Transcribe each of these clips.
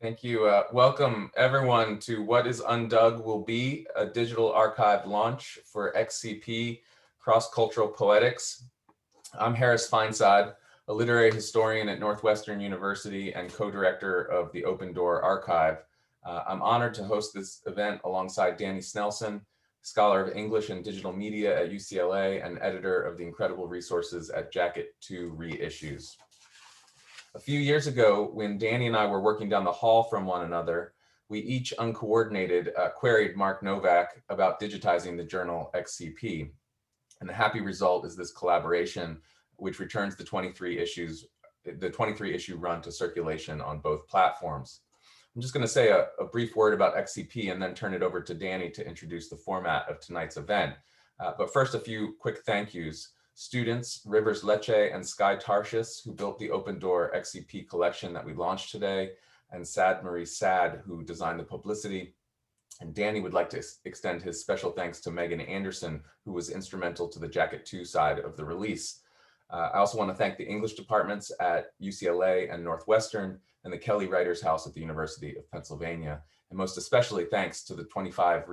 Thank you. Welcome everyone to What is Undug will be, a digital archive launch for XCP, Cross-Cultural Poetics. I'm Harris Feinsod, a literary historian at Northwestern University and co-director of the Open Door Archive. I'm honored to host this event alongside Danny Snelson, scholar of English and digital media at UCLA and editor of the incredible resources at Jacket 2 Reissues. A few years ago, when Danny and I were working down the hall from one another, we each uncoordinated queried Mark Nowak about digitizing the journal XCP. And the happy result is this collaboration, which returns the 23 issue run to circulation on both platforms. I'm just going to say a brief word about XCP and then turn it over to Danny to introduce the format of tonight's event. But first, a few quick thank yous. Students, Rivers Lecce and Sky Tarshis, who built the Open Door XCP collection that we launched today, and Sad Marie Sad, who designed the publicity. And Danny would like to extend his special thanks to Megan Anderson, who was instrumental to the Jacket 2 side of the release. I also want to thank the English departments at UCLA and Northwestern, and the Kelly Writers House at the University of Pennsylvania. And most especially thanks to the 25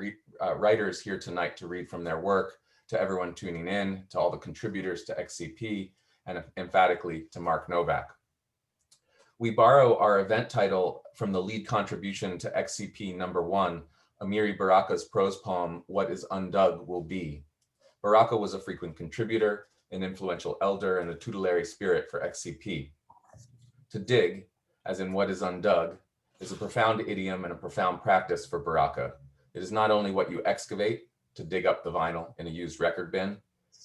writers here tonight to read from their work, to everyone tuning in, to all the contributors to XCP, and emphatically to Mark Nowak. We borrow our event title from the lead contribution to XCP #1, Amiri Baraka's prose poem, What is Undug Will Be. Baraka was a frequent contributor, an influential elder, and a tutelary spirit for XCP. To dig, as in what is undug, is a profound idiom and a profound practice for Baraka. It is not only what you excavate, to dig up the vinyl in a used record bin.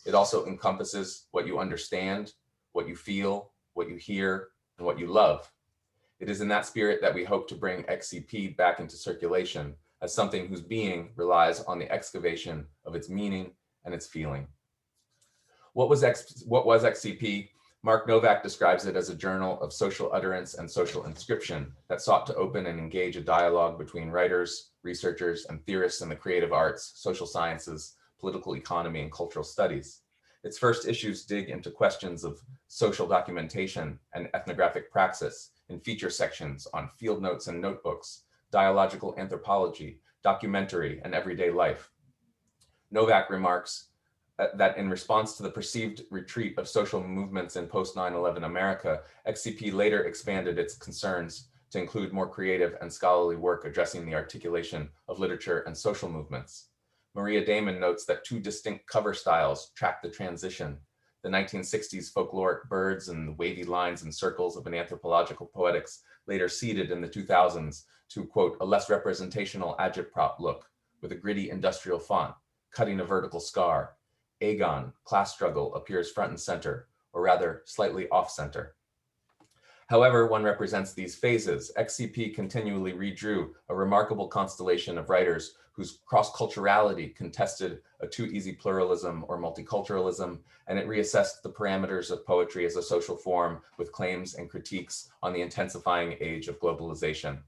It also encompasses what you understand, what you feel, what you hear, and what you love. It is in that spirit that we hope to bring XCP back into circulation as something whose being relies on the excavation of its meaning and its feeling. What was XCP? Mark Nowak describes it as a journal of social utterance and social inscription that sought to open and engage a dialogue between writers, researchers, and theorists in the creative arts, social sciences, political economy, and cultural studies. Its first issues dig into questions of social documentation and ethnographic praxis in feature sections on field notes and notebooks, dialogical anthropology, documentary, and everyday life. Nowak remarks that in response to the perceived retreat of social movements in post-9/11 America, XCP later expanded its concerns to include more creative and scholarly work addressing the articulation of literature and social movements. Maria Damon notes that two distinct cover styles track the transition: the 1960s folkloric birds and the wavy lines and circles of an anthropological poetics later seeded in the 2000s to, quote, a less representational agitprop look with a gritty industrial font, cutting a vertical scar. Aegon, class struggle, appears front and center, or rather slightly off center. However one represents these phases, XCP continually redrew a remarkable constellation of writers whose cross-culturality contested a too easy pluralism or multiculturalism, and it reassessed the parameters of poetry as a social form with claims and critiques on the intensifying age of globalization.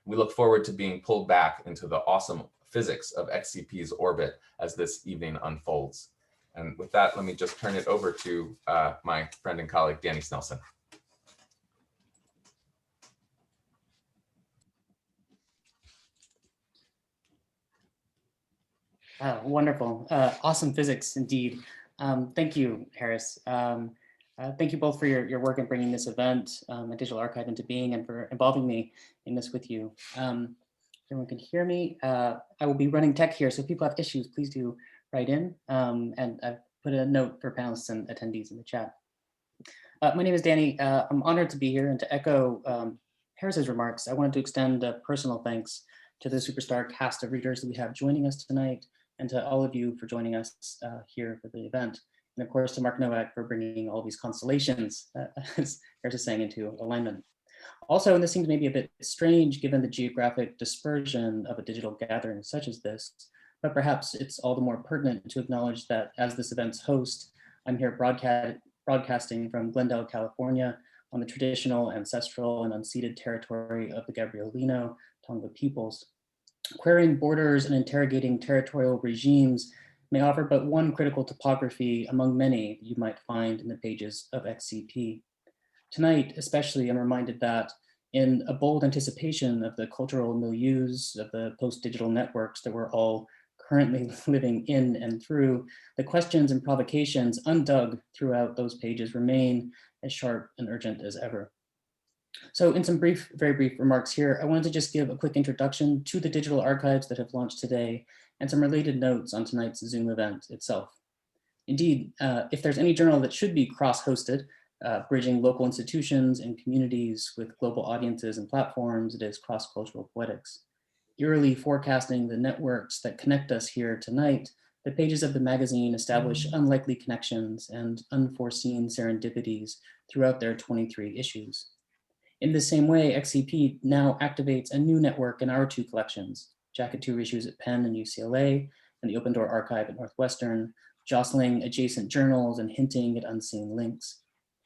We look forward to being pulled back into the awesome physics of XCP's orbit as this evening unfolds. And with that, let me just turn it over to my friend and colleague, Danny Snelson. Wonderful. Awesome physics indeed. Thank you, Harris. Thank you both for your work in bringing this event, a digital archive, into being, and for involving me in this with you. Everyone can hear me. I will be running tech here, so if people have issues, please do write in. And I've put a note for panelists and attendees in the chat. My name is Danny. I'm honored to be here, and to echo Harris's remarks, I wanted to extend a personal thanks to the superstar cast of readers that we have joining us tonight, and to all of you for joining us here for the event. And of course, to Mark Nowak for bringing all these constellations, as Harris is saying, into alignment. Also, and this seems maybe a bit strange given the geographic dispersion of a digital gathering such as this, but perhaps it's all the more pertinent to acknowledge that as this event's host, I'm here broadcasting from Glendale, California, on the traditional, ancestral, and unceded territory of the Gabrielino Tongva peoples. Querying borders and interrogating territorial regimes may offer but one critical topography among many you might find in the pages of XCP. Tonight, especially, I'm reminded that in a bold anticipation of the cultural milieus of the post-digital networks that we're all currently living in and through, the questions and provocations undug throughout those pages remain as sharp and urgent as ever. So in some very brief remarks here, I wanted to just give a quick introduction to the digital archives that have launched today and some related notes on tonight's Zoom event itself. Indeed, if there's any journal that should be cross-hosted, bridging local institutions and communities with global audiences and platforms, it is Cross-Cultural Poetics. Eerily forecasting the networks that connect us here tonight, the pages of the magazine establish unlikely connections and unforeseen serendipities throughout their 23 issues. In the same way, XCP now activates a new network in our two collections, Jacket 2 issues at Penn and UCLA, and the Open Door Archive at Northwestern, jostling adjacent journals and hinting at unseen links.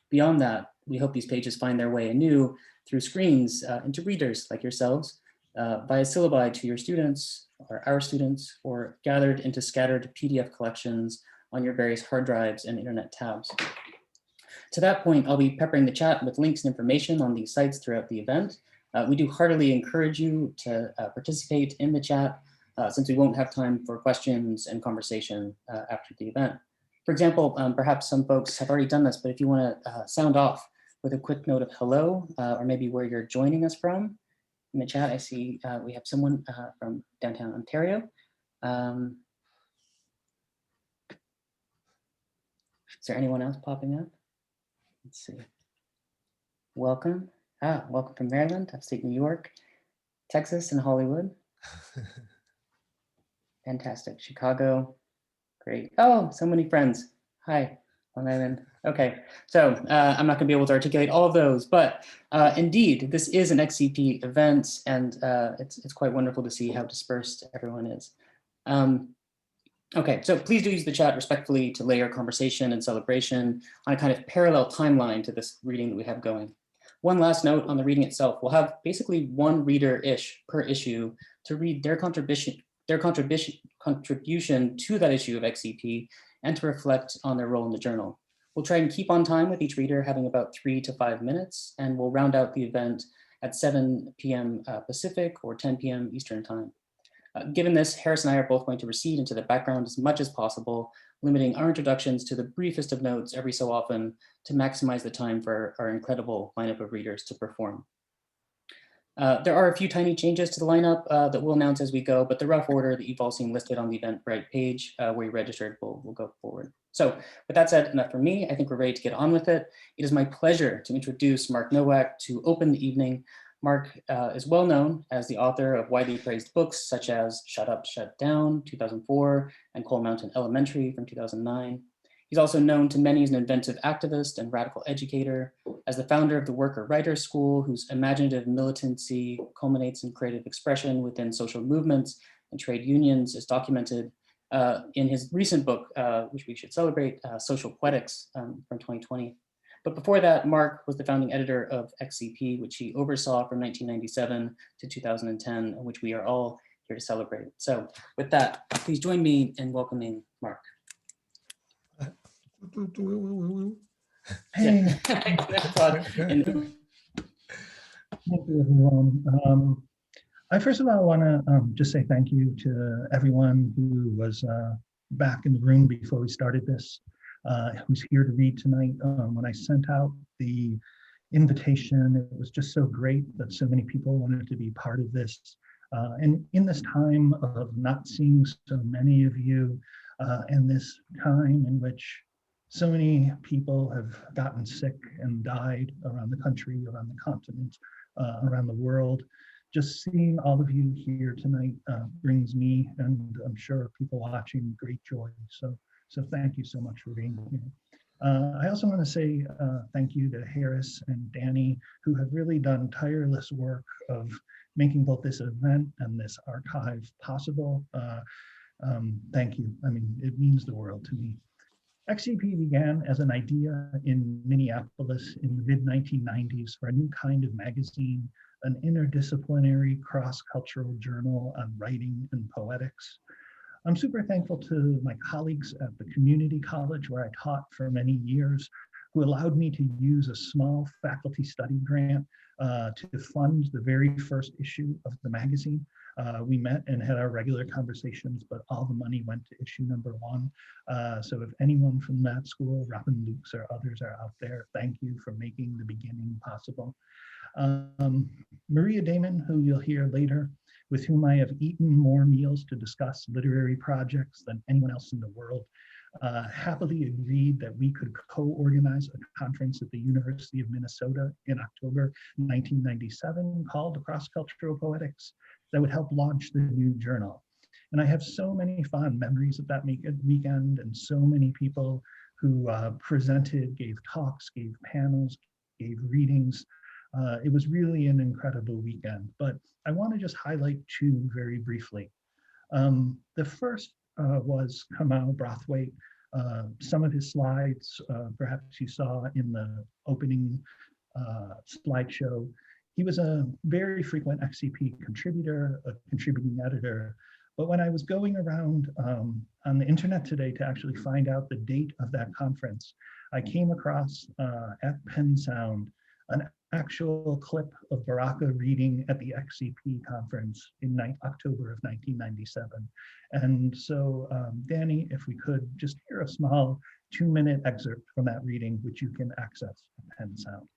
Beyond that, we hope these pages find their way anew through screens into readers like yourselves, via syllabi to your students or our students, or gathered into scattered PDF collections on your various hard drives and internet tabs. To that point, I'll be peppering the chat with links and information on these sites throughout the event. We do heartily encourage you to participate in the chat since we won't have time for questions and conversation after the event. For example, perhaps some folks have already done this, but if you want to sound off with a quick note of hello, or maybe where you're joining us from. In the chat, I see we have someone from downtown Ontario. Is there anyone else popping up? Let's see. Welcome. Welcome from Maryland, upstate New York, Texas, and Hollywood. Fantastic. Chicago. Great. Oh, so many friends. Hi, Long Island. Okay, so I'm not going to be able to articulate all of those, but indeed, this is an XCP event, and it's quite wonderful to see how dispersed everyone is. Okay, so please do use the chat respectfully to layer conversation and celebration on a kind of parallel timeline to this reading that we have going. One last note on the reading itself, we'll have basically one reader-ish per issue to read their contribution to that issue of XCP and to reflect on their role in the journal. We'll try and keep on time with each reader having about 3 to 5 minutes, and we'll round out the event at 7 p.m. Pacific or 10 p.m. Eastern time. Given this, Harris and I are both going to recede into the background as much as possible, limiting our introductions to the briefest of notes every so often to maximize the time for our incredible lineup of readers to perform. There are a few tiny changes to the lineup that we'll announce as we go, but the rough order that you've all seen listed on the Eventbrite page where you registered will go forward. So with that said, enough from me. I think we're ready to get on with it. It is my pleasure to introduce Mark Nowak to open the evening. Mark is well known as the author of widely praised books such as Shut Up, Shut Down, 2004, and Coal Mountain Elementary from 2009. He's also known to many as an inventive activist and radical educator, as the founder of the Worker Writers School, whose imaginative militancy culminates in creative expression within social movements and trade unions, is documented in his recent book, which we should celebrate, Social Poetics from 2020. But before that, Mark was the founding editor of XCP, which he oversaw from 1997 to 2010, and which we are all here to celebrate. So with that, please join me in welcoming Mark. Hey. Thank you, everyone. I first of all want to just say thank you to everyone who was back in the room before we started this, who's here to read tonight. When I sent out the invitation, it was just so great that so many people wanted to be part of this. And in this time of not seeing so many of you, and this time in which so many people have gotten sick and died around the country, around the continent, around the world, just seeing all of you here tonight brings me, and I'm sure people watching, great joy. So thank you so much for being here. I also want to say thank you to Harris and Danny, who have really done tireless work of making both this event and this archive possible. Thank you. I mean, it means the world to me. XCP began as an idea in Minneapolis in the mid-1990s for a new kind of magazine, an interdisciplinary cross-cultural journal on writing and poetics. I'm super thankful to my colleagues at the community college where I taught for many years who allowed me to use a small faculty study grant to fund the very first issue of the magazine. We met and had our regular conversations, but all the money went to issue #1. So if anyone from that school, Robin Lukes or others are out there, thank you for making the beginning possible. Maria Damon, who you'll hear later, with whom I have eaten more meals to discuss literary projects than anyone else in the world, happily agreed that we could co-organize a conference at the University of Minnesota in October 1997 called Cross-Cultural Poetics that would help launch the new journal. And I have so many fond memories of that weekend and so many people who presented, gave talks, gave panels, gave readings. It was really an incredible weekend, but I want to just highlight two very briefly. The first was Kamau Brathwaite. Some of his slides, perhaps you saw in the opening slideshow. He was a very frequent XCP contributor, a contributing editor. But when I was going around on the internet today to actually find out the date of that conference, I came across at Penn Sound an actual clip of Baraka reading at the XCP conference in October of 1997. And so, Danny, if we could just hear a small 2-minute excerpt from that reading, which you can access at Penn Sound.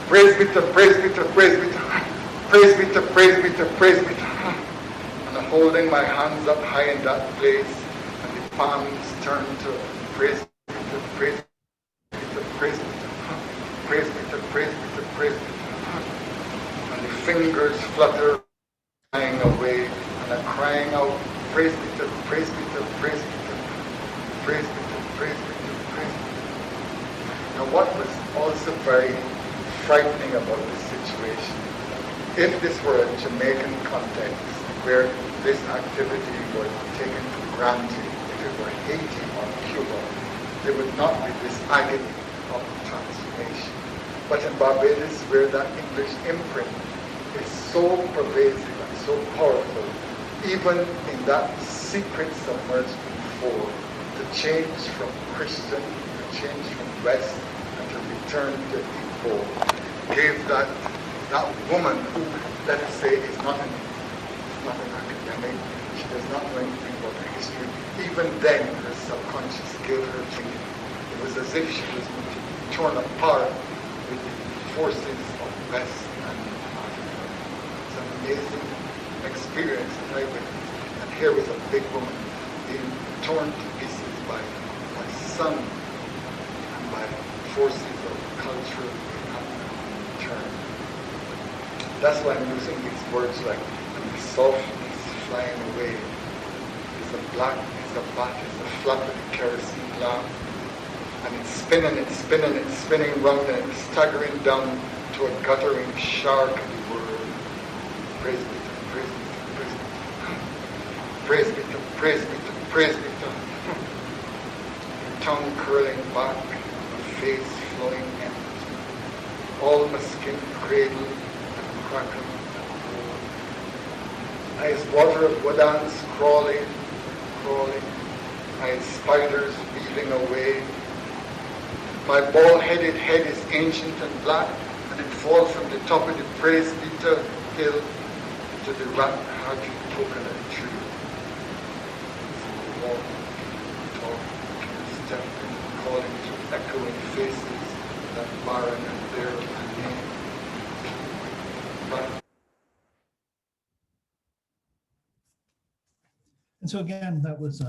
Praise be to, praise be to, praise be to, praise be to, praise be to, praise be to. And holding my hands up high in that place, and the palms turn to praise be to, praise be to, praise be to, praise be to, praise be to, praise be to. And the fingers flutter, crying away, and I'm crying out, praise be to, praise be to, praise be to, praise be to, praise be to, praise be to. Now what was also very frightening about this situation, if this were a Jamaican context where this activity was taken for granted, if it were Haiti or Cuba, there would not be this agony of transformation. But in Barbados, where that English imprint is so pervasive and so powerful, even in that secret submerged before, to change from Christian, to change from West, and to return to Igbo, gave that woman who, let us say, is not an academic, she does not know anything about her history, even then her subconscious gave her thinking. It was as if she was torn apart with the forces of West and Africa. It's an amazing experience that I witnessed. And here was a big woman being torn to pieces by sun and by forces of culture. That's why I'm using these words like the softness flying away. It's a black, it's a bat, it's a flap of the kerosene lamp. And it's spinning round and it's staggering down to a guttering shark of the world. Praise be to, praise be to, praise be to. Praise be to, praise be to, praise be to. Your tongue curling back, a face flowing empty. All my skin cradled. I see water of woodlands crawling. I see spiders weaving away. My bald-headed head is ancient and black, and it falls from the top of the praise meter hill to the rat-hagged coconut tree. So walk, talk, step, calling to echoing faces that barren and bare and name. And so again, that was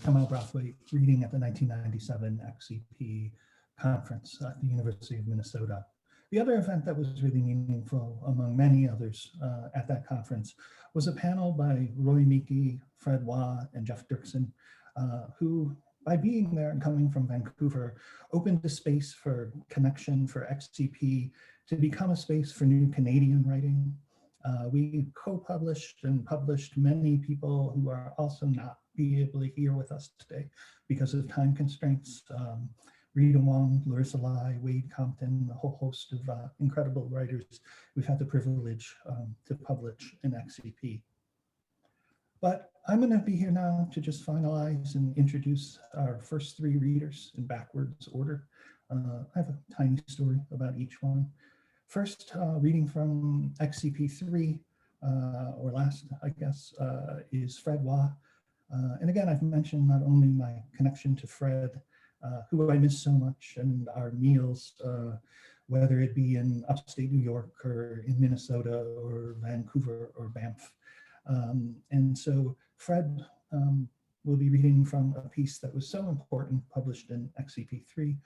Kamau Brathwaite reading at the 1997 XCP conference at the University of Minnesota. The other event that was really meaningful, among many others at that conference, was a panel by Roy Meeke, Fred Waugh, and Jeff Derksen, who, by being there and coming from Vancouver, opened a space for connection for XCP to become a space for new Canadian writing. We co-published and published many people who are also not be able to hear with us today because of time constraints. Rita Wong, Larissa Lai, Wade Compton, a whole host of incredible writers we've had the privilege to publish in XCP. But I'm going to be here now to just finalize and introduce our first three readers in backwards order. I have a tiny story about each one. First, reading from XCP3, or last, I guess, is Fred Wah. And again, I've mentioned not only my connection to Fred, who I miss so much, and our meals, whether it be in upstate New York or in Minnesota or Vancouver or Banff. And so Fred will be reading from a piece that was so important, published in XCP3,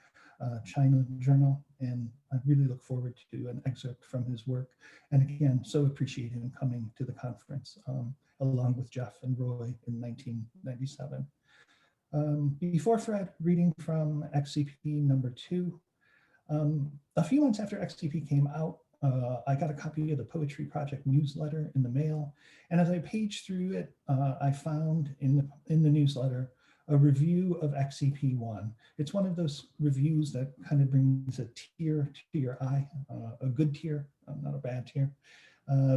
China Journal, and I really look forward to an excerpt from his work. And again, so appreciate him coming to the conference, along with Jeff and Roy in 1997. Before Fred, reading from XCP number 2, a few months after XCP came out, I got a copy of the Poetry Project newsletter in the mail, and as I paged through it, I found in the newsletter a review of XCP1. It's one of those reviews that kind of brings a tear to your eye, a good tear, not a bad tear,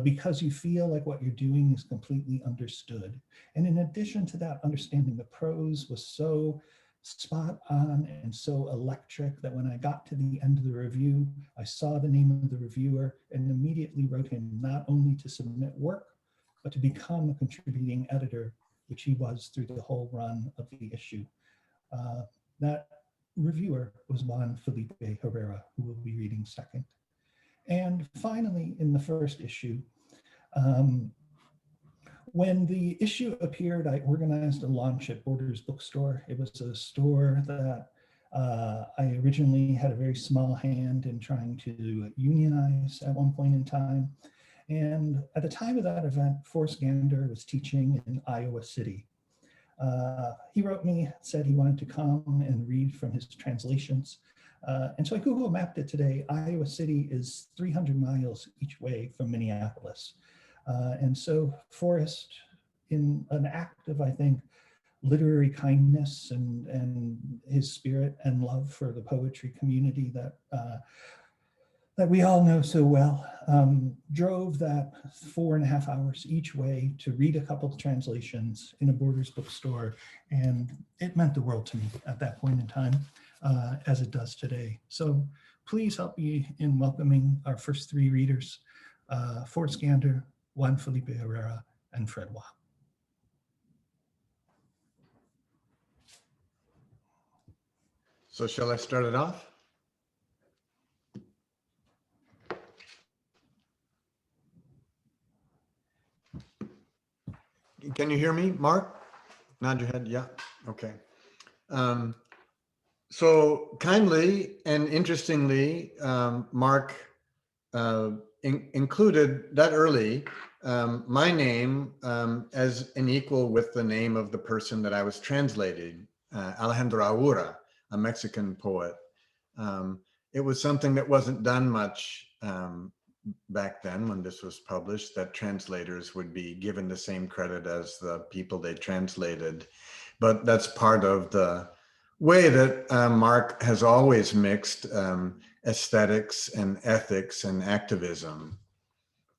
because you feel like what you're doing is completely understood. And in addition to that, understanding the prose was so spot on and so electric that when I got to the end of the review, I saw the name of the reviewer and immediately wrote him not only to submit work, but to become a contributing editor, which he was through the whole run of the issue. That reviewer was Juan Felipe Herrera, who we'll be reading second. And finally, in the first issue, when the issue appeared, I organized a launch at Borders Bookstore. It was a store that I originally had a very small hand in trying to unionize at one point in time. And at the time of that event, Forrest Gander was teaching in Iowa City. He wrote me, said he wanted to come and read from his translations. And so I Google mapped it today. Iowa City is 300 miles each way from Minneapolis. And so Forrest, in an act of, I think, literary kindness and his spirit and love for the poetry community that we all know so well, drove that 4.5 hours each way to read a couple of translations in a Borders bookstore. And it meant the world to me at that point in time, as it does today. So please help me in welcoming our first three readers, Forrest Gander, Juan Felipe Herrera, and Fred Wah. So shall I start it off? Can you hear me, Mark? Nod your head, yeah, okay. So kindly and interestingly, Mark included that early my name as an equal with the name of the person that I was translating, Alejandro Aura, a Mexican poet. It was something that wasn't done much back then when this was published, that translators would be given the same credit as the people they translated. But that's part of the way that Mark has always mixed aesthetics and ethics and activism.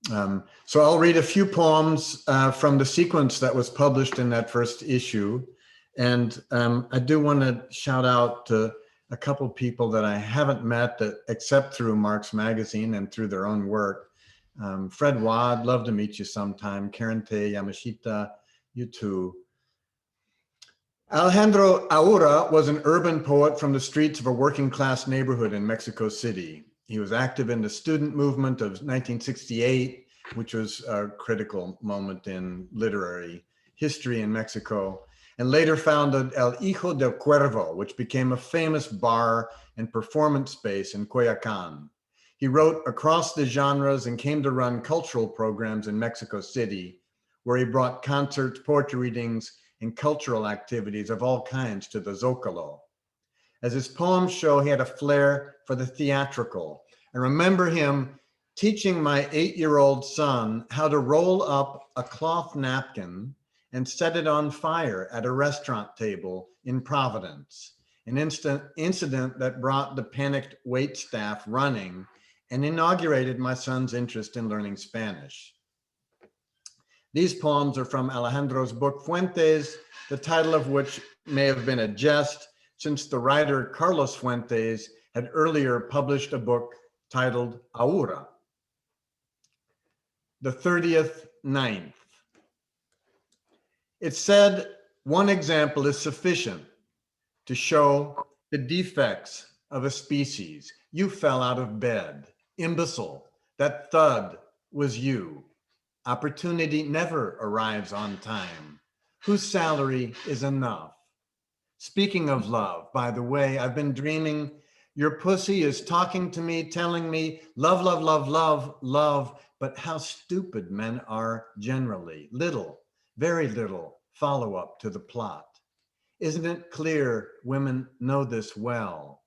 So I'll read a few poems from the sequence that was published in that first issue. And I do want to shout out to a couple people that I haven't met that except through Mark's magazine and through their own work. Fred Wah, I'd love to meet you sometime. Tei Yamashita, you too. Alejandro Aura was an urban poet from the streets of a working class neighborhood in Mexico City. He was active in the student movement of 1968, which was a critical moment in literary history in Mexico, and later founded El Hijo del Cuervo, which became a famous bar and performance space in Coyoacán. He wrote across the genres and came to run cultural programs in Mexico City, where he brought concerts, poetry readings, and cultural activities of all kinds to the Zócalo. As his poems show, he had a flair for the theatrical. I remember him teaching my 8-year-old son how to roll up a cloth napkin and set it on fire at a restaurant table in Providence. an incident that brought the panicked wait staff running and inaugurated my son's interest in learning Spanish. These poems are from Alejandro's book Fuentes, the title of which may have been a jest, since the writer Carlos Fuentes had earlier published a book titled Aura. The 30th ninth. It said one example is sufficient to show the defects of a species. You fell out of bed. Imbecile, that thud was you. Opportunity never arrives on time. Whose salary is enough? Speaking of love, by the way, I've been dreaming your pussy is talking to me, telling me love, love, love, love, love, but how stupid men are generally. Little, very little follow-up to the plot. Isn't it clear women know this well?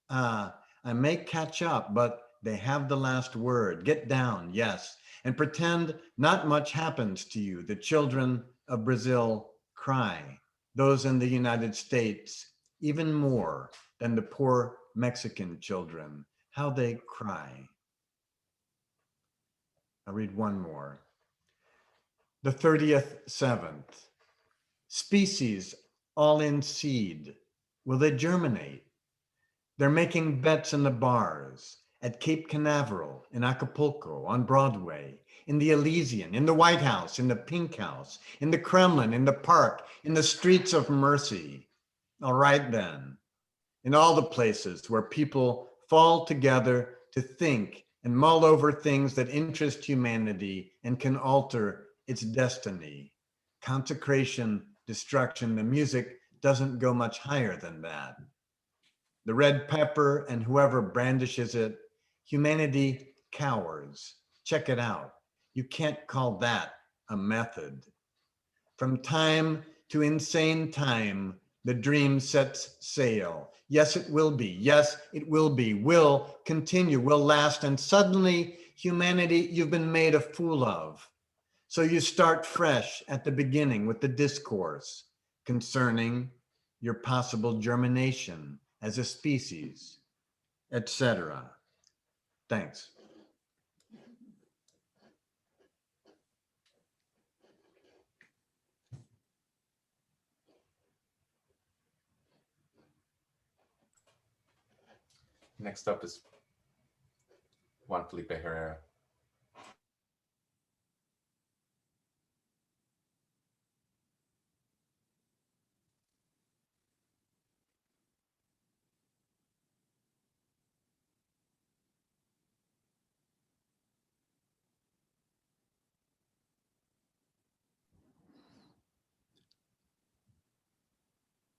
I may catch up, but they have the last word. Get down, yes, and pretend not much happens to you. The children of Brazil cry. Those in the United States, even more than the poor Mexican children, how they cry. I'll read one more. The 37th. Species all in seed. Will they germinate? They're making bets in the bars, at Cape Canaveral, in Acapulco, on Broadway, in the Elysian, in the White House, in the Pink House, in the Kremlin, in the park, in the streets of Mercy. All right then, in all the places where people fall together to think and mull over things that interest humanity and can alter its destiny. Consecration, destruction, the music doesn't go much higher than that. The red pepper and whoever brandishes it, humanity cowers. Check it out. You can't call that a method. From time to insane time, the dream sets sail. Yes, it will be. Yes, it will be. Will continue, will last. And suddenly, humanity, you've been made a fool of. So you start fresh at the beginning with the discourse concerning your possible germination as a species, etc. Thanks. Next up is Juan Felipe Herrera.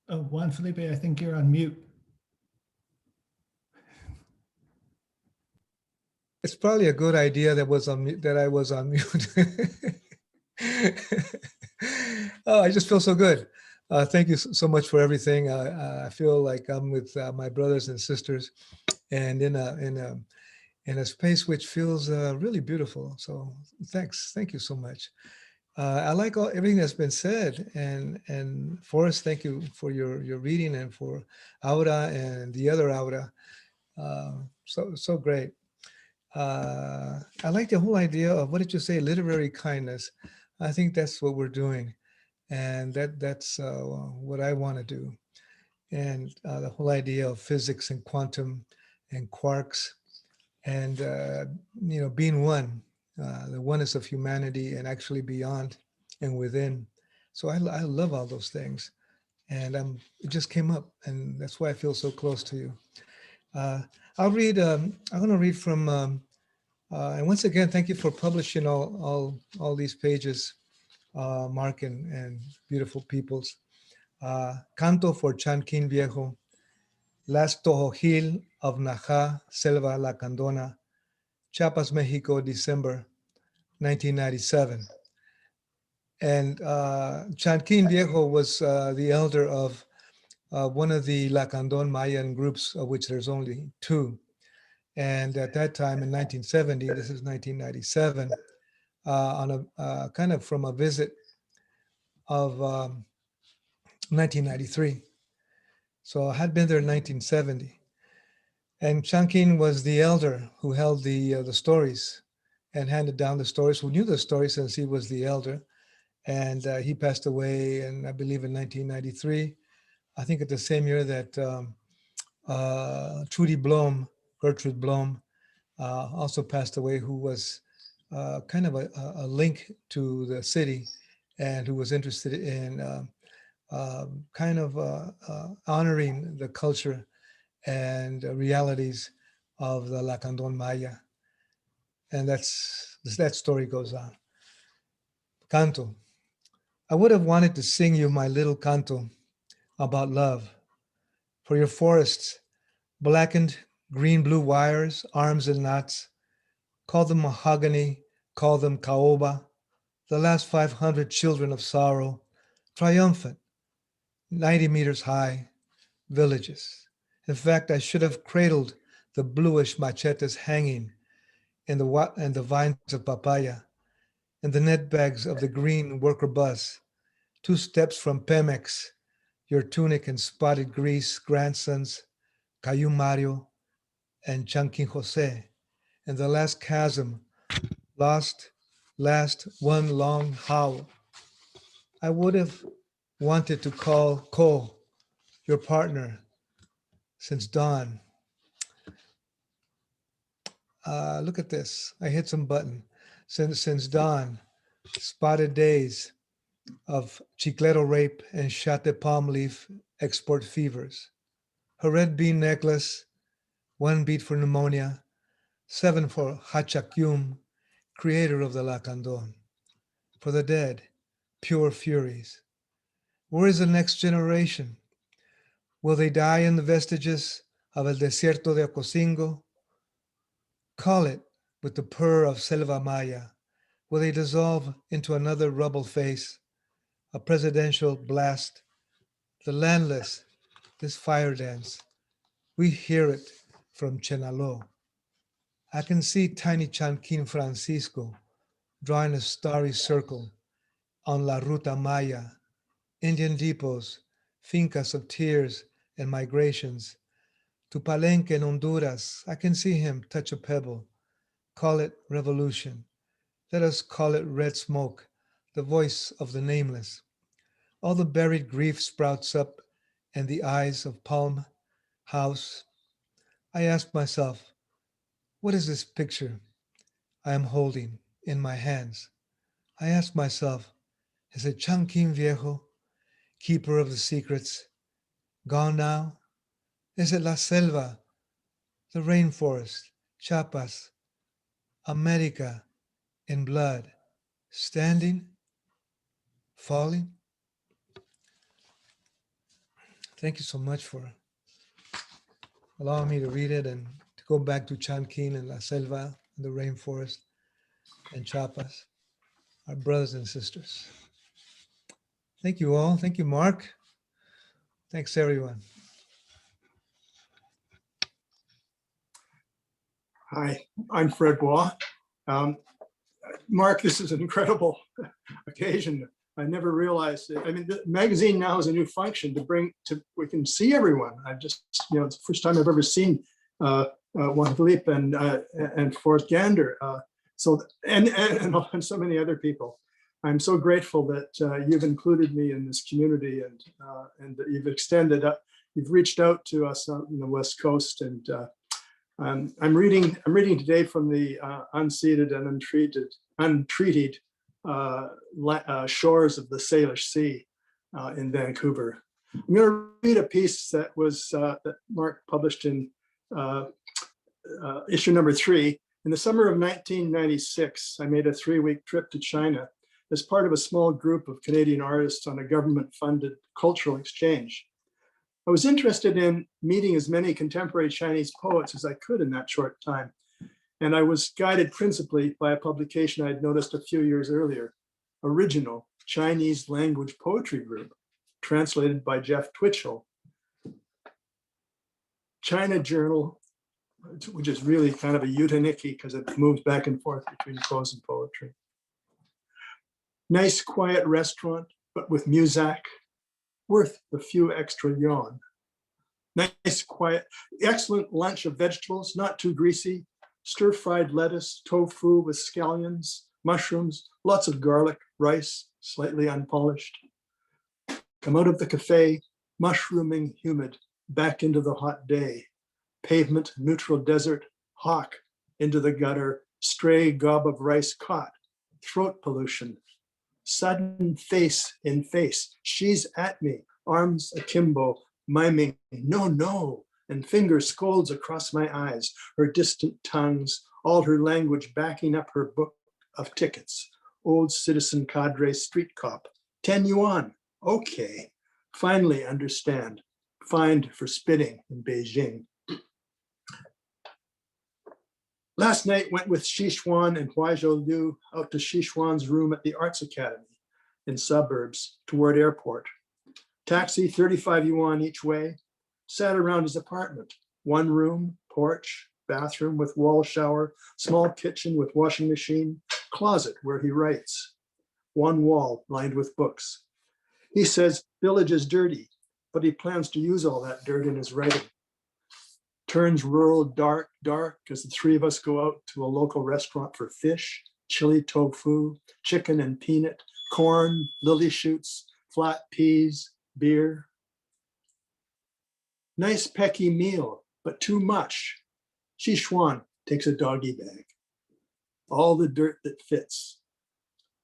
Oh, Juan Felipe, I think you're on mute. It's probably a good idea that I was on mute. Oh, I just feel so good. Thank you so much for everything. I feel like I'm with my brothers and sisters, and in a space which feels really beautiful. So thanks, thank you so much. I like everything that's been said, and Forrest, thank you for your reading, and for Aura and the other Aura. So great. I like the whole idea of, what did you say, literary kindness. I think that's what we're doing, and that's what I want to do. And the whole idea of physics and quantum and quarks, and being one, the oneness of humanity, and actually beyond and within. So I love all those things, and it just came up, and that's why I feel so close to you. I'll read. I'm going to read from. And once again, thank you for publishing all these pages, Mark and beautiful peoples. Canto for Chanquín Viejo, Las Tojojil of Najá, Selva Lacandona, Chiapas, Mexico, December 1997. And Chanquín Viejo was the elder of one of the Lacandon Mayan groups, of which there's only two. And at that time in 1970, this is 1997, on a kind of from a visit of 1993. So I had been there in 1970. And Changkin was the elder who held the stories and handed down the stories, who knew the stories since he was the elder. And he passed away, in, I believe, in 1993. I think at the same year that Trudy Blom, Gertrude Blom, also passed away, who was kind of a link to the city and who was interested in kind of honoring the culture and realities of the Lacandon Maya. And that story goes on. Canto. I would have wanted to sing you my little canto about love. For your forests, blackened green-blue wires, arms and knots, call them mahogany, call them caoba, the last 500 children of sorrow, triumphant, 90 meters high, villages. In fact, I should have cradled the bluish machetes hanging in the vines of papaya, in the net bags of the green worker bus, 2 steps from Pemex, your tunic and spotted grease grandsons, Cayu Mario and Changkin Jose, and the last chasm, last one long howl. I would have wanted to call Ko, your partner, since dawn. Look at this. I hit some button. Since dawn, spotted days of chiclero rape and shate palm leaf export fevers. Her red bean necklace, 1 beat for pneumonia, 7 for Hachakyum, creator of the Lacandon. For the dead, pure furies. Where is the next generation? Will they die in the vestiges of El Desierto de Ocosingo? Call it with the purr of Selva Maya. Will they dissolve into another rubble face, a presidential blast? The landless, this fire dance, we hear it from Chenalo. I can see tiny Changkin Francisco drawing a starry circle on La Ruta Maya, Indian depots, fincas of tears and migrations. To Palenque in Honduras, I can see him touch a pebble. Call it revolution. Let us call it red smoke, the voice of the nameless. All the buried grief sprouts up in the eyes of Palm House. I ask myself, what is this picture I am holding in my hands? I ask myself, is it Changkin Viejo, keeper of the secrets, gone now? Is it La Selva, the rainforest, Chiapas, America in blood, standing, falling? Thank you so much for allowing me to read it and to go back to Changkin and La Selva, and the rainforest, and Chiapas, our brothers and sisters. Thank you all. Thank you, Mark. Thanks, everyone. Hi, I'm Fred Bois. Mark, this is an incredible occasion. I never realized it. I mean, the magazine now has a new function we can see everyone. I've just, it's the first time I've ever seen Juan Felipe and Forrest Gander. And so many other people. I'm so grateful that you've included me in this community and that you've reached out to us on the West Coast. And I'm reading today from the unceded and untreated shores of the Salish Sea in Vancouver. I'm going to read a piece that that Mark published in issue number 3. In the summer of 1996, I made a 3-week trip to China as part of a small group of Canadian artists on a government-funded cultural exchange. I was interested in meeting as many contemporary Chinese poets as I could in that short time, and I was guided principally by a publication I had noticed a few years earlier, Original Chinese Language Poetry Group, translated by Jeff Twitchell. China Journal, which is really kind of a eutoniki because it moves back and forth between prose and poetry. Nice quiet restaurant, but with muzak, worth the few extra yuan. Nice, quiet, excellent lunch of vegetables, not too greasy, stir-fried lettuce, tofu with scallions, mushrooms, lots of garlic, rice, slightly unpolished. Come out of the cafe, mushrooming humid, back into the hot day. Pavement, neutral desert, hawk into the gutter, stray gob of rice caught, throat pollution. Sudden face in face, she's at me, arms akimbo, miming, no, no, and finger scolds across my eyes, her distant tongues, all her language backing up her book of tickets. Old citizen cadre street cop, 10 yuan, okay. Finally understand, fined for spitting in Beijing. Last night went with Sichuan and Huaizhou Liu out to Sichuan's room at the Arts Academy in suburbs toward airport. Taxi, 35 yuan each way. Sat around his apartment. One room, porch, bathroom with wall shower, small kitchen with washing machine, closet where he writes. One wall lined with books. He says village is dirty, but he plans to use all that dirt in his writing. Turns rural dark, dark as the three of us go out to a local restaurant for fish, chili tofu, chicken and peanut, corn, lily shoots, flat peas, beer. Nice pecky meal, but too much. Sichuan takes a doggy bag. All the dirt that fits.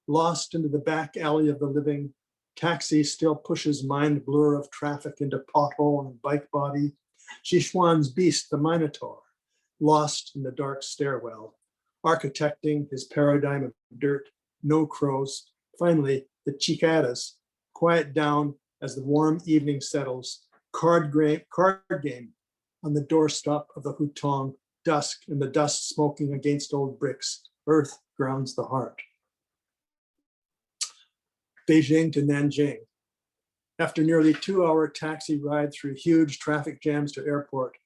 Lost into the back alley of the living, taxi still pushes mind blur of traffic into pothole and bike body. Sichuan's beast, the Minotaur, lost in the dark stairwell, architecting his paradigm of dirt, no crows. Finally, the cicadas quiet down as the warm evening settles, card game on the doorstep of the hutong, dusk and the dust smoking against old bricks. Earth grounds the heart. Beijing to Nanjing. After nearly 2-hour taxi ride through huge traffic jams to airport,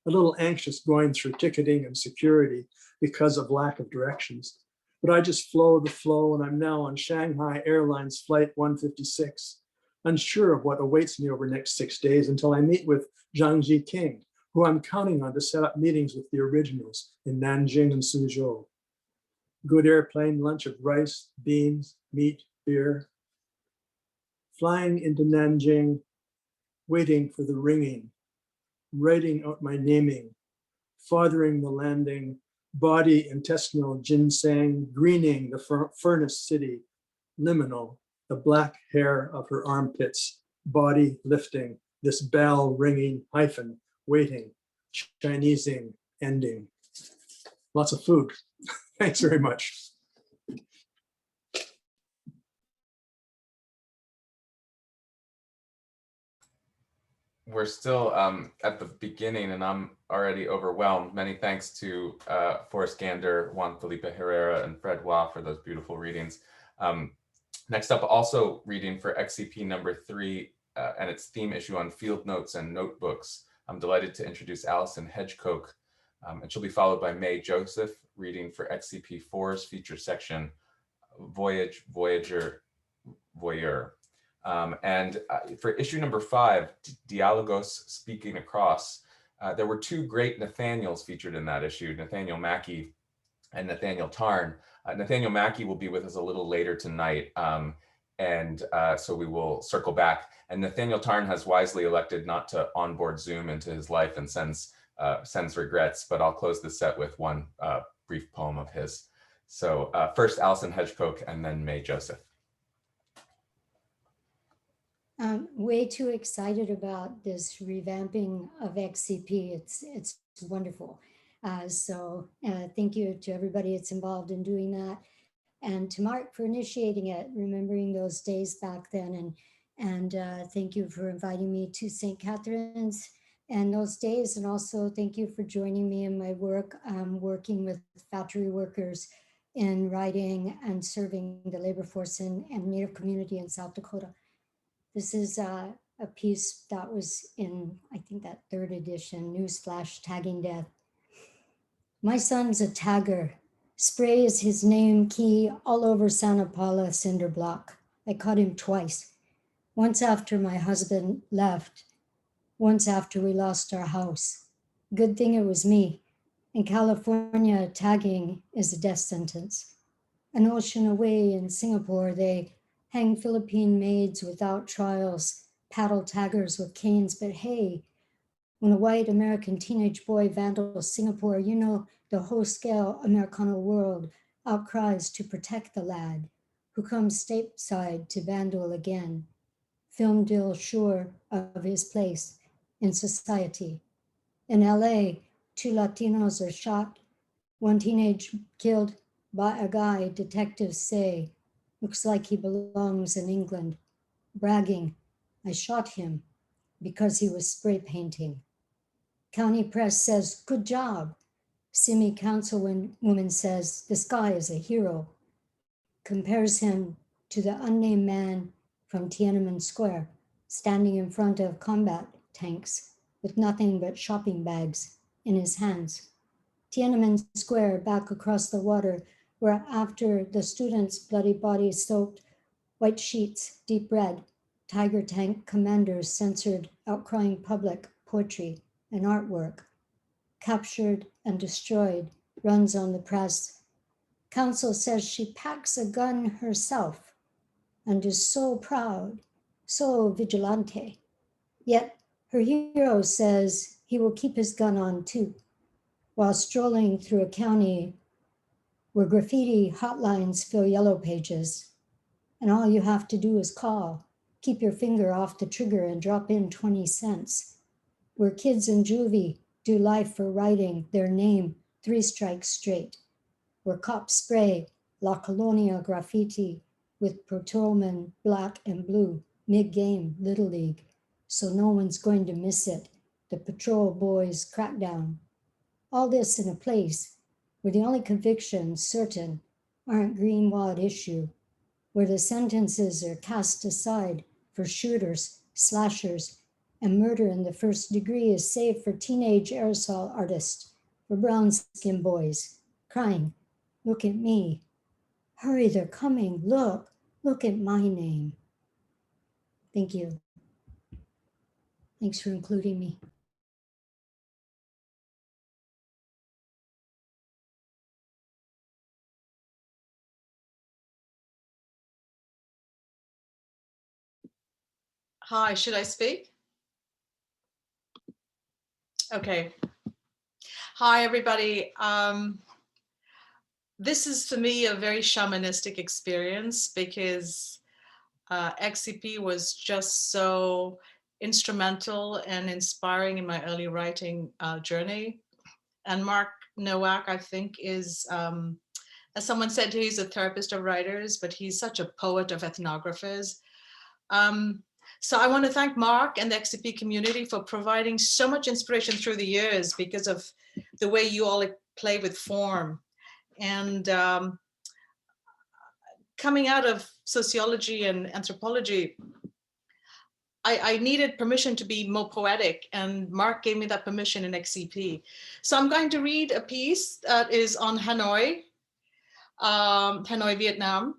a little anxious going through ticketing and security because of lack of directions. But I just flow the flow, and I'm now on Shanghai Airlines Flight 156, unsure of what awaits me over the next 6 days until I meet with Zhang Jiqing, who I'm counting on to set up meetings with the originals in Nanjing and Suzhou. Good airplane lunch of rice, beans, meat, beer. Flying into Nanjing, waiting for the ringing, writing out my naming, fathering the landing, body intestinal ginseng, greening the furnace city, liminal, the black hair of her armpits, body lifting, this bell ringing hyphen, waiting, Chinesing, ending. Lots of food. Thanks very much. We're still at the beginning and I'm already overwhelmed. Many thanks to Forrest Gander, Juan, Felipe, Herrera, and Fred Hua for those beautiful readings. Next up, also reading for XCP number 3 and its theme issue on field notes and notebooks. I'm delighted to introduce Allison Hedge, and she'll be followed by May Joseph reading for XCP 4's feature section, Voyage, Voyager, Voyeur. And for issue number 5, Dialogos Speaking Across, there were 2 great Nathaniels featured in that issue, Nathaniel Mackey and Nathaniel Tarn. Nathaniel Mackey will be with us a little later tonight, so we will circle back. And Nathaniel Tarn has wisely elected not to onboard Zoom into his life and sends regrets, but I'll close the set with one brief poem of his. So first Allison Hedge and then May Joseph. I'm way too excited about this revamping of XCP. It's wonderful. So thank you to everybody that's involved in doing that. And to Mark for initiating it, remembering those days back then. And thank you for inviting me to St. Catherine's and those days. And also thank you for joining me in my work, working with factory workers in writing and serving the labor force and Native community in South Dakota. This is a piece that was in, I think, that 3rd edition, Newsflash, Tagging Death. My son's a tagger. Spray is his name key all over Santa Paula cinder block. I caught him twice. Once after my husband left, once after we lost our house. Good thing it was me. In California, tagging is a death sentence. An ocean away in Singapore, they hang Philippine maids without trials, paddle taggers with canes, but hey, when a white American teenage boy vandals Singapore, you know the whole-scale Americana world outcries to protect the lad who comes stateside to vandal again. Film deal sure of his place in society. In LA, 2 Latinos are shot, 1 teenage killed by a guy detectives say looks like he belongs in England, bragging, I shot him because he was spray painting. County press says, good job. Simi councilwoman says, this guy is a hero. Compares him to the unnamed man from Tiananmen Square, standing in front of combat tanks with nothing but shopping bags in his hands. Tiananmen Square, back across the water, where after the students' bloody bodies soaked white sheets, deep red, tiger tank commanders censored outcrying public poetry and artwork. Captured and destroyed, runs on the press. Council says she packs a gun herself and is so proud, so vigilante. Yet her hero says he will keep his gun on too, while strolling through a county where graffiti hotlines fill yellow pages. And all you have to do is call, keep your finger off the trigger and drop in 20 cents. Where kids in juvie do life for writing their name 3 strikes straight. Where cops spray La Colonia graffiti with patrolmen black and blue, mid-game Little League, so no one's going to miss it. The patrol boys crackdown. All this in a place where the only convictions certain aren't greenwad issue, where the sentences are cast aside for shooters, slashers, and murder in the first degree is saved for teenage aerosol artists, for brown-skinned boys, crying, look at me. Hurry, they're coming, look at my name. Thank you. Thanks for including me. Hi, should I speak? Okay. Hi, everybody. This is for me a very shamanistic experience because XCP was just so instrumental and inspiring in my early writing journey. And Mark Nowak, I think, is, as someone said, he's a therapist of writers, but he's such a poet of ethnographers. So I want to thank Mark and the XCP community for providing so much inspiration through the years because of the way you all play with form. And coming out of sociology and anthropology, I needed permission to be more poetic, and Mark gave me that permission in XCP. So I'm going to read a piece that is on Hanoi, Hanoi, Vietnam.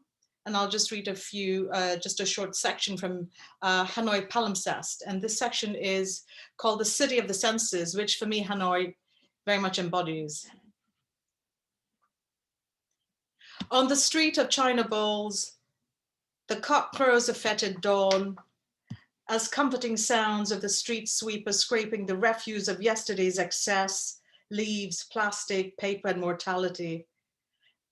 And I'll just read a few, just a short section from Hanoi Palimpsest. And this section is called The City of the Senses, which for me, Hanoi very much embodies. On the street of China bowls, the cock crows a fetid dawn, as comforting sounds of the street sweeper scraping the refuse of yesterday's excess, leaves, plastic, paper, and mortality,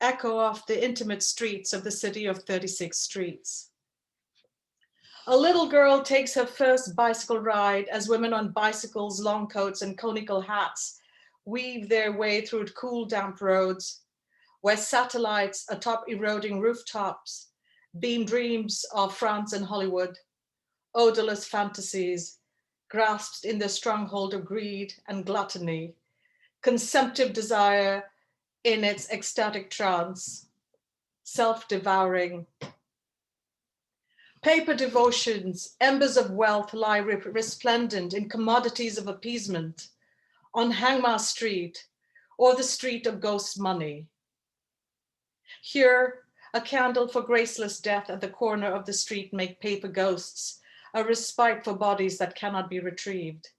echo off the intimate streets of the city of 36 streets. A little girl takes her first bicycle ride as women on bicycles, long coats, and conical hats weave their way through cool, damp roads, where satellites atop eroding rooftops beam dreams of France and Hollywood, odorless fantasies grasped in the stronghold of greed and gluttony, consumptive desire in its ecstatic trance, self-devouring. Paper devotions, embers of wealth lie resplendent in commodities of appeasement on Hangma Street or the street of ghost money. Here, a candle for graceless death at the corner of the street make paper ghosts, a respite for bodies that cannot be retrieved.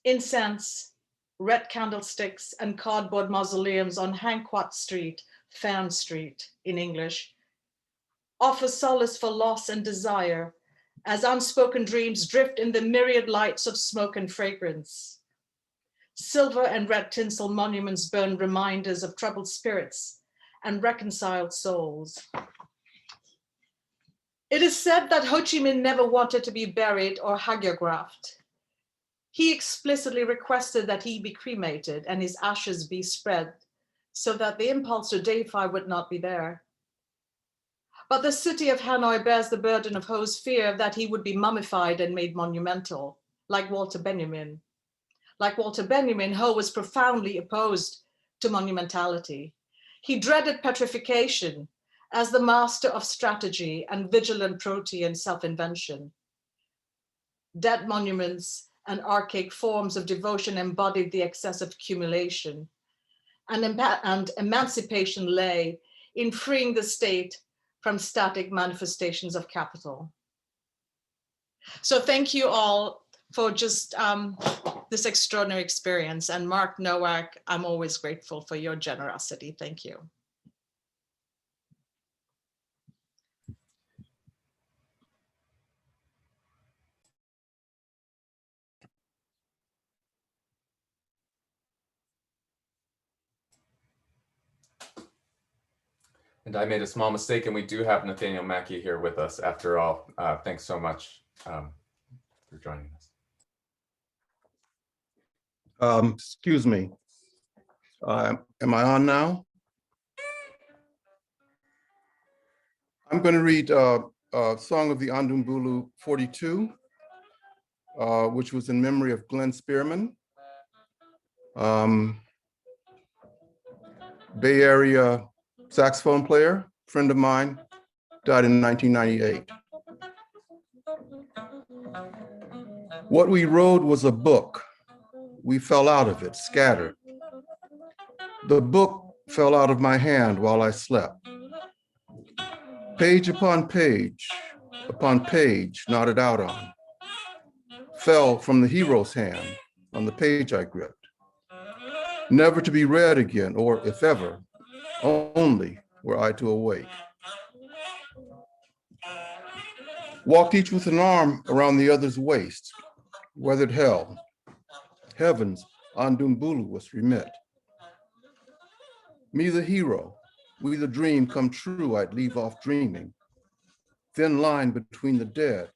Incense, red candlesticks, and cardboard mausoleums on Hanquat Street, Fan Street in English, offer solace for loss and desire as unspoken dreams drift in the myriad lights of smoke and fragrance. Silver and red tinsel monuments burn reminders of troubled spirits and reconciled souls. It is said that Ho Chi Minh never wanted to be buried or hagiographed. He explicitly requested that he be cremated and his ashes be spread so that the impulse to deify would not be there. But the city of Hanoi bears the burden of Ho's fear that he would be mummified and made monumental, like Walter Benjamin. Like Walter Benjamin, Ho was profoundly opposed to monumentality. He dreaded petrification as the master of strategy and vigilant protean self-invention. Dead monuments and archaic forms of devotion embodied the excess of accumulation, and emancipation lay in freeing the state from static manifestations of capital. So thank you all for just this extraordinary experience. And Mark Nowak, I'm always grateful for your generosity. Thank you. And I made a small mistake, and we do have Nathaniel Mackey here with us after all. Thanks so much for joining us. Excuse me. Am I on now? I'm going to read a song of the Andumbulu 42, which was in memory of Glenn Spearman, Bay Area saxophone player, friend of mine, died in 1998. What we rode was a book. We fell out of it, scattered. The book fell out of my hand while I slept. Page upon page knotted out on, fell from the hero's hand on the page I gripped. Never to be read again, or if ever, only were I to awake. Walked each with an arm around the other's waist, weathered hell. Heaven's Andumbulu was remit. Me the hero, we the dream come true, I'd leave off dreaming. Thin line between the dead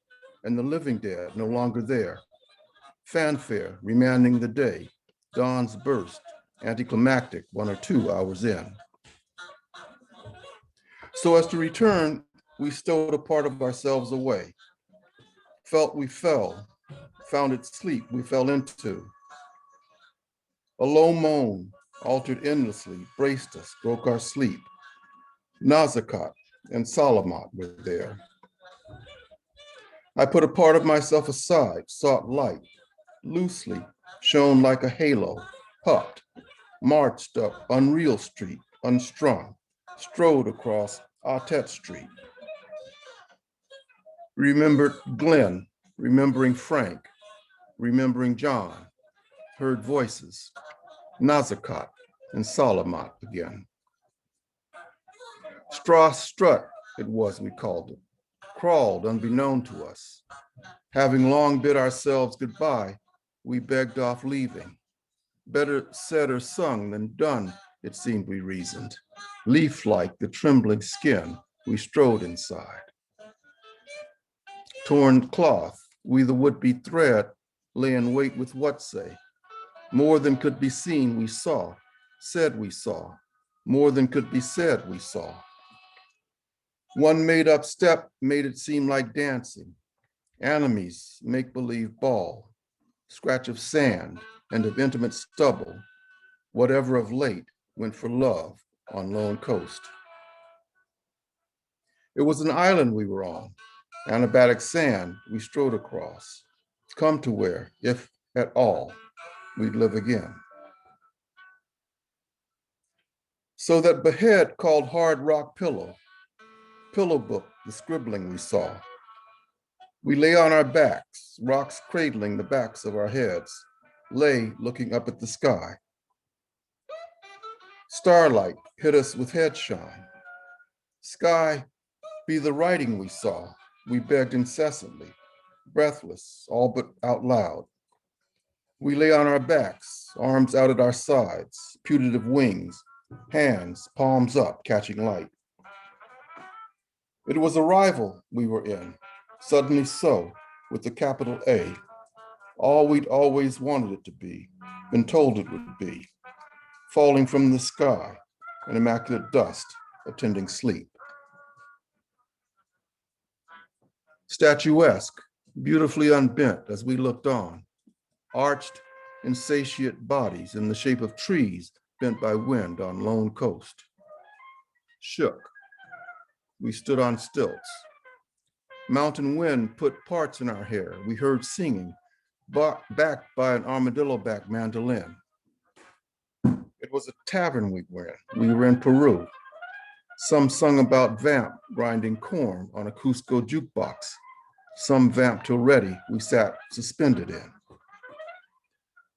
and the living dead, no longer there. Fanfare remanding the day, dawn's burst, anticlimactic 1 or 2 hours in. So as to return, we stowed a part of ourselves away. Felt we fell, found it sleep we fell into. A low moan, altered endlessly, braced us, broke our sleep. Nazakat and Salamat were there. I put a part of myself aside, sought light, loosely, shone like a halo, puffed, marched up Unreal Street, unstrung, strode across Autet Street. Remembered Glenn, remembering Frank, remembering John, heard voices, Nazakat and Salamat again. Straw strut, it was we called it, crawled unbeknown to us. Having long bid ourselves goodbye, we begged off leaving. Better said or sung than done, it seemed we reasoned. Leaf-like the trembling skin, we strode inside. Torn cloth, we the would-be thread, lay in wait with what say. More than could be seen, we saw, said we saw. More than could be said, we saw. One made-up step made it seem like dancing. Enemies, make-believe ball, scratch of sand and of intimate stubble. Whatever of late went for love on Lone Coast. It was an island we were on, anabatic sand we strode across, come to where, if at all, we'd live again. So that behead called hard rock pillow book, the scribbling we saw. We lay on our backs, rocks cradling the backs of our heads, lay looking up at the sky. Starlight hit us with head shine. Sky, be the writing we saw, we begged incessantly, breathless, all but out loud. We lay on our backs, arms out at our sides, putative wings, hands, palms up, catching light. It was arrival we were in, suddenly so, with the capital A, all we'd always wanted it to be, been told it would be, falling from the sky, an immaculate dust, attending sleep. Statuesque, beautifully unbent as we looked on, arched, insatiate bodies in the shape of trees bent by wind on lone coast. Shook, we stood on stilts. Mountain wind put parts in our hair. We heard singing, backed by an armadillo-back mandolin. It was a tavern we were in. We were in Peru. Some sung about vamp grinding corn on a Cusco jukebox. Some vamp till ready we sat suspended in.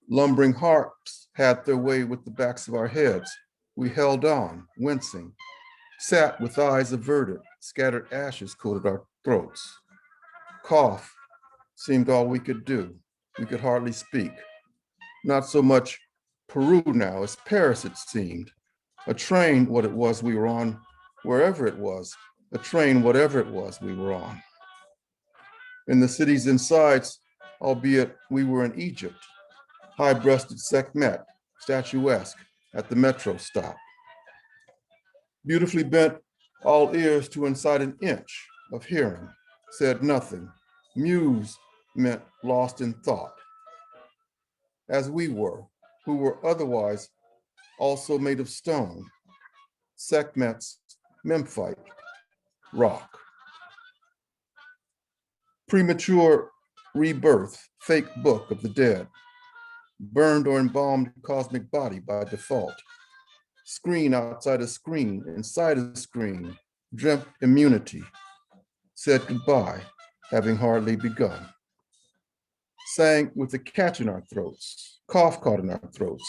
Lumbering harps had their way with the backs of our heads. We held on, wincing, sat with eyes averted, scattered ashes coated our throats. Cough seemed all we could do. We could hardly speak. Not so much Peru now as Paris it seemed. A train, what it was we were on, wherever it was, a train, whatever it was we were on. In the city's insides, albeit we were in Egypt, high-breasted Sekhmet, statuesque at the metro stop. Beautifully bent, all ears to inside an inch of hearing, said nothing. Muse meant lost in thought. As we were, who were otherwise also made of stone, Sekhmet's Memphite rock. Premature rebirth, fake book of the dead, burned or embalmed cosmic body by default. Screen outside a screen, inside a screen, dreamt immunity, said goodbye, having hardly begun. Sang with a catch in our throats, cough caught in our throats,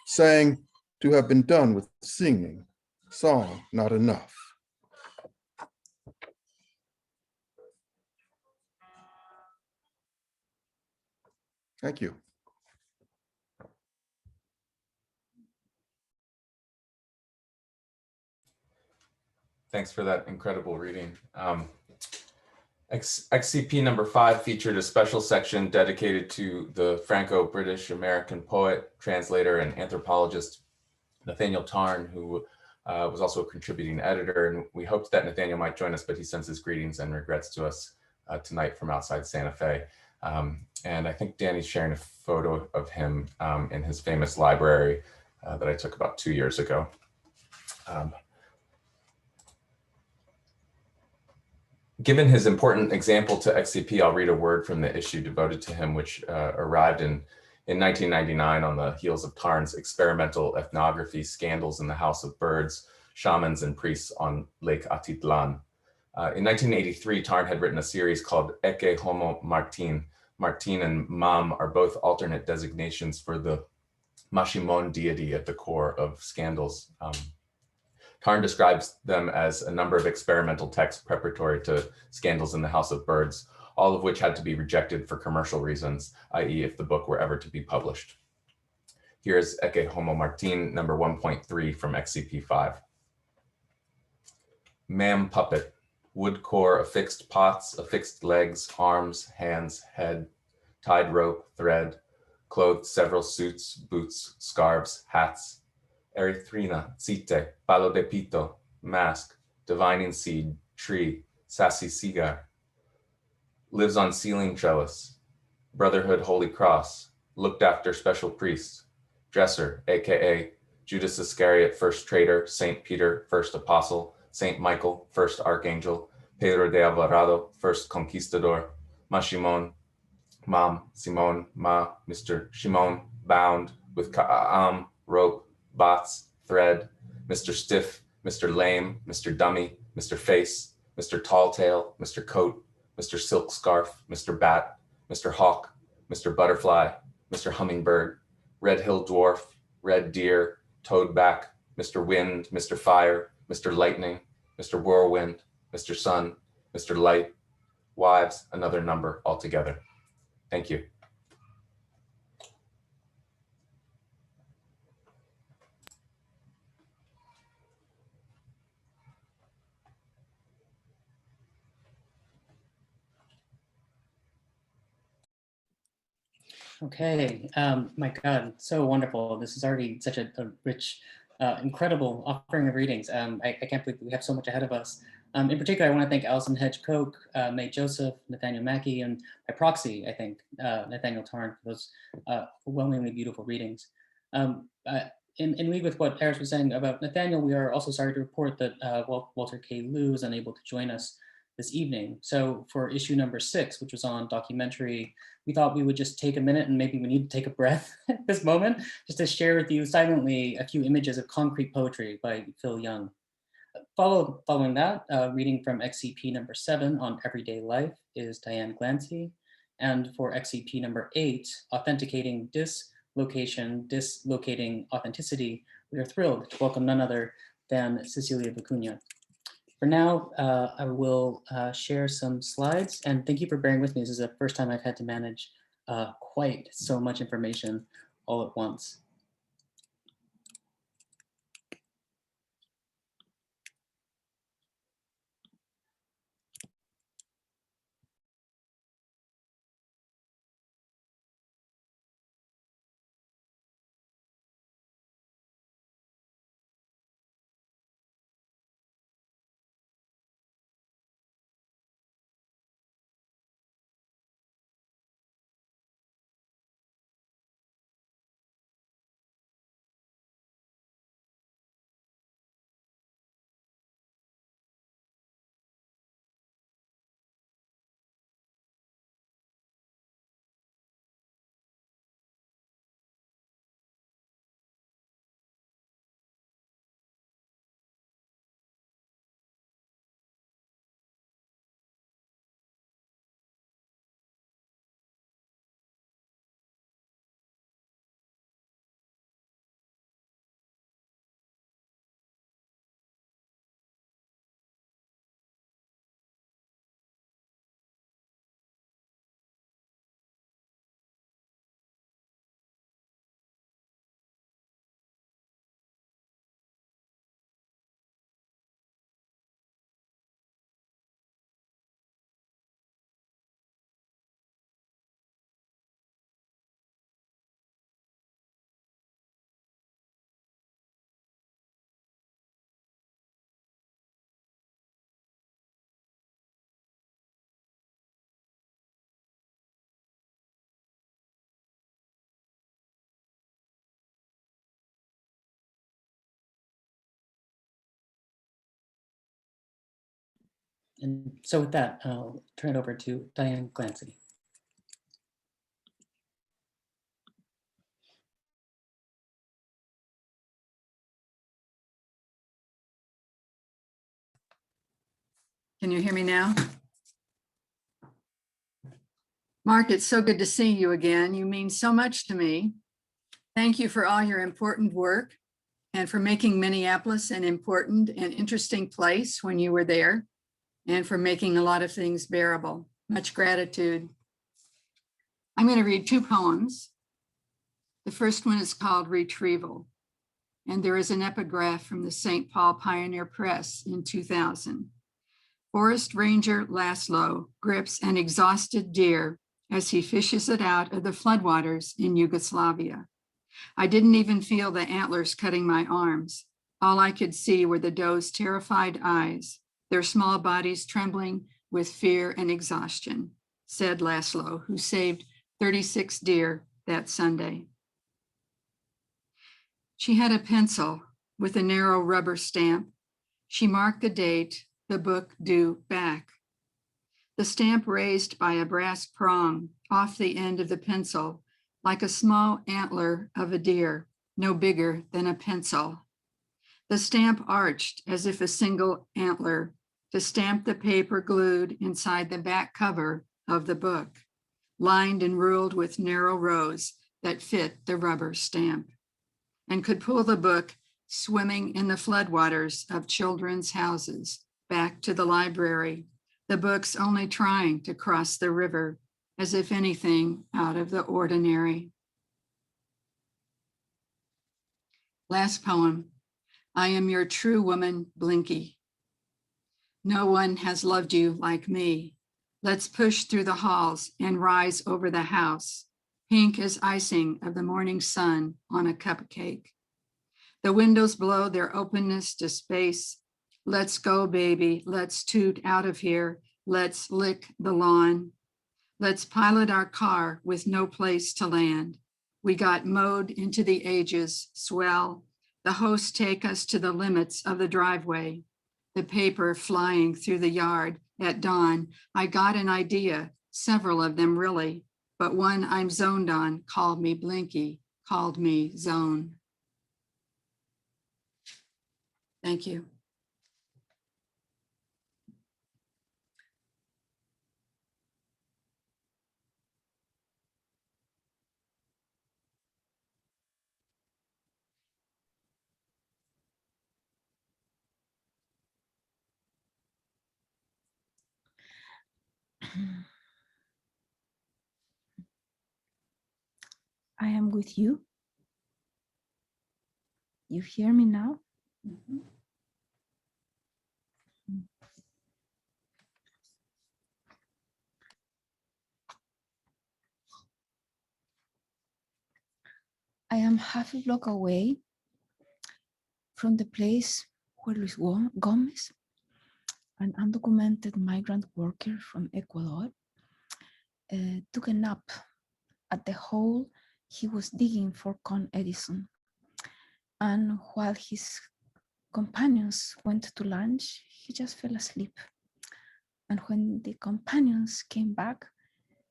sang to have been done with singing, song not enough. Thank you. Thanks for that incredible reading. XCP number 5 featured a special section dedicated to the Franco-British American poet, translator, and anthropologist Nathaniel Tarn, who was also a contributing editor. And we hoped that Nathaniel might join us, but he sends his greetings and regrets to us tonight from outside Santa Fe. And I think Danny's sharing a photo of him in his famous library that I took about 2 years ago. Given his important example to XCP, I'll read a word from the issue devoted to him, which arrived in 1999 on the heels of Tarn's experimental ethnography, Scandals in the House of Birds, Shamans and Priests on Lake Atitlan. In 1983, Tarn had written a series called Eke Homo Martin. Martin and Mam are both alternate designations for the Mashimon deity at the core of Scandals. Tarn describes them as a number of experimental texts preparatory to Scandals in the House of Birds, all of which had to be rejected for commercial reasons, i.e. if the book were ever to be published. Here's Eke Homo Martin, number 1.3 from XCP 5. Mam puppet, wood core, affixed pots, affixed legs, arms, hands, head, tied rope, thread, clothed several suits, boots, scarves, hats, erythrina, cite, palo de pito, mask, divining seed, tree, sassy cigar, lives on ceiling trellis, brotherhood holy cross, looked after special priests, dresser, aka Judas Iscariot, first traitor, Saint Peter, first apostle, Saint Michael, first archangel, Pedro de Alvarado, first conquistador, Mashimon, Mam, Simon, Ma, Mr. Shimon, bound with ka'am, rope, bots, thread, Mr. Stiff, Mr. Lame, Mr. Dummy, Mr. Face, Mr. Tall Tail, Mr. Coat, Mr. Silk Scarf, Mr. Bat, Mr. Hawk, Mr. Butterfly, Mr. Hummingbird, Red Hill Dwarf, Red Deer, Toadback, Mr. Wind, Mr. Fire, Mr. Lightning, Mr. Whirlwind, Mr. Sun, Mr. Light, wives, another number altogether. Thank you. Okay, my God, so wonderful. This is already such a rich, incredible offering of readings. I can't believe we have so much ahead of us. In particular, I want to thank Allison, Hedge, Koch, May Joseph, Nathaniel Mackey, and by proxy, I think, Nathaniel Tarn for those overwhelmingly beautiful readings. In league with what Harris was saying about Nathaniel, we are also sorry to report that Walter K. Lew is unable to join us this evening. So for issue number 6, which was on documentary, we thought we would just take a minute, and maybe we need to take a breath at this moment, just to share with you silently a few images of concrete poetry by Phil Young. Following that, reading from XCP number 7 on everyday life is Diane Glancy. And for XCP number 8, authenticating dislocating authenticity, we are thrilled to welcome none other than Cecilia Vicuña. For now, I will share some slides, and thank you for bearing with me. This is the first time I've had to manage quite so much information all at once. And so with that, I'll turn it over to Diane Glancy. Can you hear me now? Mark, it's so good to see you again. You mean so much to me. Thank you for all your important work and for making Minneapolis an important and interesting place when you were there, and for making a lot of things bearable. Much gratitude. I'm going to read 2 poems. The first one is called Retrieval, and there is an epigraph from the St. Paul Pioneer Press in 2000. Forest Ranger Laszlo grips an exhausted deer as he fishes it out of the floodwaters in Yugoslavia. I didn't even feel the antlers cutting my arms. All I could see were the doe's terrified eyes, their small bodies trembling with fear and exhaustion, said Laszlo, who saved 36 deer that Sunday. She had a pencil with a narrow rubber stamp. She marked the date, the book due back. The stamp raised by a brass prong off the end of the pencil, like a small antler of a deer, no bigger than a pencil. The stamp arched as if a single antler to stamp the paper glued inside the back cover of the book, lined and ruled with narrow rows that fit the rubber stamp, and could pull the book swimming in the floodwaters of children's houses back to the library, the books only trying to cross the river as if anything out of the ordinary. Last poem. I am your true woman, Blinky. No one has loved you like me. Let's push through the halls and rise over the house, pink as icing of the morning sun on a cupcake. The windows blow their openness to space. Let's go, baby. Let's toot out of here. Let's lick the lawn. Let's pilot our car with no place to land. We got mowed into the ages, swell. The hosts take us to the limits of the driveway. The paper flying through the yard at dawn. I got an idea, several of them really, but one I'm zoned on called me Blinky, called me Zone. Thank you. I am with you. You hear me now? Mm-hmm. I am half a block away from the place where Luis Gomez, an undocumented migrant worker from Ecuador, took a nap at the hole he was digging for Con Edison. And while his companions went to lunch, he just fell asleep. And when the companions came back,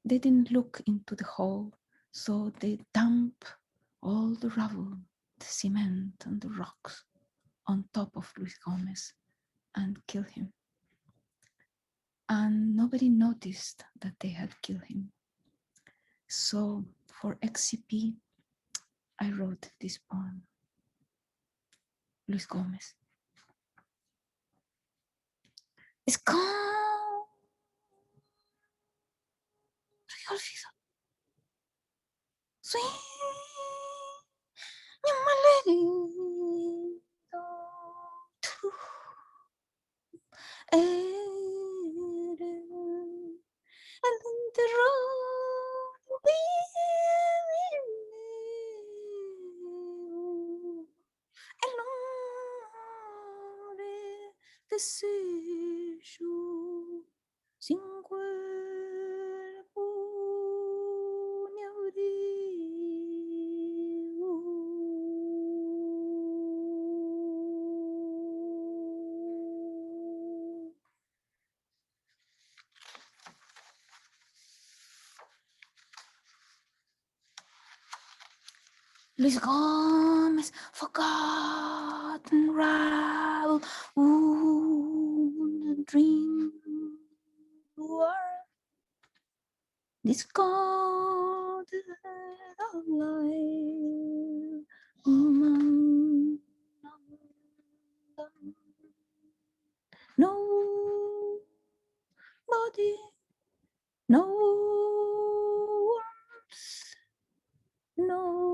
they didn't look into the hole, so they dumped all the rubble, the cement and the rocks on top of Luis Gomez and killed him. And nobody noticed that they had killed him. So for XCP, I wrote this poem. Luis Gomez. Es como Sesshu sin cuerpo ni abrigo. Luis Gomez, forgotten rival, wounded dream, war, discarded of life, nobody, no words, no.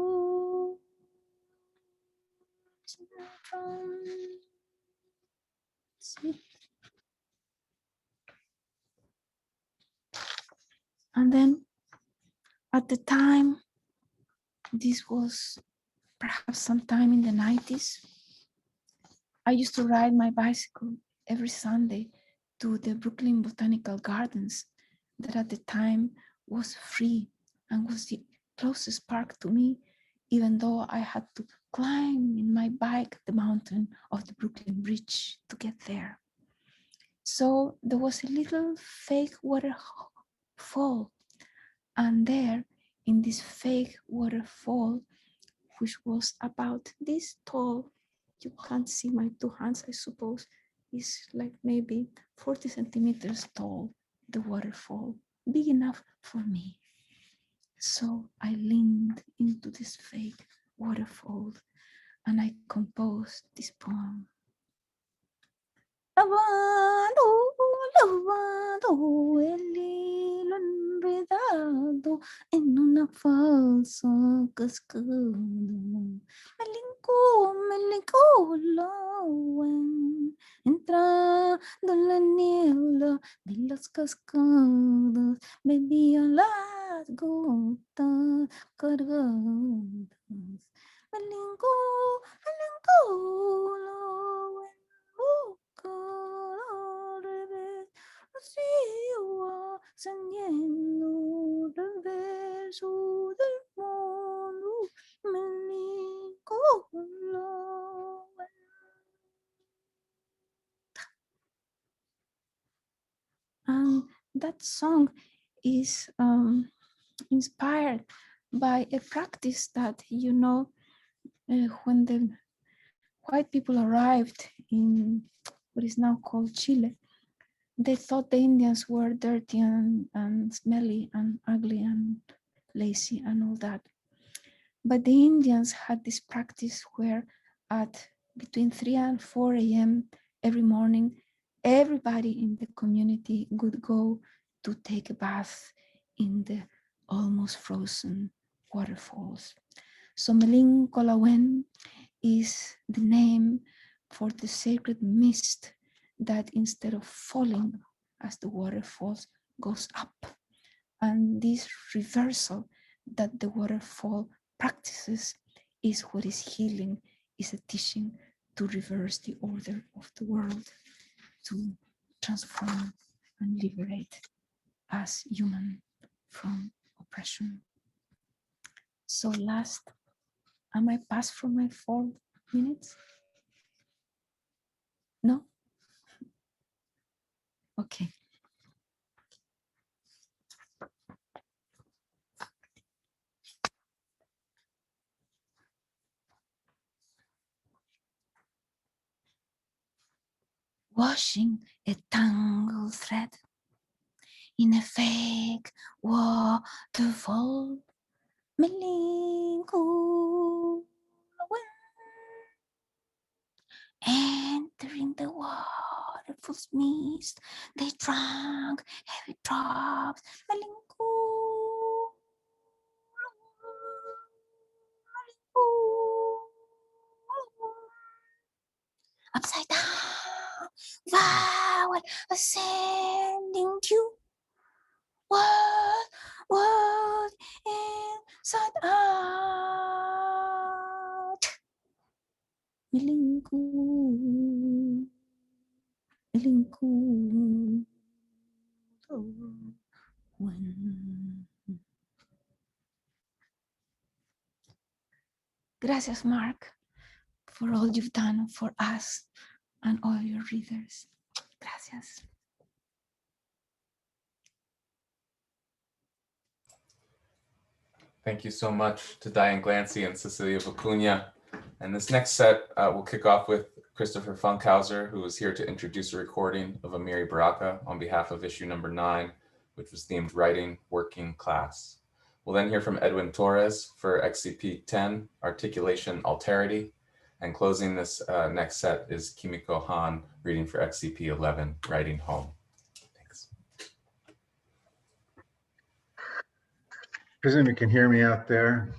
And then at the time, this was perhaps sometime in the 90s, I used to ride my bicycle every Sunday to the Brooklyn Botanical Gardens that at the time was free and was the closest park to me, even though I had to climb in my bike the mountain of the Brooklyn Bridge to get there. So there was a little fake waterfall, and there in this fake waterfall, which was about this tall, you can't see my two hands, I suppose, is like maybe 40 centimeters tall, the waterfall, big enough for me. So I leaned into this fake waterfall and I composed this poem. Lavando, lavando el hilo enredado en una falsa cascada. Melincó entrando en la niebla de las cascadas, bebía las gotas cargadas. Melincó, al revés, así va ascendiendo del verso del mundo, melancólico. And that song is inspired by a practice that, you know, when the white people arrived in what is now called Chile, they thought the Indians were dirty and smelly and ugly and lazy and all that. But the Indians had this practice where at between 3 and 4 a.m. every morning, everybody in the community would go to take a bath in the almost frozen waterfalls. So Melincolawen is the name for the sacred mist that instead of falling as the waterfalls goes up. And this reversal that the waterfall practices is what is healing, is a teaching to reverse the order of the world, to transform and liberate us human from oppression. So last, am I past for my 4 minutes? No? Okay. Washing a tangled thread in a fake waterfall, melancholy entering the waterfall's mist, they drank heavy drops, upside down, vowel ascending to what inside out. Melancholy. Gracias, Mark, for all you've done for us and all your readers. Gracias. Thank you so much to Diane Glancy and Cecilia Vicuña. And this next set we'll kick off with Christopher Funkhouser, who is here to introduce a recording of Amiri Baraka on behalf of issue number 9, which was themed Writing Working Class. We'll then hear from Edwin Torres for XCP 10, Articulation Alterity. And closing this next set is Kimiko Hahn reading for XCP 11, Writing Home. Thanks. Presume you can hear me out there.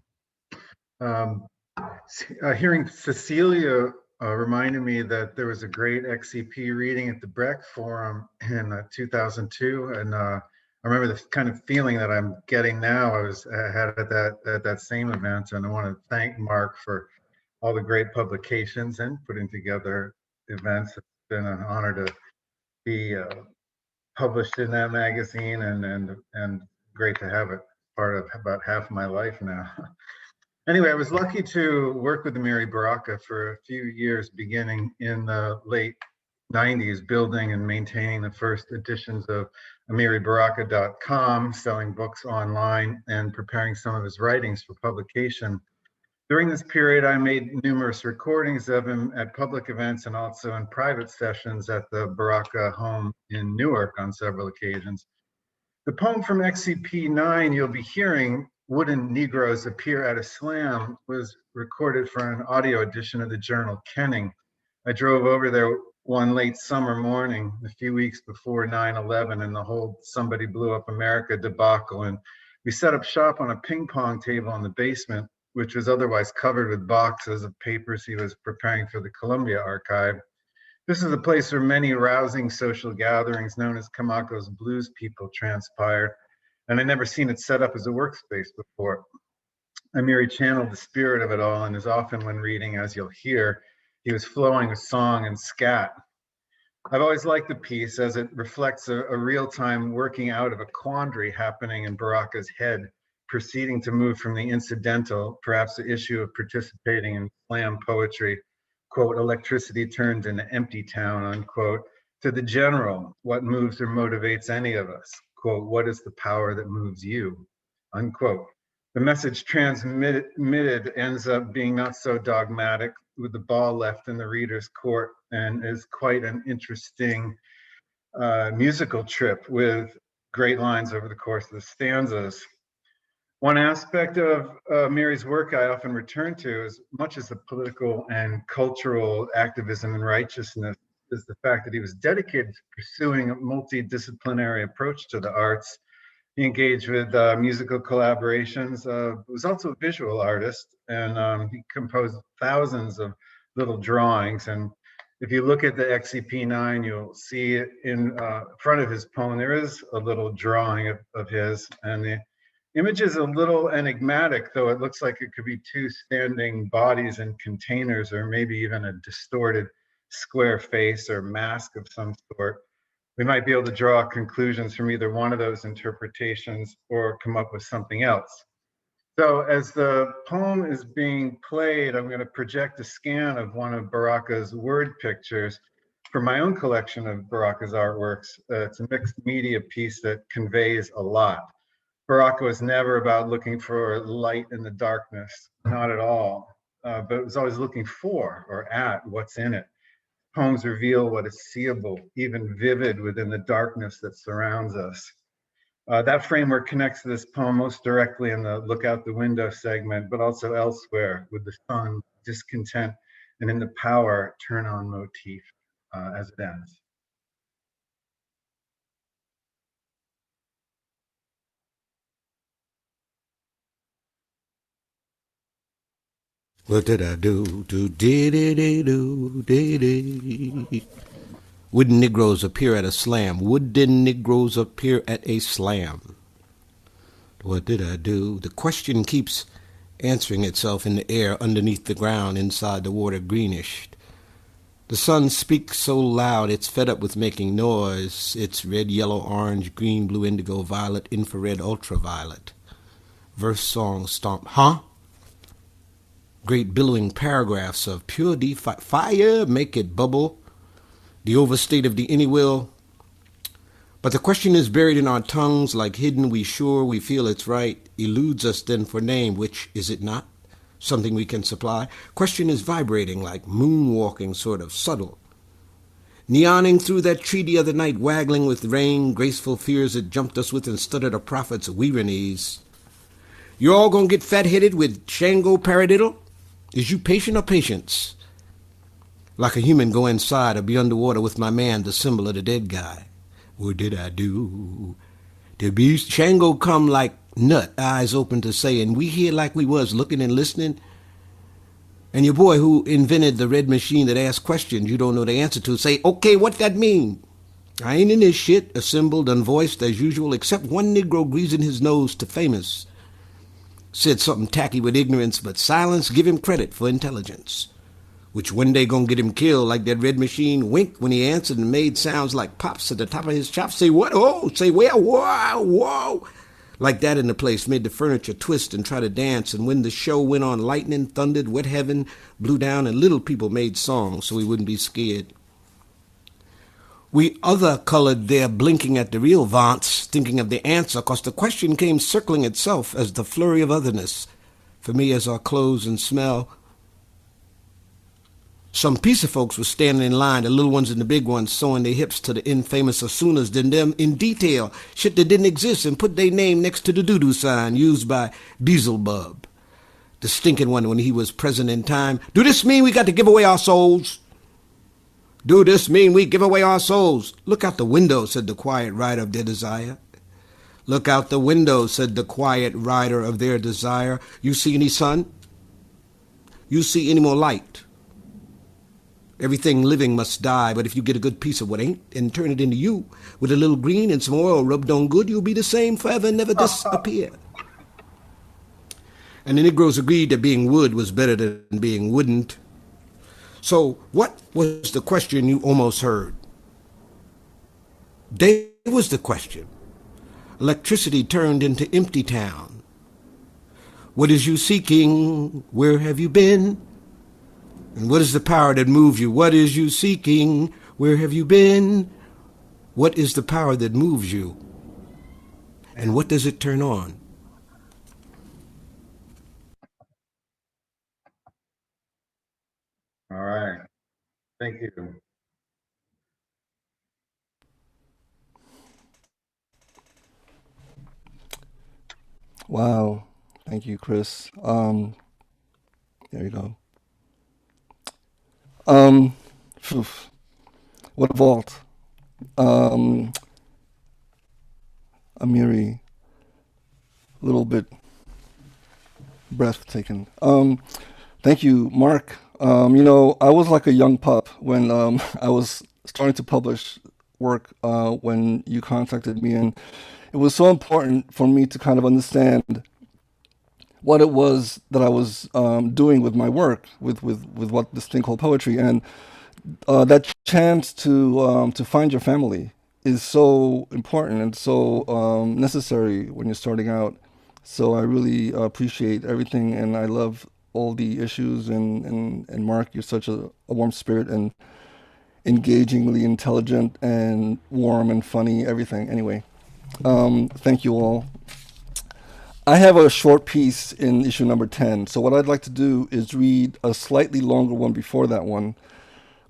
Hearing Cecilia reminded me that there was a great XCP reading at the Breck Forum in 2002, and I remember the kind of feeling that I'm getting now. I had at that same event, and I want to thank Mark for all the great publications and putting together events. It's been an honor to be published in that magazine, and great to have it part of about half my life now. Anyway, I was lucky to work with Amiri Baraka for a few years, beginning in the late 90s, building and maintaining the first editions of AmiriBaraka.com, selling books online and preparing some of his writings for publication. During this period, I made numerous recordings of him at public events and also in private sessions at the Baraka home in Newark on several occasions. The poem from XCP 9 you'll be hearing Wooden Negroes Appear at a Slam was recorded for an audio edition of the journal Kenning. I drove over there one late summer morning, a few weeks before 9/11 and the whole "somebody blew up America" debacle, and we set up shop on a ping pong table in the basement, which was otherwise covered with boxes of papers he was preparing for the Columbia archive. This is a place where many rousing social gatherings known as Kamako's Blues People transpired, and I'd never seen it set up as a workspace before. Amiri channeled the spirit of it all, and as often when reading, as you'll hear, he was flowing with song and scat. I've always liked the piece as it reflects a real-time working out of a quandary happening in Baraka's head, proceeding to move from the incidental, perhaps the issue of participating in slam poetry, quote, electricity turns into empty town, unquote, to the general, what moves or motivates any of us, quote, what is the power that moves you, unquote. The message transmitted ends up being not so dogmatic, with the ball left in the reader's court, and is quite an interesting musical trip with great lines over the course of the stanzas. One aspect of Mary's work I often return to, as much as the political and cultural activism and righteousness, is the fact that he was dedicated to pursuing a multidisciplinary approach to the arts. He engaged with musical collaborations, was also a visual artist, and he composed thousands of little drawings. And if you look at the XCP9, you'll see in front of his poem, there is a little drawing of his, and the image is a little enigmatic, though it looks like it could be two standing bodies in containers, or maybe even a distorted square face or mask of some sort. We might be able to draw conclusions from either one of those interpretations or come up with something else. So as the poem is being played, I'm going to project a scan of one of Baraka's word pictures from my own collection of Baraka's artworks. It's a mixed media piece that conveys a lot. Baraka was never about looking for light in the darkness, not at all, but it was always looking for or at what's in it. Poems reveal what is seeable, even vivid within the darkness that surrounds us. That framework connects to this poem most directly in the Look Out the Window segment, but also elsewhere with the sun, discontent, and in the power turn on motif as it ends. What did I do? Wooden Negroes appear at a slam. Wooden Negroes appear at a slam. What did I do? The question keeps answering itself in the air, underneath the ground, inside the water, greenish. The sun speaks so loud it's fed up with making noise. It's red, yellow, orange, green, blue, indigo, violet, infrared, ultraviolet. Verse, song, stomp. Huh? Great billowing paragraphs of pure fire, make it bubble, the overstate of the any will. But the question is buried in our tongues, like hidden, we sure, we feel it's right, eludes us then for name, which is it not? Something we can supply. Question is vibrating, like moonwalking, sort of subtle. Neoning through that tree the other night, waggling with rain, graceful fears it jumped us with and stuttered a prophet's weariness. You all gonna get fat-headed with Shango paradiddle? Is you patient or patience? Like a human go inside or be underwater with my man, the symbol of the dead guy. What did I do? The beast Shango come like nut, eyes open to say, and we here like we was looking and listening. And your boy who invented the red machine that asks questions you don't know the answer to, say, okay, what that mean? I ain't in this shit, assembled, unvoiced as usual, except one Negro greasing his nose to famous. Said something tacky with ignorance, but silence give him credit for intelligence, which one day gonna get him killed like that red machine. Wink when he answered and made sounds like pops at the top of his chops. Say what? Oh, say where? Whoa, whoa. Like that in the place made the furniture twist and try to dance. And when the show went on, lightning thundered, wet heaven blew down, and little people made songs so we wouldn't be scared. We other colored there blinking at the real Vance, thinking of the answer, 'cause the question came circling itself as the flurry of otherness, for me as our clothes and smell. Some piece of folks was standing in line, the little ones and the big ones, sewing their hips to the infamous Asunas, did them in detail, shit that didn't exist, and put their name next to the doo-doo sign used by Beelzebub, the stinking one when he was present in time. Do this mean we got to give away our souls? Do this mean we give away our souls? Look out the window, said the quiet rider of their desire. Look out the window, said the quiet rider of their desire. You see any sun? You see any more light? Everything living must die, but if you get a good piece of what ain't and turn it into you, with a little green and some oil rubbed on good, you'll be the same forever and never disappear. And the Negroes agreed that being wood was better than being wouldn't. So what was the question you almost heard? There was the question. Electricity turned into empty town. What is you seeking? Where have you been? And what is the power that moves you? What is you seeking? Where have you been? What is the power that moves you? And what does it turn on? All right. Thank you. Wow. Thank you, Chris. There you go. Phew. What a vault. Amiri, a little bit breathtaking. Thank you, Mark. You know, I was like a young pup when I was starting to publish work when you contacted me, and it was so important for me to kind of understand what it was that I was doing with my work, with what this thing called poetry, and that chance to find your family is so important and so necessary when you're starting out. So I really appreciate everything, and I love all the issues. And Mark, you're such a warm spirit and engagingly intelligent and warm and funny. Everything. Anyway, thank you all. I have a short piece in issue number 10. So what I'd like to do is read a slightly longer one before that one,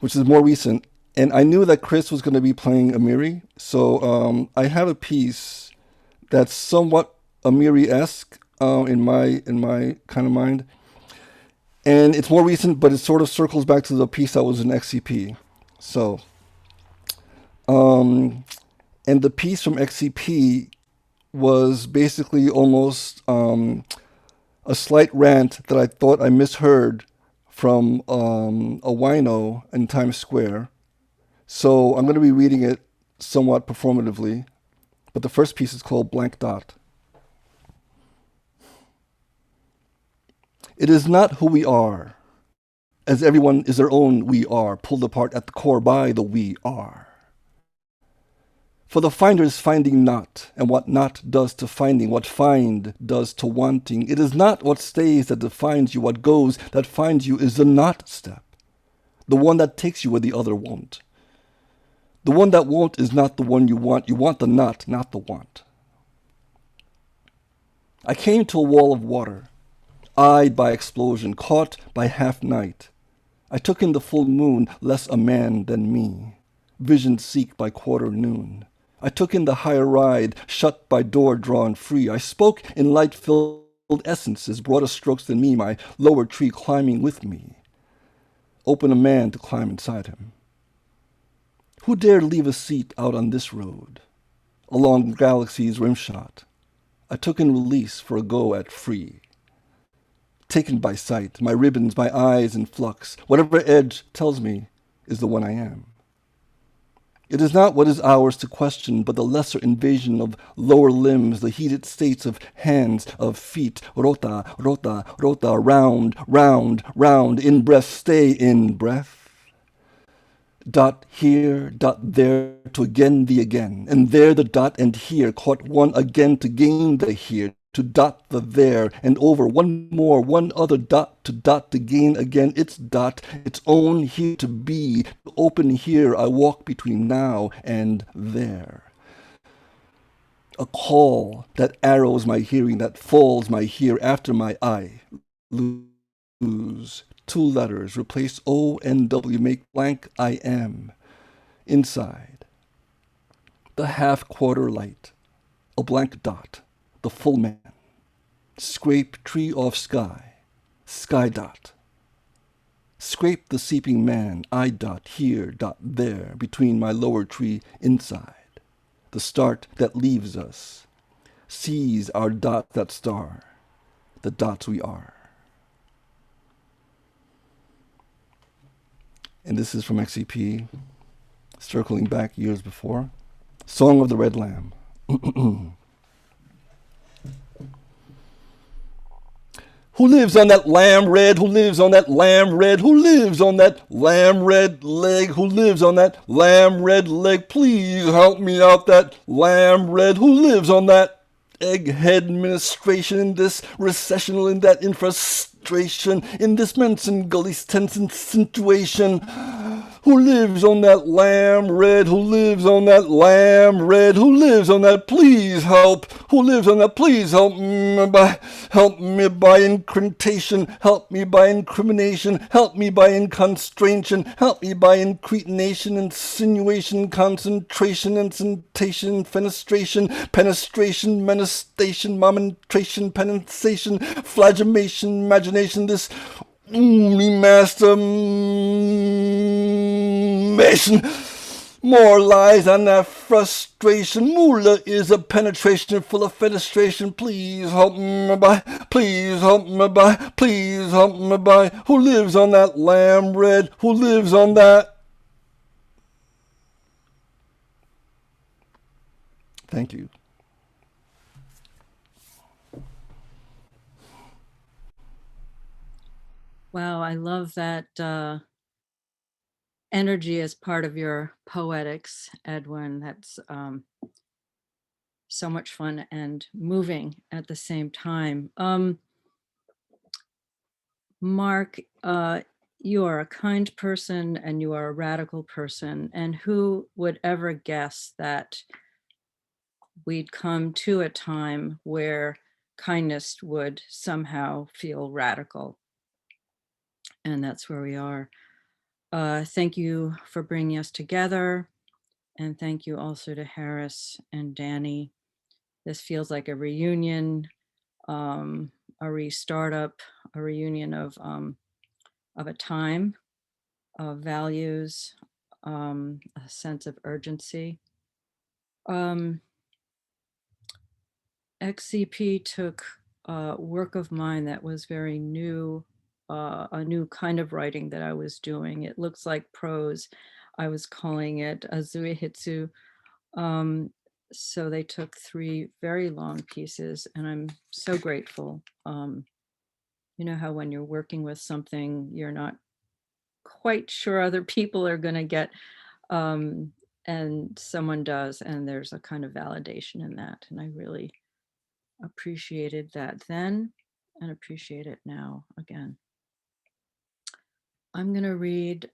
which is more recent. And I knew that Chris was going to be playing Amiri. So I have a piece that's somewhat Amiri-esque in my kind of mind. And it's more recent, but it sort of circles back to the piece that was in XCP. So, and the piece from XCP was basically almost a slight rant that I thought I misheard from a wino in Times Square. So I'm going to be reading it somewhat performatively, but the first piece is called Blank Dot. It is not who we are, as everyone is their own we are, pulled apart at the core by the we are. For the finder is finding not, and what not does to finding, what find does to wanting. It is not what stays that defines you, what goes that finds you is the not step, the one that takes you where the other won't. The one that won't is not the one you want the not the want. I came to a wall of water, eyed by explosion, caught by half night. I took in the full moon, less a man than me, vision seek by quarter noon. I took in the higher ride, shut by door drawn free. I spoke in light-filled essences, broader strokes than me, my lower tree climbing with me. Open a man to climb inside him. Who dared leave a seat out on this road, along galaxy's rimshot? I took in release for a go at free. Taken by sight, my ribbons, my eyes in flux, whatever edge tells me is the one I am. It is not what is ours to question, but the lesser invasion of lower limbs, the heated states of hands, of feet, rota, rota, rota, round, round, round, in breath, stay in breath. Dot here, dot there, to again the again, and there the dot and here, caught one again to gain the here, to dot the there, and over one more, one other dot to gain again its dot, its own here to be, open here I walk between now and there. A call that arrows my hearing, that falls my hear after my eye lose, 2 letters, replace O and W, make blank I am. Inside, the half-quarter light, a blank dot, the full man. Scrape tree off sky, sky dot. Scrape the seeping man, I dot here, dot there, between my lower tree inside. The start that leaves us, sees our dot that star, the dots we are. And this is from XCP, circling back years before. Song of the Red Lamb. Who lives on that lamb red? Who lives on that lamb red? Who lives on that lamb red leg? Who lives on that lamb red leg? Please help me out, that lamb red. Who lives on that egghead administration, in this recessional, in that infrastration, in this Manson Gully tense situation? Who lives on that lamb red? Who lives on that lamb red? Who lives on that? Please help. Who lives on that? Please help me by incantation. Help me by incrimination. Help me by inconstration. Help me by incretination, insinuation, concentration, incitation, fenestration, penetration, menstruation, momentration, penetration, flagellation, imagination, this master mason. More lies than that frustration. Moolah is a penetration full of fenestration. Please help me by. Please help me by. Please help me by. Who lives on that lamb red? Who lives on that? Thank you. Wow, I love that energy as part of your poetics, Edwin. That's so much fun and moving at the same time. Mark, you are a kind person and you are a radical person, and who would ever guess that we'd come to a time where kindness would somehow feel radical? And that's where we are. Thank you for bringing us together. And thank you also to Harris and Danny. This feels like a reunion, a restart-up, a reunion of a time, of values, a sense of urgency. XCP took work of mine that was very new, a new kind of writing that I was doing. It looks like prose. I was calling it Azuihitsu. So they took 3 very long pieces, and I'm so grateful. You know how when you're working with something, you're not quite sure other people are going to get, and someone does, and there's a kind of validation in that. And I really appreciated that then and appreciate it now again. I'm going to read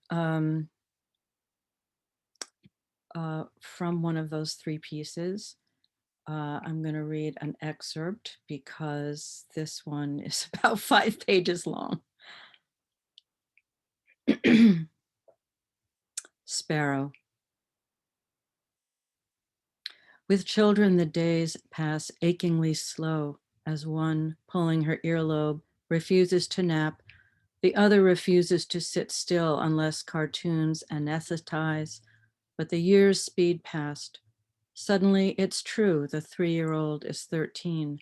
from one of those 3 pieces. I'm going to read an excerpt because this one is about 5 pages long. Sparrow. With children, the days pass achingly slow as one, pulling her earlobe, refuses to nap. The other refuses to sit still unless cartoons anesthetize. But the years speed past. Suddenly, it's true, the 3-year-old is 13,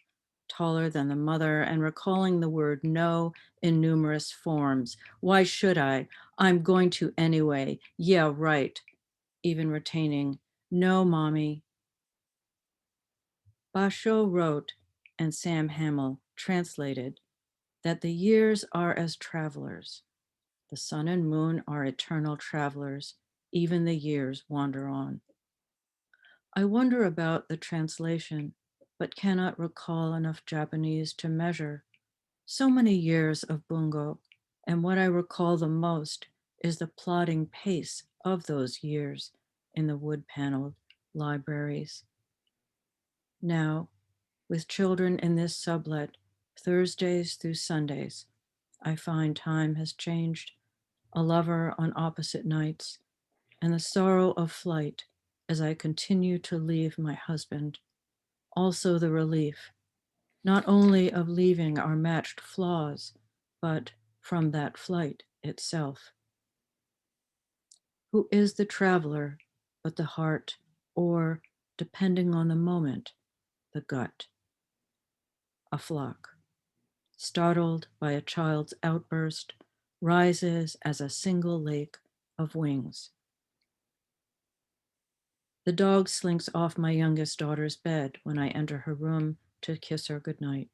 taller than the mother, and recalling the word no in numerous forms. Why should I? I'm going to anyway. Yeah, right. Even retaining, no, mommy. Basho wrote, and Sam Hamill translated, that the years are as travelers. The sun and moon are eternal travelers. Even the years wander on. I wonder about the translation, but cannot recall enough Japanese to measure. So many years of bungo, and what I recall the most is the plodding pace of those years in the wood-paneled libraries. Now, with children in this sublet, Thursdays through Sundays, I find time has changed, a lover on opposite nights, and the sorrow of flight as I continue to leave my husband. Also the relief, not only of leaving our matched flaws, but from that flight itself. Who is the traveler but the heart, or, depending on the moment, the gut? A flock, startled by a child's outburst, rises as a single lake of wings. The dog slinks off my youngest daughter's bed when I enter her room to kiss her goodnight.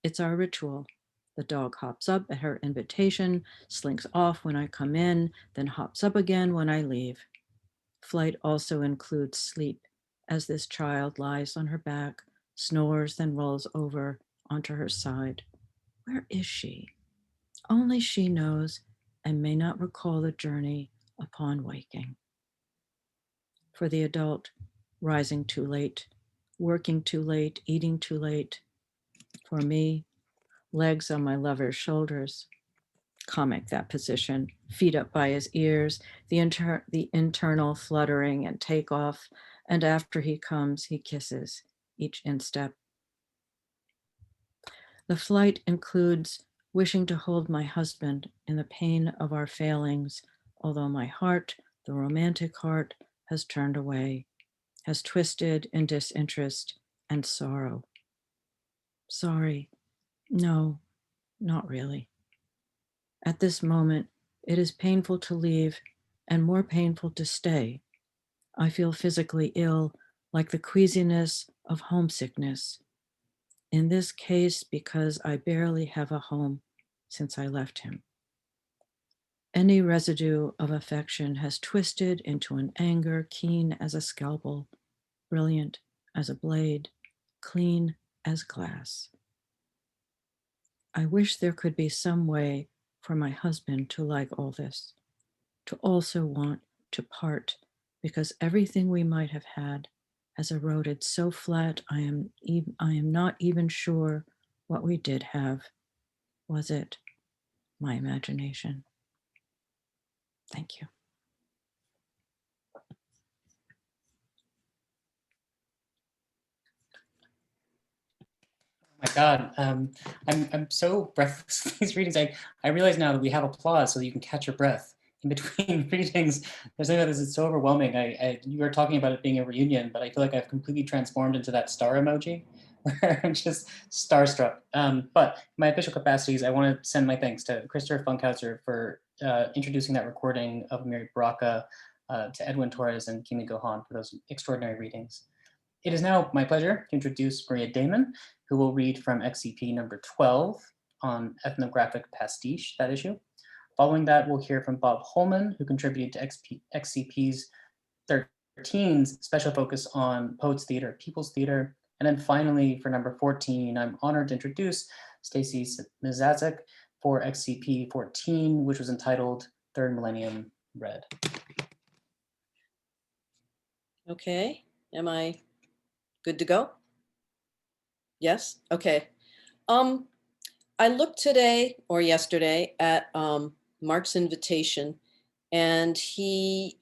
It's our ritual. The dog hops up at her invitation, slinks off when I come in, then hops up again when I leave. Flight also includes sleep, as this child lies on her back, snores, then rolls over onto her side. Where is she? Only she knows and may not recall the journey upon waking. For the adult, rising too late, working too late, eating too late. For me, legs on my lover's shoulders. Comic, that position, feet up by his ears, the internal fluttering and takeoff, and after he comes, he kisses each instep. The flight includes wishing to hold my husband in the pain of our failings, although my heart, the romantic heart, has turned away, has twisted in disinterest and sorrow. Sorry, no, not really. At this moment, it is painful to leave and more painful to stay. I feel physically ill, like the queasiness of homesickness. In this case, because I barely have a home since I left him. Any residue of affection has twisted into an anger keen as a scalpel, brilliant as a blade, clean as glass. I wish there could be some way for my husband to like all this, to also want to part, because everything we might have had has eroded so flat I am not even sure what we did have. Was it my imagination? Thank you. My God, I'm so breathless with these readings. I realize now that we have applause so that you can catch your breath in between readings. There's something about this, it's so overwhelming. You were talking about it being a reunion, but I feel like I've completely transformed into that star emoji where I'm just starstruck. But my official capacities, I want to send my thanks to Christopher Funkhouser for introducing that recording of Mary Baraka, to Edwin Torres and Kimiko Hahn for those extraordinary readings. It is now my pleasure to introduce Maria Damon, who will read from XCP number 12 on ethnographic pastiche, that issue. Following that, we'll hear from Bob Holman, who contributed to XCP's 13's special focus on Poets Theater, People's Theater. And then finally, for number 14, I'm honored to introduce Stacy Szymaszek for XCP 14, which was entitled Third Millennium Red. Okay, am I good to go? Yes, okay. I looked today or yesterday at Mark's invitation, and he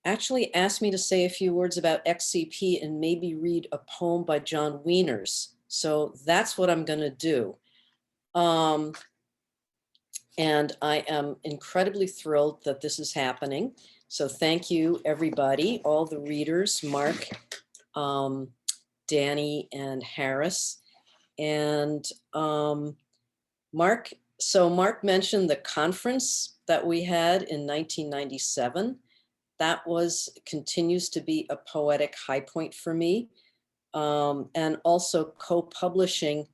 actually asked me to say a few words about XCP and maybe read a poem by John Wieners. So that's what I'm gonna do. And I am incredibly thrilled that this is happening. So thank you, everybody, all the readers, Mark, Danny, and Harris. And Mark mentioned the conference that we had in 1997. That continues to be a poetic high point for me. And also co-publishing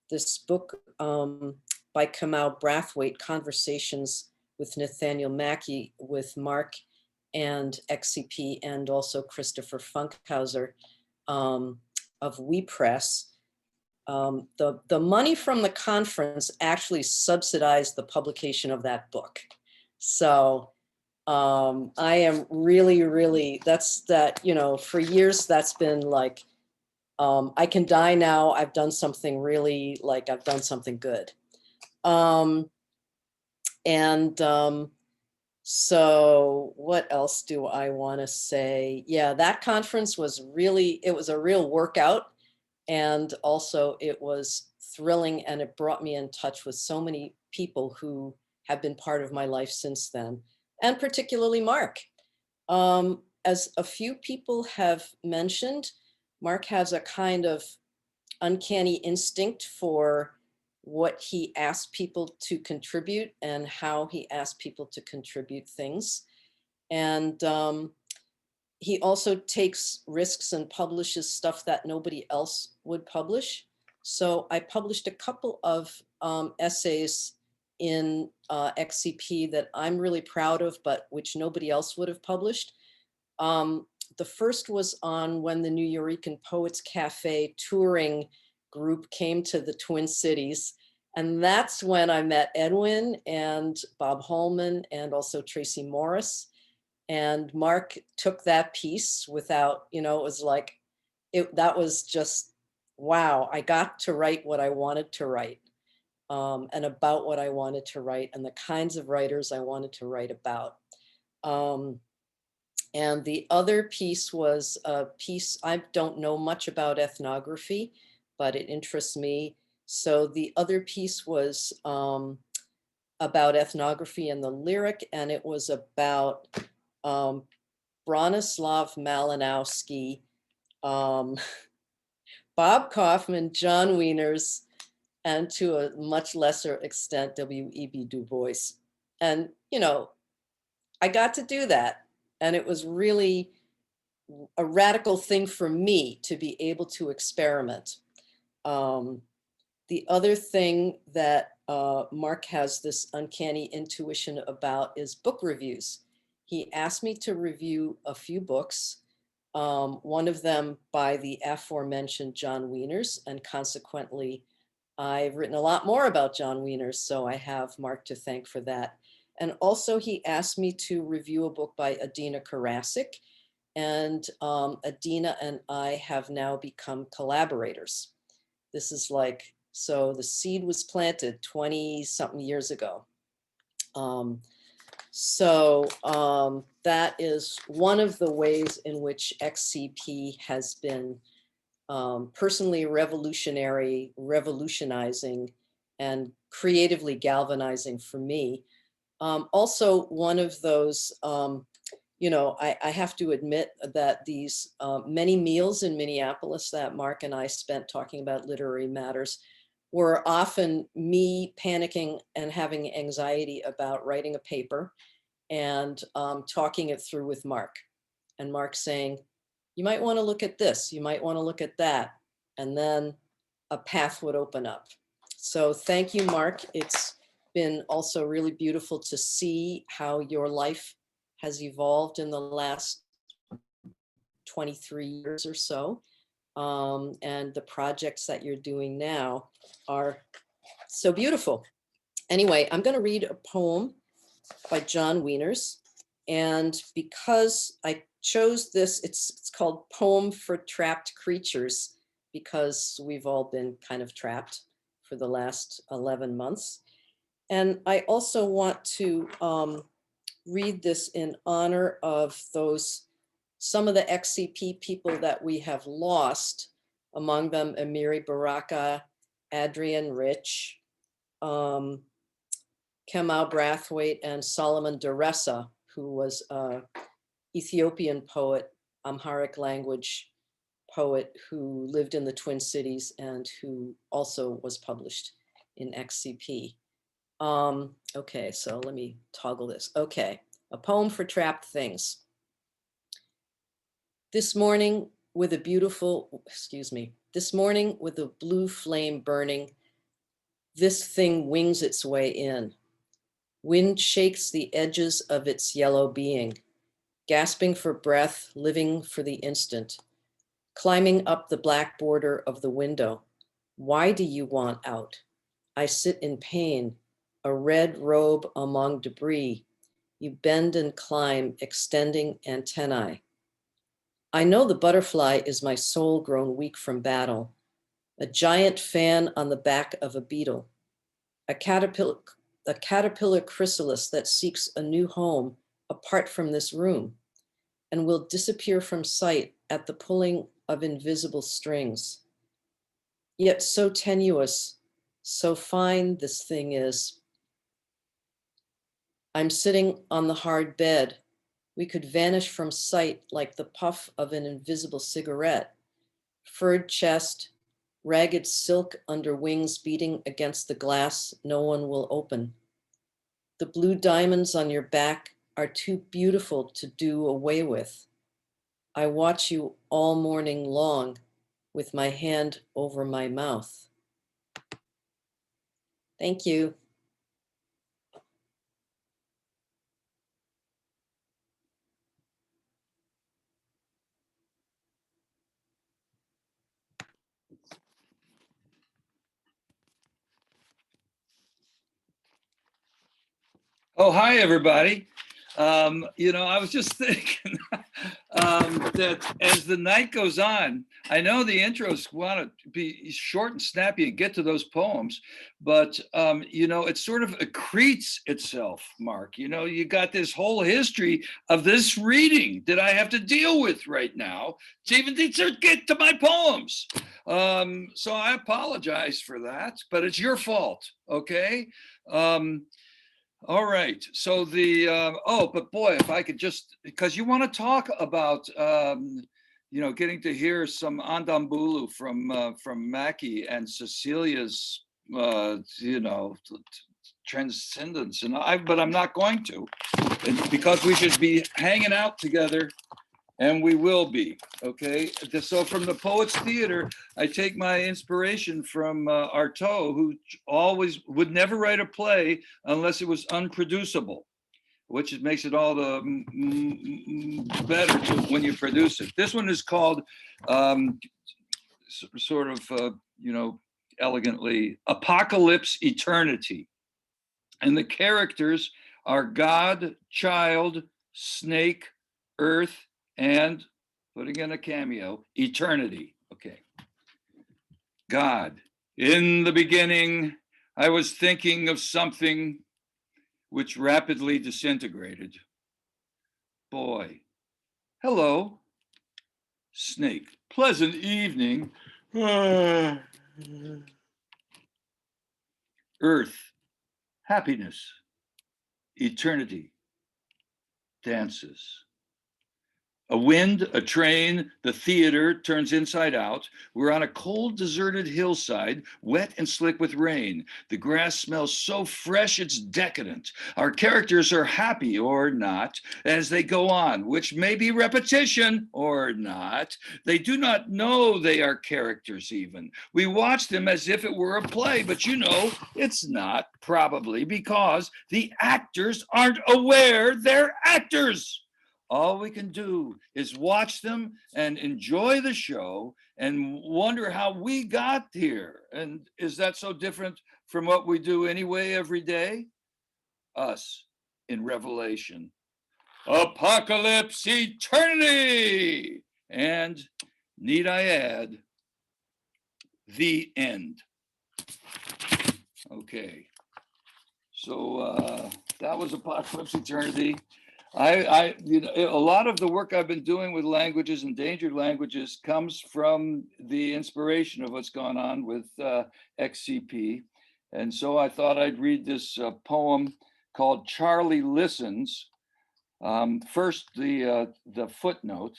this book by Kamau Brathwaite, Conversations with Nathaniel Mackey, with Mark and XCP, and also Christopher Funkhouser of We Press. The money from the conference actually subsidized the publication of that book. So I am really, for years that's been like, I can die now, I've done something really, I've done something good. So what else do I want to say? Yeah, that conference was really, it was a real workout. And also it was thrilling, and it brought me in touch with so many people who have been part of my life since then, and particularly Mark. As a few people have mentioned, Mark has a kind of uncanny instinct for what he asked people to contribute and how he asked people to contribute things. And he also takes risks and publishes stuff that nobody else would publish. So I published a couple of essays in XCP that I'm really proud of, but which nobody else would have published. The first was on when the New Eurekan Poets Cafe touring group came to the Twin Cities. And that's when I met Edwin and Bob Holman and also Tracy Morris. And Mark took that piece without, it was like, that was just, wow, I got to write what I wanted to write, and about what I wanted to write, and the kinds of writers I wanted to write about. And the other piece was a piece, I don't know much about ethnography, but it interests me. So the other piece was about ethnography and the lyric, and it was about Bronislaw Malinowski, Bob Kaufman, John Wieners, and to a much lesser extent, W.E.B. Du Bois. And, I got to do that. And it was really a radical thing for me to be able to experiment. The other thing that Mark has this uncanny intuition about is book reviews. He asked me to review a few books, one of them by the aforementioned John Wieners, and consequently, I've written a lot more about John Wieners, so I have Mark to thank for that. And also he asked me to review a book by Adina Karasik, and Adina and I have now become collaborators. This is like, so the seed was planted 20-something years ago. That is one of the ways in which XCP has been personally revolutionizing and creatively galvanizing for me. Also, one of those, I have to admit that these many meals in Minneapolis that Mark and I spent talking about literary matters were often me panicking and having anxiety about writing a paper and talking it through with Mark. And Mark saying, you might want to look at this, you might want to look at that. And then a path would open up. So thank you, Mark. It's been also really beautiful to see how your life has evolved in the last 23 years or so. And the projects that you're doing now are so beautiful. Anyway, I'm going to read a poem by John Wieners. And because I chose this, it's called Poem for Trapped Creatures, because we've all been kind of trapped for the last 11 months. And I also want to read this in honor of some of the XCP people that we have lost, among them Amiri Baraka, Adrian Rich, Kemal Brathwaite, and Solomon Deresa, who was an Ethiopian poet, Amharic language poet who lived in the Twin Cities and who also was published in XCP. Okay, so let me toggle this. Okay, a poem for trapped things. This morning with a blue flame burning, this thing wings its way in. Wind shakes the edges of its yellow being, gasping for breath, living for the instant, climbing up the black border of the window. Why do you want out? I sit in pain, a red robe among debris. You bend and climb, extending antennae. I know the butterfly is my soul grown weak from battle, a giant fan on the back of a beetle. a caterpillar chrysalis that seeks a new home apart from this room and will disappear from sight at the pulling of invisible strings. Yet so tenuous, so fine this thing is. I'm sitting on the hard bed. We could vanish from sight like the puff of an invisible cigarette. Furred chest, ragged silk under wings beating against the glass no one will open. The blue diamonds on your back are too beautiful to do away with. I watch you all morning long with my hand over my mouth. Thank you. Oh, hi, everybody. I was just thinking that as the night goes on, I know the intros want to be short and snappy and get to those poems, but, it sort of accretes itself, Mark. You got this whole history of this reading that I have to deal with right now to even get to my poems. So I apologize for that, but it's your fault, okay? All right. So but boy, if I could just, because you want to talk about, getting to hear some Andambulu from Mackey and Cecilia's, transcendence, but I'm not going to, because we should be hanging out together. And we will be, okay? So from the Poets Theater, I take my inspiration from Artaud, who always would never write a play unless it was unproducible, which makes it all the better when you produce it. This one is called, elegantly, Apocalypse Eternity. And the characters are God, Child, Snake, Earth, and putting in a cameo, eternity. Okay. God, in the beginning, I was thinking of something which rapidly disintegrated. Boy, hello. Snake, pleasant evening. Earth, happiness, eternity, dances. A wind, a train, the theater turns inside out. We're on a cold, deserted hillside, wet and slick with rain. The grass smells so fresh, it's decadent. Our characters are happy or not as they go on, which may be repetition or not. They do not know they are characters even. We watch them as if it were a play, but it's not, probably because the actors aren't aware they're actors. All we can do is watch them and enjoy the show and wonder how we got here. And is that so different from what we do anyway every day? Us in Revelation. Apocalypse Eternity! And need I add, the end. Okay. So that was Apocalypse Eternity. A lot of the work I've been doing with languages, endangered languages, comes from the inspiration of what's gone on with XCP. And so I thought I'd read this poem called Charlie Listens. First, the footnote.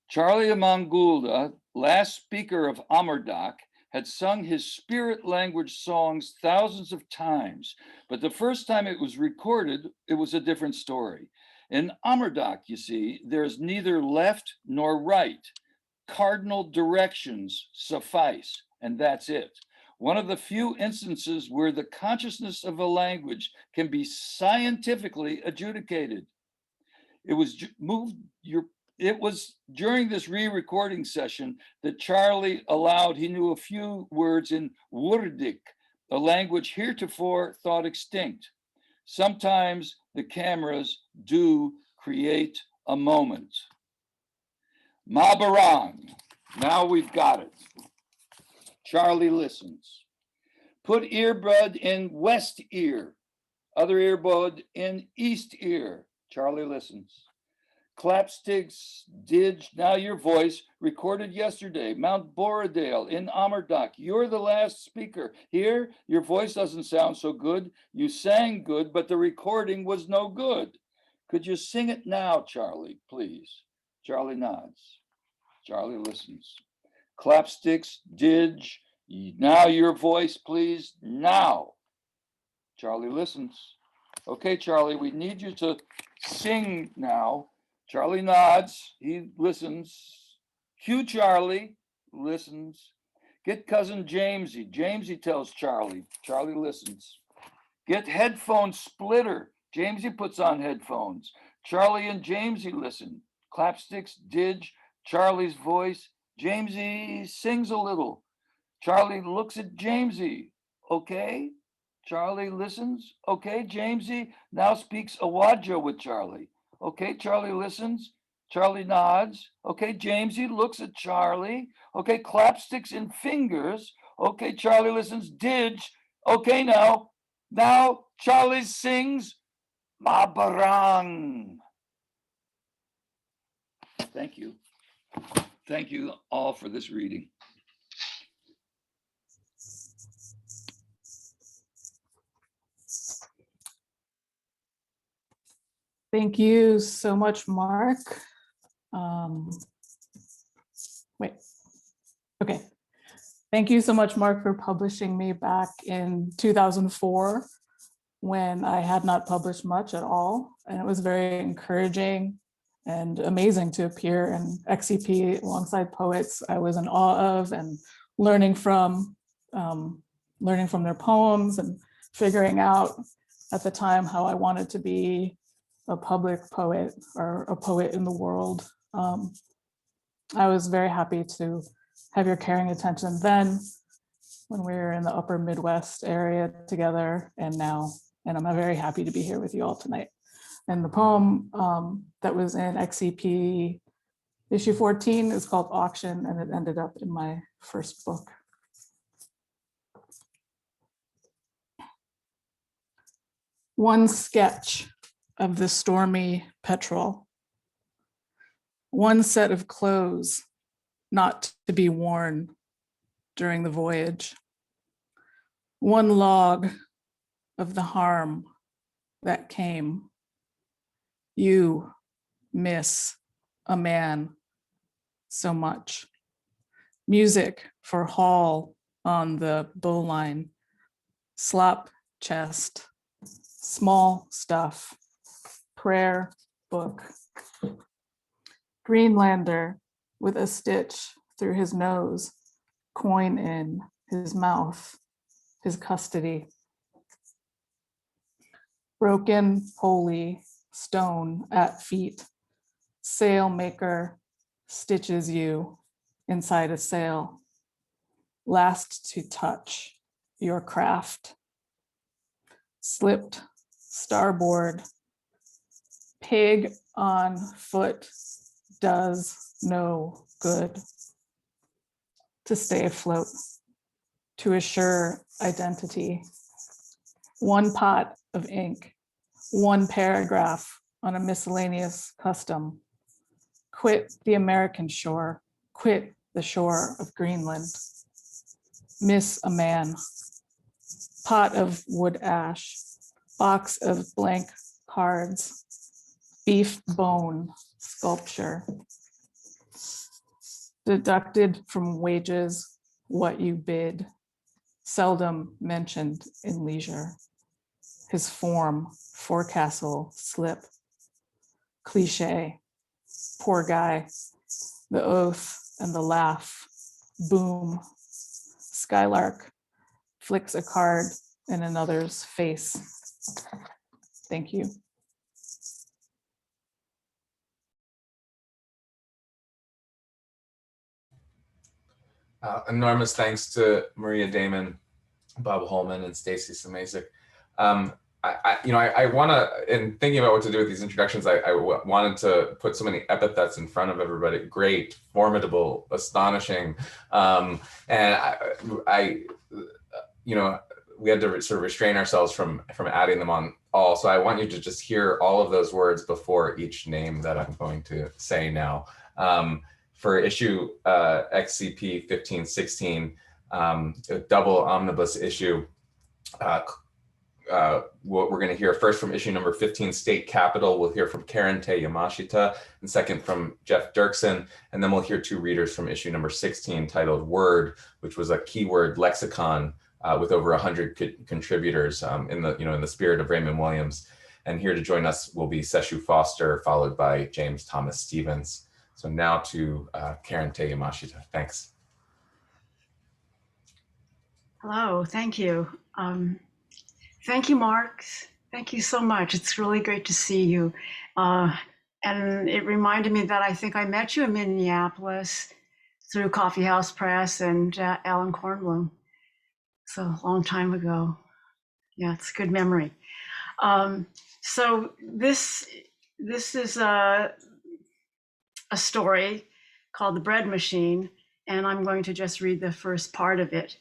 Charlie Amangulda, last speaker of Amardak, had sung his spirit language songs thousands of times, but the first time it was recorded, it was a different story. In Amardak, you see, there's neither left nor right. Cardinal directions suffice, and that's it. One of the few instances where the consciousness of a language can be scientifically adjudicated. It was during this re-recording session that Charlie he knew a few words in Wurdik, a language heretofore thought extinct. Sometimes the cameras do create a moment. Mabarang, now we've got it. Charlie listens. Put earbud in west ear. Other earbud in east ear. Charlie listens. Clapsticks, Didge, now your voice, recorded yesterday, Mount Borrowdale in Amerdock. You're the last speaker. Here, your voice doesn't sound so good. You sang good, but the recording was no good. Could you sing it now, Charlie, please? Charlie nods. Charlie listens. Clapsticks, Didge, now your voice, please, now. Charlie listens. Okay, Charlie, we need you to sing now. Charlie nods, he listens. Cue Charlie, listens. Get cousin Jamesy. Jamesy tells Charlie. Charlie listens. Get headphone splitter. Jamesy puts on headphones. Charlie and Jamesy listen. Clapsticks, Didge, Charlie's voice. Jamesy sings a little. Charlie looks at Jamesy. Okay. Charlie listens. Okay, Jamesy now speaks Awajo with Charlie. Okay, Charlie listens. Charlie nods. Okay, Jamesy looks at Charlie. Okay, clapsticks and fingers. Okay, Charlie listens. Didge. Okay, now Charlie sings Mabarang. Thank you. Thank you all for this reading. Thank you so much, Mark. Okay. Thank you so much, Mark, for publishing me back in 2004 when I had not published much at all. And it was very encouraging and amazing to appear in XCP alongside poets I was in awe of and learning from their poems and figuring out at the time how I wanted to be a public poet or a poet in the world. I was very happy to have your caring attention then when we were in the upper Midwest area together and now, and I'm very happy to be here with you all tonight. And the poem that was in XCP issue 14 is called Auction, and it ended up in my first book. One sketch of the stormy petrel. One set of clothes not to be worn during the voyage. One log of the harm that came. You miss a man so much. Music for Hall on the bowline. Slop chest. Small stuff. Prayer book. Greenlander with a stitch through his nose, coin in his mouth, his custody. Broken, holy stone at feet. Sail maker stitches you inside a sail. Last to touch your craft. Slipped starboard. Pig on foot does no good. To stay afloat, to assure identity. One pot of ink, one paragraph on a miscellaneous custom. Quit the American shore, quit the shore of Greenland. Miss a man. Pot of wood ash, box of blank cards, beef bone sculpture. Deducted from wages what you bid, seldom mentioned in leisure. His form, forecastle slip. Cliche, poor guy, the oath and the laugh, boom. Skylark flicks a card in another's face. Thank you. Enormous thanks to Maria Damon, Bob Holman, and Stacy Szymaszek. I want to, in thinking about what to do with these introductions, I wanted to put so many epithets in front of everybody. Great, formidable, astonishing. And we had to sort of restrain ourselves from adding them on all. So I want you to just hear all of those words before each name that I'm going to say now. For issue XCP 1516, a double omnibus issue, what we're going to hear first from issue number 15, State Capital. We'll hear from Tei Yamashita, and second from Jeff Derksen, and then we'll hear two readers from issue number 16 titled Word, which was a keyword lexicon with over 100 contributors in the spirit of Raymond Williams. And here to join us will be Sesshu Foster, followed by James Thomas Stevens. So now to Tei Yamashita. Thanks. Hello, thank you. Thank you, Mark. Thank you so much. It's really great to see you. And it reminded me that I think I met you in Minneapolis through Coffee House Press and Alan Kornblum. So a long time ago. Yeah, it's a good memory. So this is a story called The Bread Machine, and I'm going to just read the first part of it.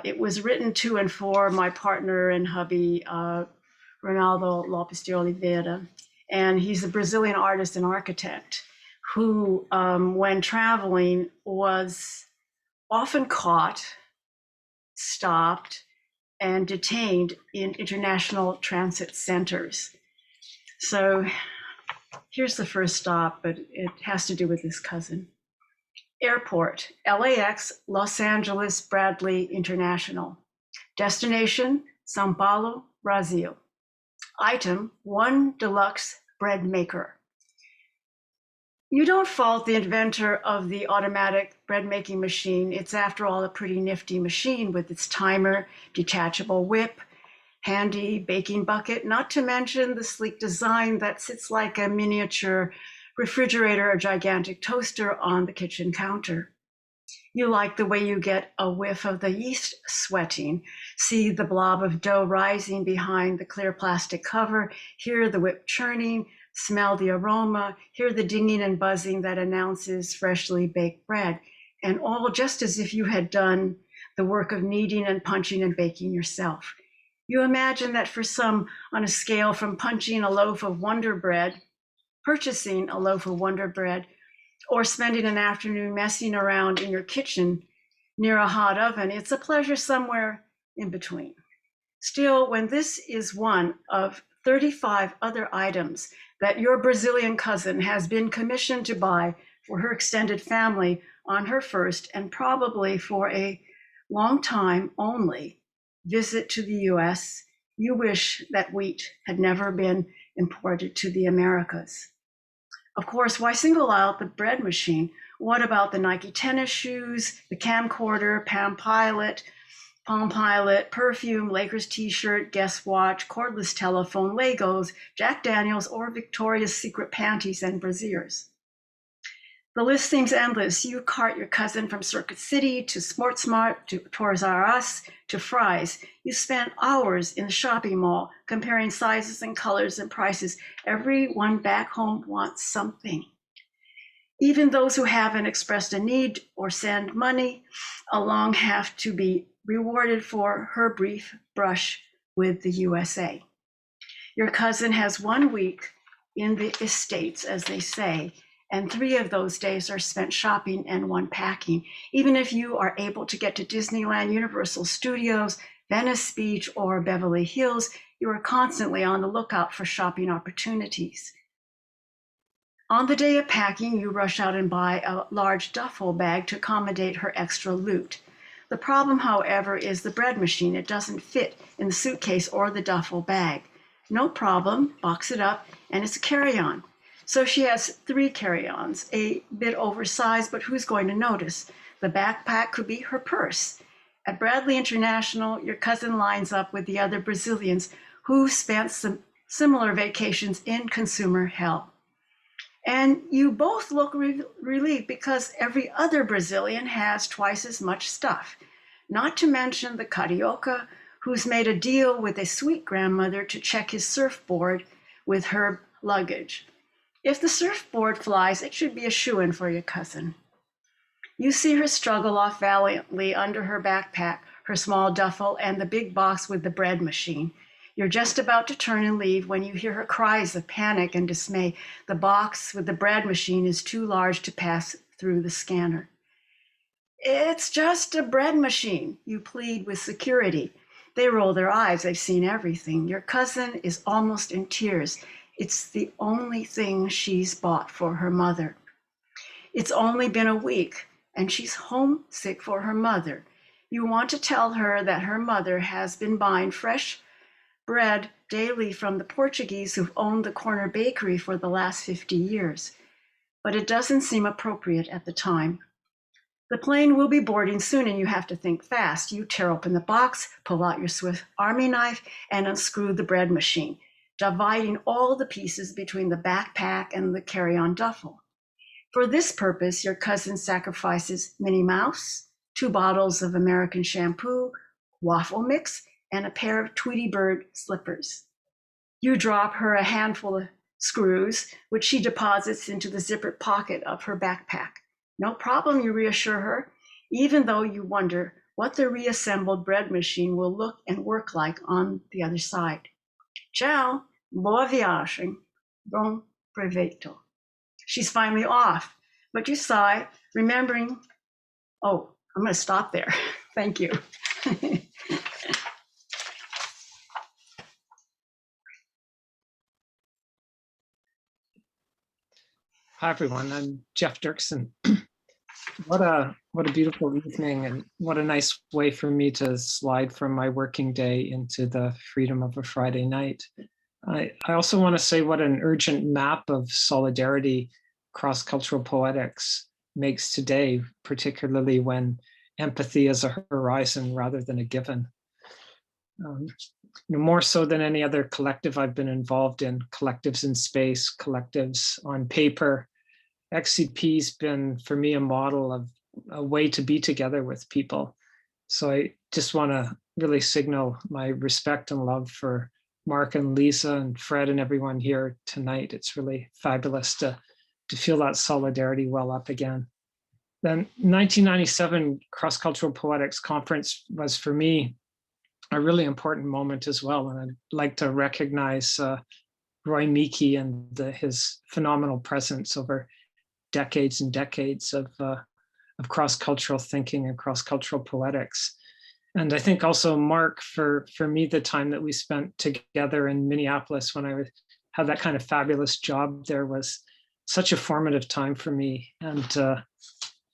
It was written to and for my partner and hubby, Ronaldo Lopes de Oliveira, and he's a Brazilian artist and architect who, when traveling, was often caught, stopped, and detained in international transit centers. So here's the first stop, but it has to do with his cousin. Airport, LAX, Los Angeles Bradley International. Destination, São Paulo, Brazil. Item, 1 deluxe bread maker. You don't fault the inventor of the automatic bread making machine. It's after all a pretty nifty machine with its timer, detachable whip, handy baking bucket, not to mention the sleek design that sits like a miniature refrigerator or gigantic toaster on the kitchen counter. You like the way you get a whiff of the yeast sweating, see the blob of dough rising behind the clear plastic cover, hear the whip churning, smell the aroma, hear the dinging and buzzing that announces freshly baked bread, and all just as if you had done the work of kneading and punching and baking yourself. You imagine that for some, on a scale from punching a loaf of Wonder Bread, purchasing a loaf of Wonder Bread, or spending an afternoon messing around in your kitchen near a hot oven, it's a pleasure somewhere in between. Still, when this is one of 35 other items that your Brazilian cousin has been commissioned to buy for her extended family on her first and probably for a long time only visit to the US, you wish that wheat had never been imported to the Americas. Of course, why single out the bread machine? What about the Nike tennis shoes, the camcorder, Palm Pilot, perfume, Lakers t-shirt, Guess watch, cordless telephone, Legos, Jack Daniels, or Victoria's Secret panties and brassieres? The list seems endless. You cart your cousin from Circuit City to SportsMart to Toys R Us to Fry's. You spent hours in the shopping mall comparing sizes and colors and prices. Everyone back home wants something. Even those who haven't expressed a need or send money along have to be rewarded for her brief brush with the USA. Your cousin has 1 week in the estates, as they say, and 3 of those days are spent shopping and 1 packing. Even if you are able to get to Disneyland, Universal Studios, Venice Beach, or Beverly Hills, you are constantly on the lookout for shopping opportunities. On the day of packing, you rush out and buy a large duffel bag to accommodate her extra loot. The problem, however, is the bread machine. It doesn't fit in the suitcase or the duffel bag. No problem, box it up, and it's a carry-on. So she has 3 carry-ons, a bit oversized, but who's going to notice? The backpack could be her purse. At Bradley International, your cousin lines up with the other Brazilians who spent some similar vacations in consumer hell. And you both look relieved because every other Brazilian has twice as much stuff. Not to mention the Carioca, who's made a deal with a sweet grandmother to check his surfboard with her luggage. If the surfboard flies, it should be a shoo-in for your cousin. You see her struggle off valiantly under her backpack, her small duffel, and the big box with the bread machine. You're just about to turn and leave when you hear her cries of panic and dismay. The box with the bread machine is too large to pass through the scanner. It's just a bread machine, you plead with security. They roll their eyes, they've seen everything. Your cousin is almost in tears. It's the only thing she's bought for her mother. It's only been a week, and she's homesick for her mother. You want to tell her that her mother has been buying fresh bread daily from the Portuguese who've owned the corner bakery for the last 50 years. But it doesn't seem appropriate at the time. The plane will be boarding soon and you have to think fast. You tear open the box, pull out your Swiss Army knife, and unscrew the bread machine, dividing all the pieces between the backpack and the carry-on duffel. For this purpose, your cousin sacrifices Minnie Mouse, 2 bottles of American shampoo, waffle mix, and a pair of Tweety Bird slippers. You drop her a handful of screws, which she deposits into the zippered pocket of her backpack. No problem, you reassure her, even though you wonder what the reassembled bread machine will look and work like on the other side. Ciao, buon viaggio, buon provecho. She's finally off, but you sigh, remembering, oh, I'm going to stop there. Thank you. Hi, everyone. I'm Jeff Derksen. What a beautiful evening, and what a nice way for me to slide from my working day into the freedom of a Friday night. I also want to say what an urgent map of solidarity cross-cultural poetics makes today, particularly when empathy is a horizon rather than a given. More so than any other collective I've been involved in, collectives in space, collectives on paper, XCP's been for me a model of a way to be together with people. So I just want to really signal my respect and love for Mark and Lisa and Fred and everyone here tonight. It's really fabulous to feel that solidarity well up again. Then 1997 Cross-Cultural Poetics Conference was for me a really important moment as well. And I'd like to recognize Roy Meeke and his phenomenal presence over decades and decades of cross-cultural thinking and cross-cultural poetics. And I think also Mark, for me, the time that we spent together in Minneapolis when I had that kind of fabulous job there was such a formative time for me. And,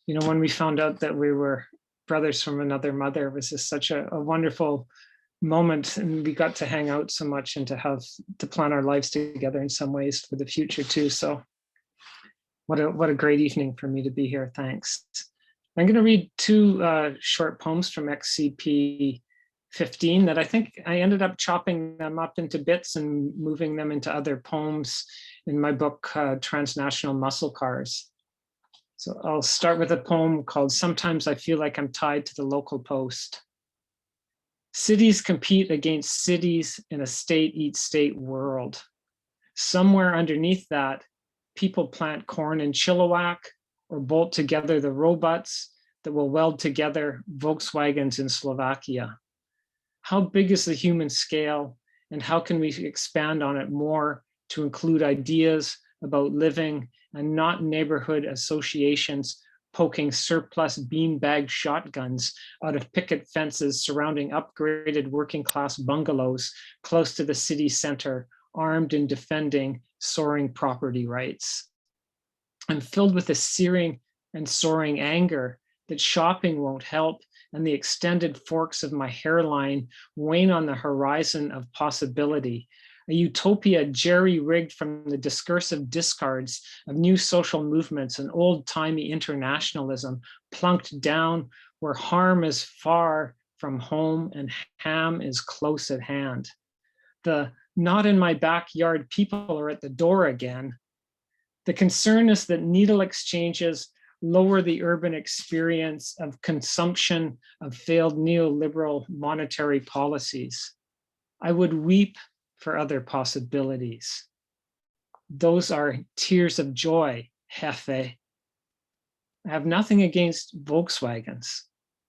when we found out that we were brothers from another mother, it was just such a wonderful moment. And we got to hang out so much and to plan our lives together in some ways for the future too. So what a great evening for me to be here. Thanks. I'm going to read 2 short poems from XCP 15 that I think I ended up chopping them up into bits and moving them into other poems in my book, Transnational Muscle Cars. So I'll start with a poem called Sometimes I Feel Like I'm Tied to the Local Post. Cities compete against cities in a state-eat-state world. Somewhere underneath that, people plant corn in Chilliwack or bolt together the robots that will weld together Volkswagens in Slovakia. How big is the human scale, and how can we expand on it more to include ideas about living and not neighborhood associations poking surplus beanbag shotguns out of picket fences surrounding upgraded working class bungalows close to the city center, armed and defending soaring property rights. I'm filled with a searing and soaring anger that shopping won't help, and the extended forks of my hairline wane on the horizon of possibility. A utopia jerry-rigged from the discursive discards of new social movements and old-timey internationalism, plunked down where harm is far from home and ham is close at hand. The not in my backyard people are at the door again. The concern is that needle exchanges lower the urban experience of consumption of failed neoliberal monetary policies. I would weep for other possibilities. Those are tears of joy, Jefe. I have nothing against Volkswagens.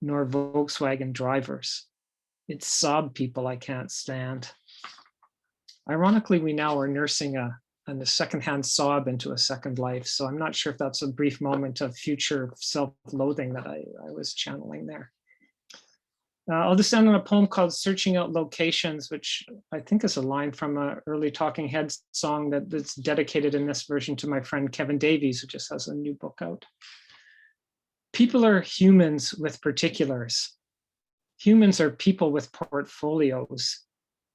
nor Volkswagen drivers. It's Saab people I can't stand. Ironically, we now are nursing a secondhand Saab into a second life. So I'm not sure if that's a brief moment of future self-loathing that I was channeling there. I'll just end on a poem called Searching Out Locations, which I think is a line from an early Talking Heads song that's dedicated in this version to my friend Kevin Davies, who just has a new book out. People are humans with particulars. Humans are people with portfolios.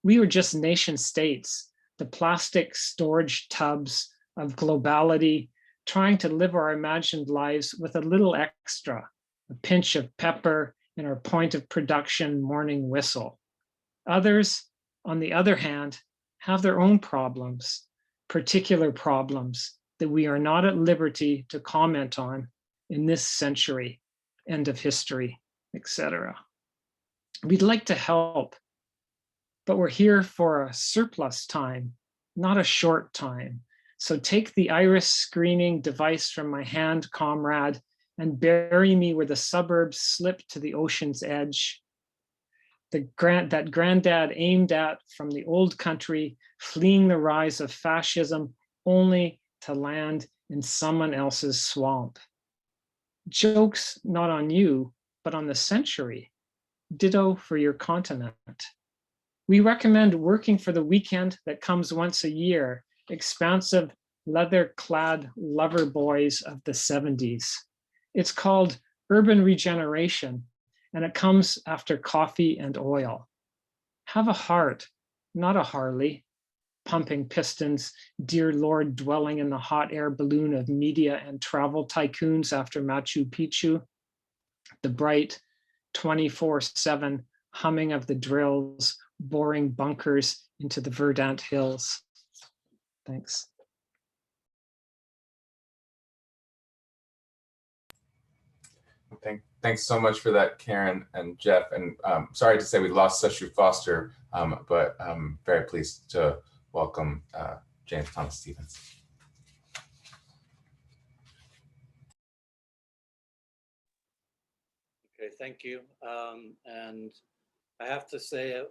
We are just nation states, the plastic storage tubs of globality, trying to live our imagined lives with a little extra, a pinch of pepper in our point of production morning whistle. Others, on the other hand, have their own problems, particular problems that we are not at liberty to comment on in this century, end of history, etc. We'd like to help, but we're here for a surplus time, not a short time. So take the iris screening device from my hand, comrade, and bury me where the suburbs slip to the ocean's edge. That granddad aimed at from the old country, fleeing the rise of fascism only to land in someone else's swamp. Jokes not on you, but on the century. Ditto for your continent. We recommend working for the weekend that comes once a year, expansive leather-clad lover boys of the 70s. It's called urban regeneration, and it comes after coffee and oil. Have a heart, not a Harley, pumping pistons, dear Lord dwelling in the hot air balloon of media and travel tycoons after Machu Picchu. The bright 24/7 humming of the drills, boring bunkers into the verdant hills. Thanks. Thanks so much for that, Karen and Jeff. And sorry to say we lost Sesshu Foster, but I'm very pleased to welcome James Thomas Stevens. Okay, thank you. And I have to say,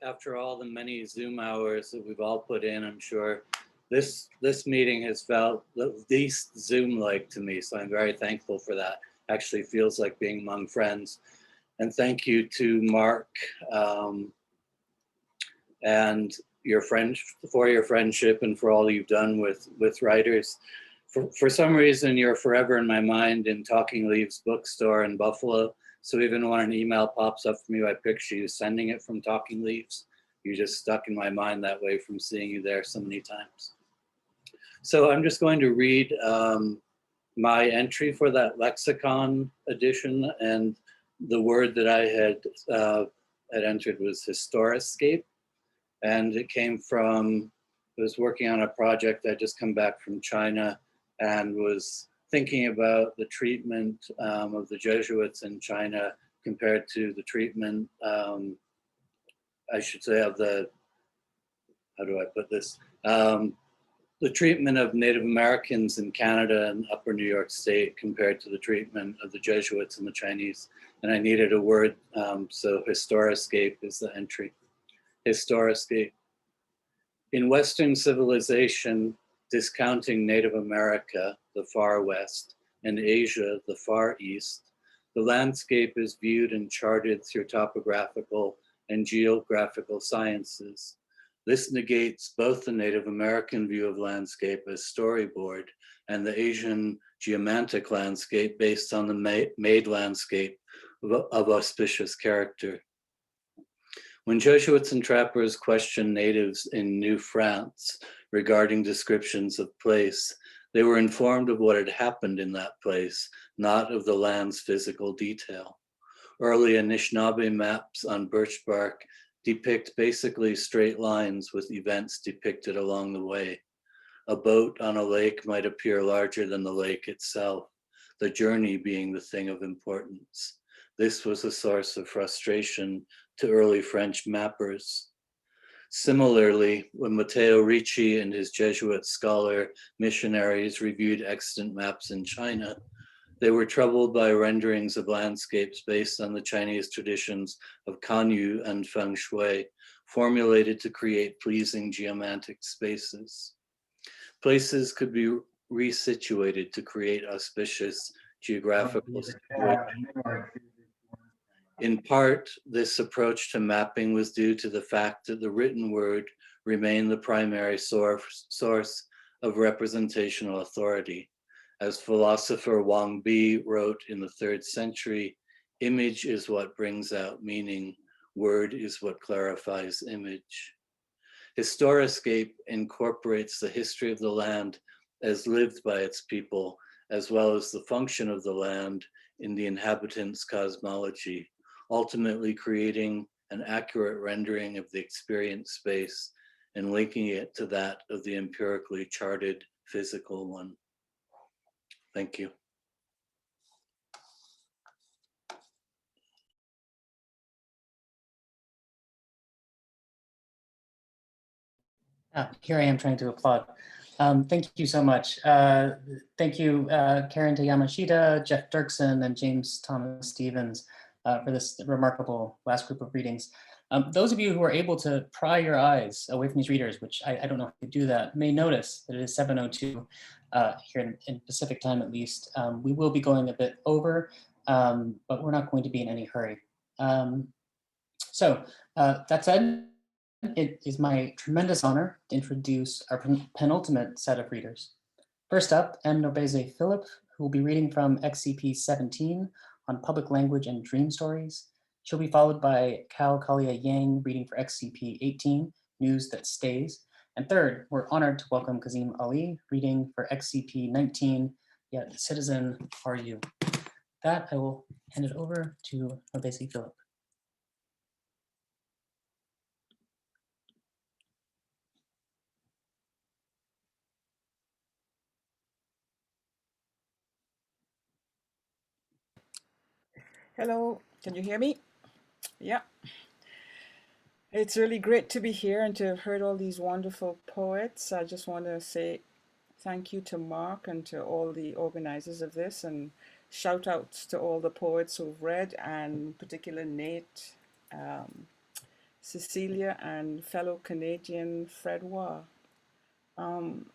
after all the many Zoom hours that we've all put in, I'm sure this meeting has felt the least Zoom-like to me. So I'm very thankful for that. Actually feels like being among friends. And thank you to Mark and your friendship and for all you've done with writers. For some reason, you're forever in my mind in Talking Leaves bookstore in Buffalo. So even when an email pops up for me, I picture you sending it from Talking Leaves. You just stuck in my mind that way from seeing you there so many times. So I'm just going to read my entry for that lexicon edition, and the word that I had entered was historiscape, and it came from, I was working on a project. I just come back from China and was thinking about the treatment of the Jesuits in China compared to the treatment, I should say, of the, how do I put this? The treatment of Native Americans in Canada and Upper New York State compared to the treatment of the Jesuits and the Chinese. And I needed a word, so historiscape is the entry. Historiscape. In Western civilization, discounting Native America, the far West, and Asia, the far East, the landscape is viewed and charted through topographical and geographical sciences. This negates both the Native American view of landscape as storyboard and the Asian geomantic landscape based on the made landscape of auspicious character. When Jesuits and trappers questioned natives in New France regarding descriptions of place, they were informed of what had happened in that place, not of the land's physical detail. Early Anishinaabe maps on birch bark depict basically straight lines with events depicted along the way. A boat on a lake might appear larger than the lake itself, the journey being the thing of importance. This was a source of frustration to early French mappers. Similarly, when Matteo Ricci and his Jesuit scholar missionaries reviewed extant maps in China, They were troubled by renderings of landscapes based on the Chinese traditions of Kanyu and Feng Shui, formulated to create pleasing geomantic spaces. Places could be resituated to create auspicious geographical situations. In part, this approach to mapping was due to the fact that the written word remained the primary source of representational authority. As philosopher Wang Bi wrote in the 3rd century, image is what brings out meaning, word is what clarifies image. Historiscape incorporates the history of the land as lived by its people, as well as the function of the land in the inhabitants' cosmology, ultimately creating an accurate rendering of the experienced space and linking it to that of the empirically charted physical one. Thank you. Here I am trying to applaud. Thank you so much. Thank you, Karen Tei Yamashita, Jeff Derksen, and James Thomas Stevens for this remarkable last group of readings. Those of you who are able to pry your eyes away from these readers, which I don't know if you do that, may notice that it is 7:02 here in Pacific time at least. We will be going a bit over, but we're not going to be in any hurry. So that said, it is my tremendous honor to introduce our penultimate set of readers. First up, NourbeSe Philip, who will be reading from XCP 17 on public language and dream stories. She'll be followed by Kao Kalia Yang reading for XCP 18, News That Stays. And third, we're honored to welcome Kazim Ali reading for XCP 19, Yet Citizen Are You. With that, I will hand it over to NourbeSe Philip. Hello, can you hear me? Yeah. It's really great to be here and to have heard all these wonderful poets. I just want to say thank you to Mark and to all the organizers of this, and shout outs to all the poets who've read, and in particular Nate, Cecilia, and fellow Canadian Fred Waugh. I'm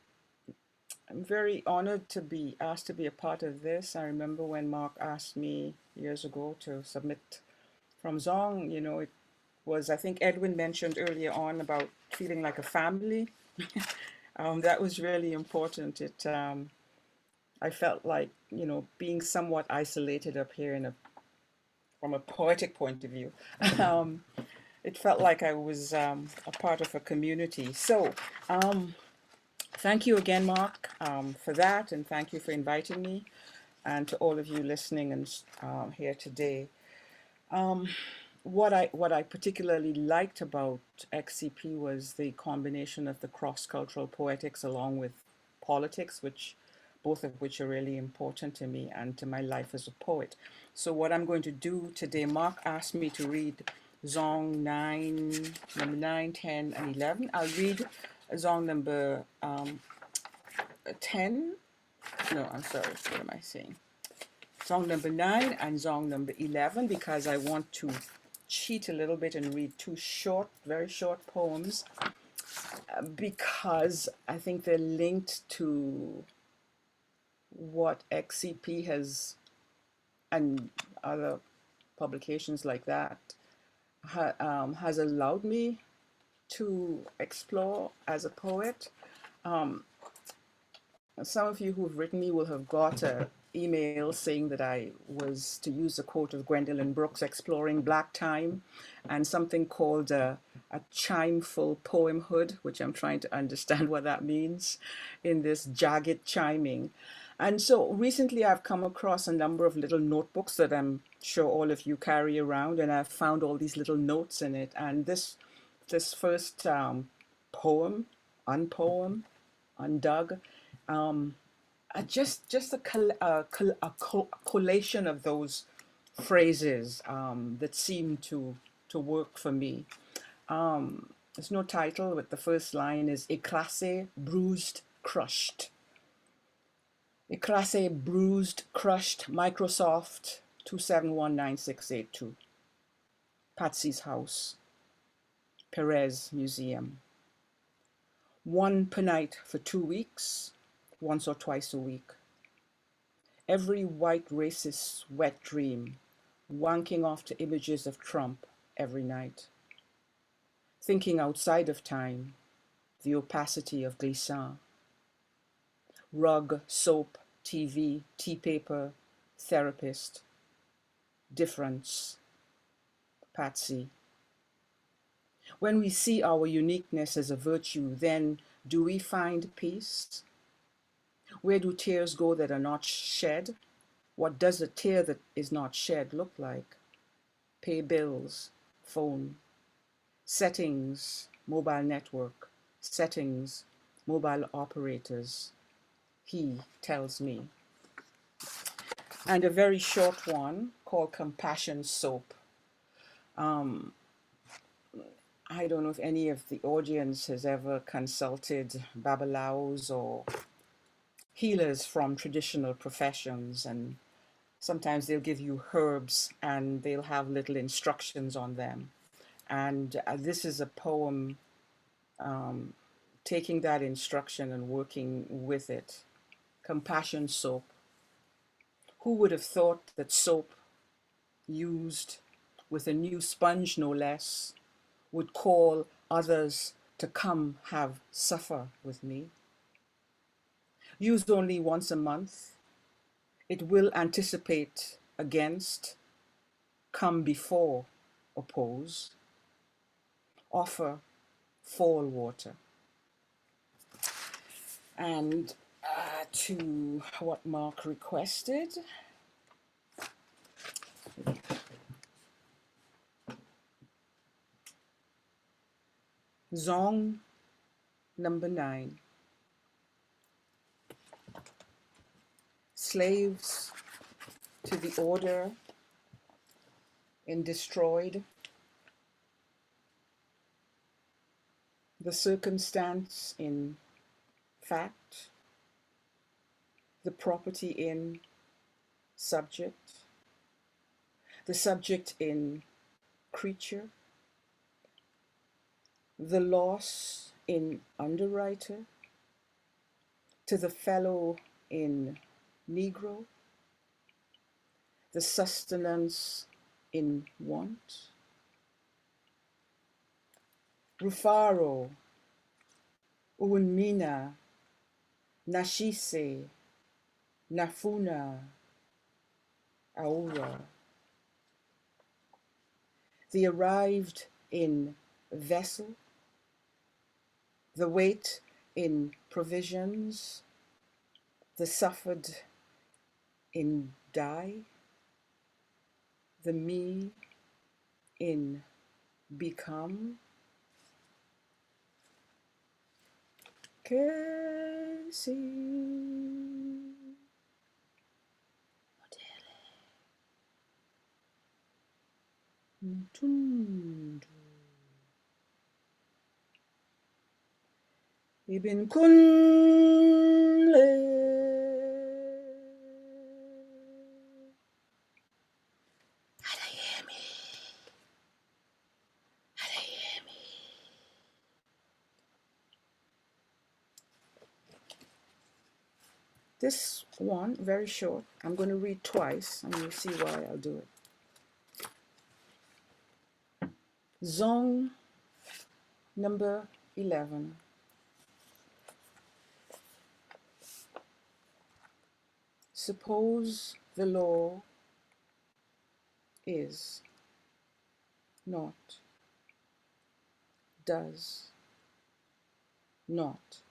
very honored to be asked to be a part of this. I remember when Mark asked me years ago to submit from Zong, you know, it was, I think Edwin mentioned earlier on about feeling like a family. That was really important. I felt like, you know, being somewhat isolated up here from a poetic point of view. It felt like I was a part of a community. So, thank you again, Mark, for that, and thank you for inviting me, and to all of you listening and here today. What I particularly liked about XCP was the combination of the cross-cultural poetics along with politics, both of which are really important to me and to my life as a poet. So what I'm going to do today, Mark asked me to read Zong 9, number 9, 10, and 11. I'll read Zong number 10. No, I'm sorry, what am I saying? Zong number 9 and Zong number 11, because I want to cheat a little bit and read two short, very short poems, because I think they're linked to what XCP has, and other publications like that, has allowed me to explore as a poet. Some of you who've written me will have got an email saying that I was, to use a quote of Gwendolyn Brooks, exploring black time, and something called a chimeful poemhood, which I'm trying to understand what that means in this jagged chiming. And so recently I've come across a number of little notebooks that I'm sure all of you carry around, and I've found all these little notes in it. And this first poem, Undug, just a collation of those phrases that seem to work for me. There's no title, but the first line is écrasé, bruised, crushed. Ecrase bruised, crushed, Microsoft 2719682. Patsy's house. Perez Museum. One per night for 2 weeks, once or twice a week. Every white racist's wet dream, wanking off to images of Trump every night. Thinking outside of time, the opacity of glissant. Rug, soap, TV, tea paper, therapist. Difference. Patsy. When we see our uniqueness as a virtue, then do we find peace? Where do tears go that are not shed? What does a tear that is not shed look like? Pay bills, phone, settings, mobile network, settings, mobile operators. He tells me. And a very short one called Compassion Soap. I don't know if any of the audience has ever consulted babalaos or healers from traditional professions, and sometimes they'll give you herbs and they'll have little instructions on them. And this is a poem taking that instruction and working with it. Compassion Soap. Who would have thought that soap used with a new sponge, no less, would call others to come have suffer with me? Used only once a month, it will anticipate against, come before, oppose, offer, fall water. And to what Mark requested, Zong number 9. Slaves to the order and destroyed. The circumstance in fact, the property in subject, the subject in creature, the loss in underwriter, to the fellow in Negro, the sustenance in want. Rufaro, Uunmina, Nashise, Nafuna, Aura. The arrived in vessel, the weight in provisions, the suffered in die, the me in become. Kesi Mutundu Ibn Kunle This one, very short, I'm going to read twice and you'll see why I'll do it. Zong number 11. Suppose the law is not, does not,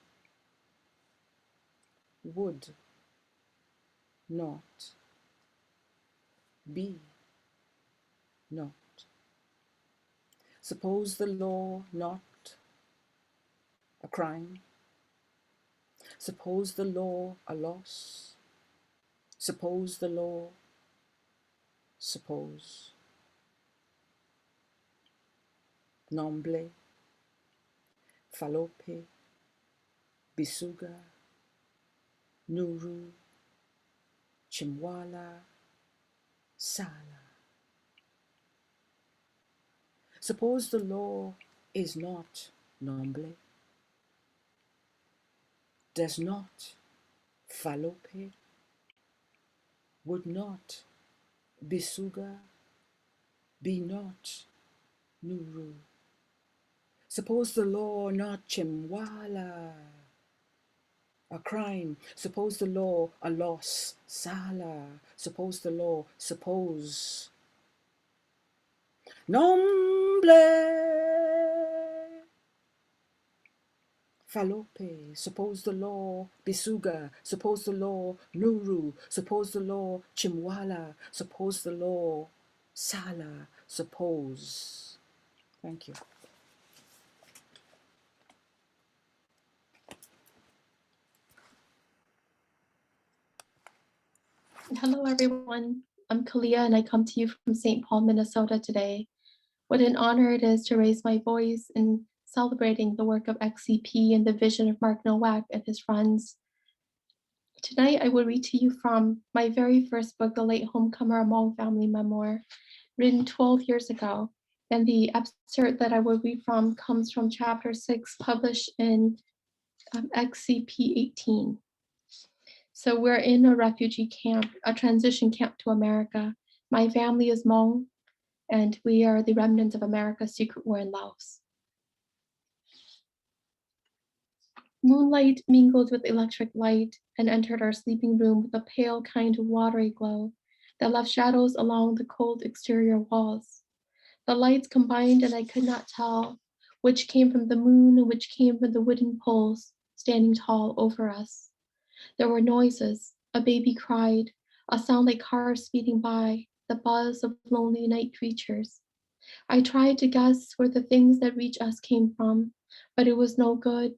would not, be not. Suppose the law not a crime. Suppose the law a loss. Suppose the law, suppose. Nomble, Falope, Bisuga, Nuru, Chimwala, Sala. Suppose the law is not Nomble, does not Falope, would not Bisuga, be not Nuru. Suppose the law not Chimwala, a crime. Suppose the law a loss, Sala. Suppose the law, suppose. Nomble, Falope. Suppose the law Bisuga. Suppose the law Nuru. Suppose the law Chimwala. Suppose the law Sala. Suppose. Thank you. Hello, everyone. I'm Kalia, and I come to you from St. Paul, Minnesota today. What an honor it is to raise my voice in celebrating the work of XCP and the vision of Mark Nowak and his friends. Tonight, I will read to you from my very first book, The Late Homecomer Among Family Memoir, written 12 years ago. And the excerpt that I will read from comes from chapter 6, published in XCP 18. So we're in a refugee camp, a transition camp to America. My family is Hmong, and we are the remnants of America's secret war in Laos. Moonlight mingled with electric light and entered our sleeping room with a pale kind of watery glow that left shadows along the cold exterior walls. The lights combined, and I could not tell which came from the moon and which came from the wooden poles standing tall over us. There were noises. A baby cried, a sound like cars speeding by, the buzz of lonely night creatures. I tried to guess where the things that reached us came from, but it was no good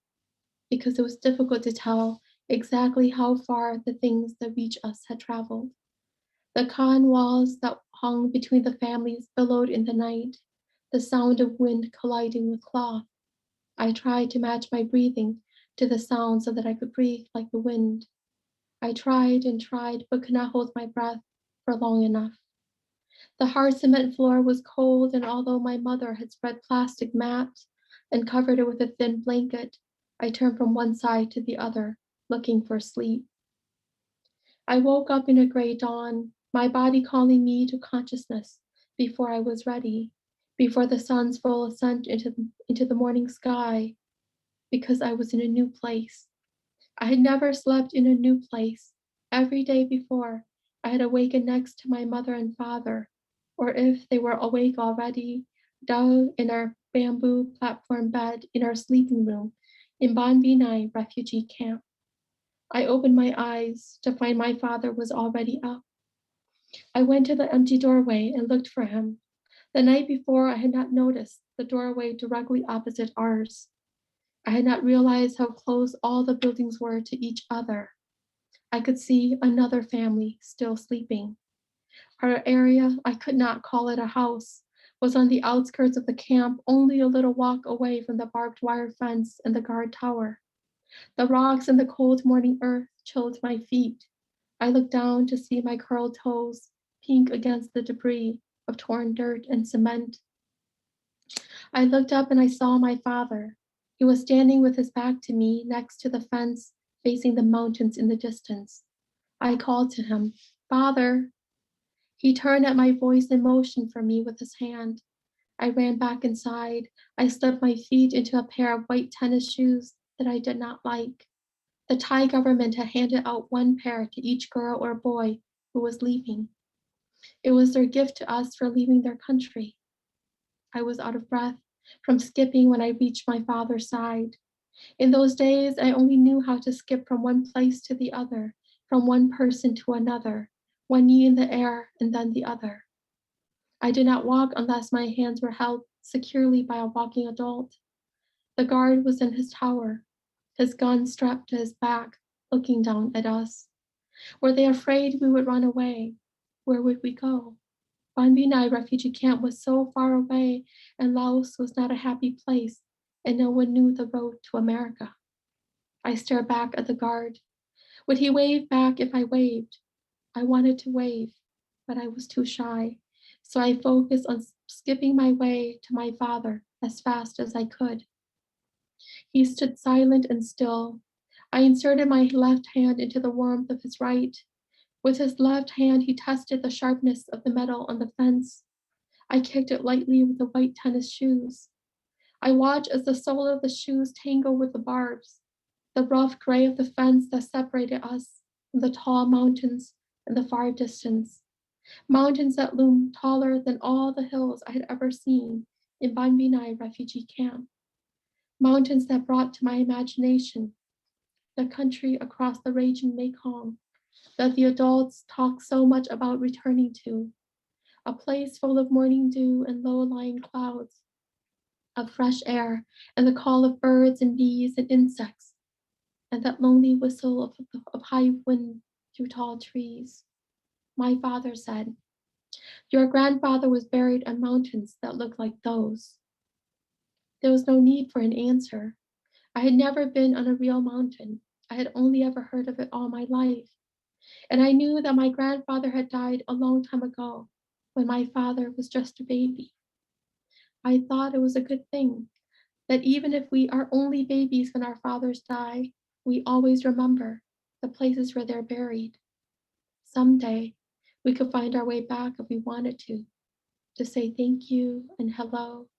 because it was difficult to tell exactly how far the things that reached us had traveled. The cotton walls that hung between the families billowed in the night, the sound of wind colliding with cloth. I tried to match my breathing to the sound so that I could breathe like the wind. I tried and tried, but could not hold my breath for long enough. The hard cement floor was cold, and although my mother had spread plastic mats and covered it with a thin blanket, I turned from one side to the other, looking for sleep. I woke up in a gray dawn, my body calling me to consciousness before I was ready, before the sun's full ascent into the morning sky, because I was in a new place. I had never slept in a new place. Every day before, I had awakened next to my mother and father, or if they were awake already, dug in our bamboo platform bed in our sleeping room in Ban Binai refugee camp. I opened my eyes to find my father was already up. I went to the empty doorway and looked for him. The night before, I had not noticed the doorway directly opposite ours. I had not realized how close all the buildings were to each other. I could see another family still sleeping. Our area, I could not call it a house, was on the outskirts of the camp, only a little walk away from the barbed wire fence and the guard tower. The rocks and the cold morning earth chilled my feet. I looked down to see my curled toes, pink against the debris of torn dirt and cement. I looked up and I saw my father. He was standing with his back to me next to the fence, facing the mountains in the distance. I called to him, "Father." He turned at my voice and motioned for me with his hand. I ran back inside. I slipped my feet into a pair of white tennis shoes that I did not like. The Thai government had handed out one pair to each girl or boy who was leaving. It was their gift to us for leaving their country. I was out of breath from skipping when I reached my father's side. In those days, I only knew how to skip from one place to the other, from one person to another, one knee in the air and then the other. I did not walk unless my hands were held securely by a walking adult. The guard was in his tower, his gun strapped to his back, looking down at us. Were they afraid we would run away? Where would we go? Ban Binai refugee camp was so far away, and Laos was not a happy place, and no one knew the road to America. I stared back at the guard. Would he wave back if I waved? I wanted to wave, but I was too shy, so I focused on skipping my way to my father as fast as I could. He stood silent and still. I inserted my left hand into the warmth of his right. With his left hand, he tested the sharpness of the metal on the fence. I kicked it lightly with the white tennis shoes. I watched as the sole of the shoes tangled with the barbs, the rough gray of the fence that separated us from the tall mountains in the far distance, mountains that loomed taller than all the hills I had ever seen in Ban Binai refugee camp, mountains that brought to my imagination the country across the raging Mekong that the adults talk so much about returning to, a place full of morning dew and low-lying clouds, of fresh air and the call of birds and bees and insects, and that lonely whistle of high wind through tall trees. My father said, "Your grandfather was buried in mountains that looked like those." There was no need for an answer. I had never been on a real mountain. I had only ever heard of it all my life. And I knew that my grandfather had died a long time ago, when my father was just a baby. I thought it was a good thing that even if we are only babies when our fathers die, we always remember the places where they're buried. Someday, we could find our way back if we wanted to say thank you and hello,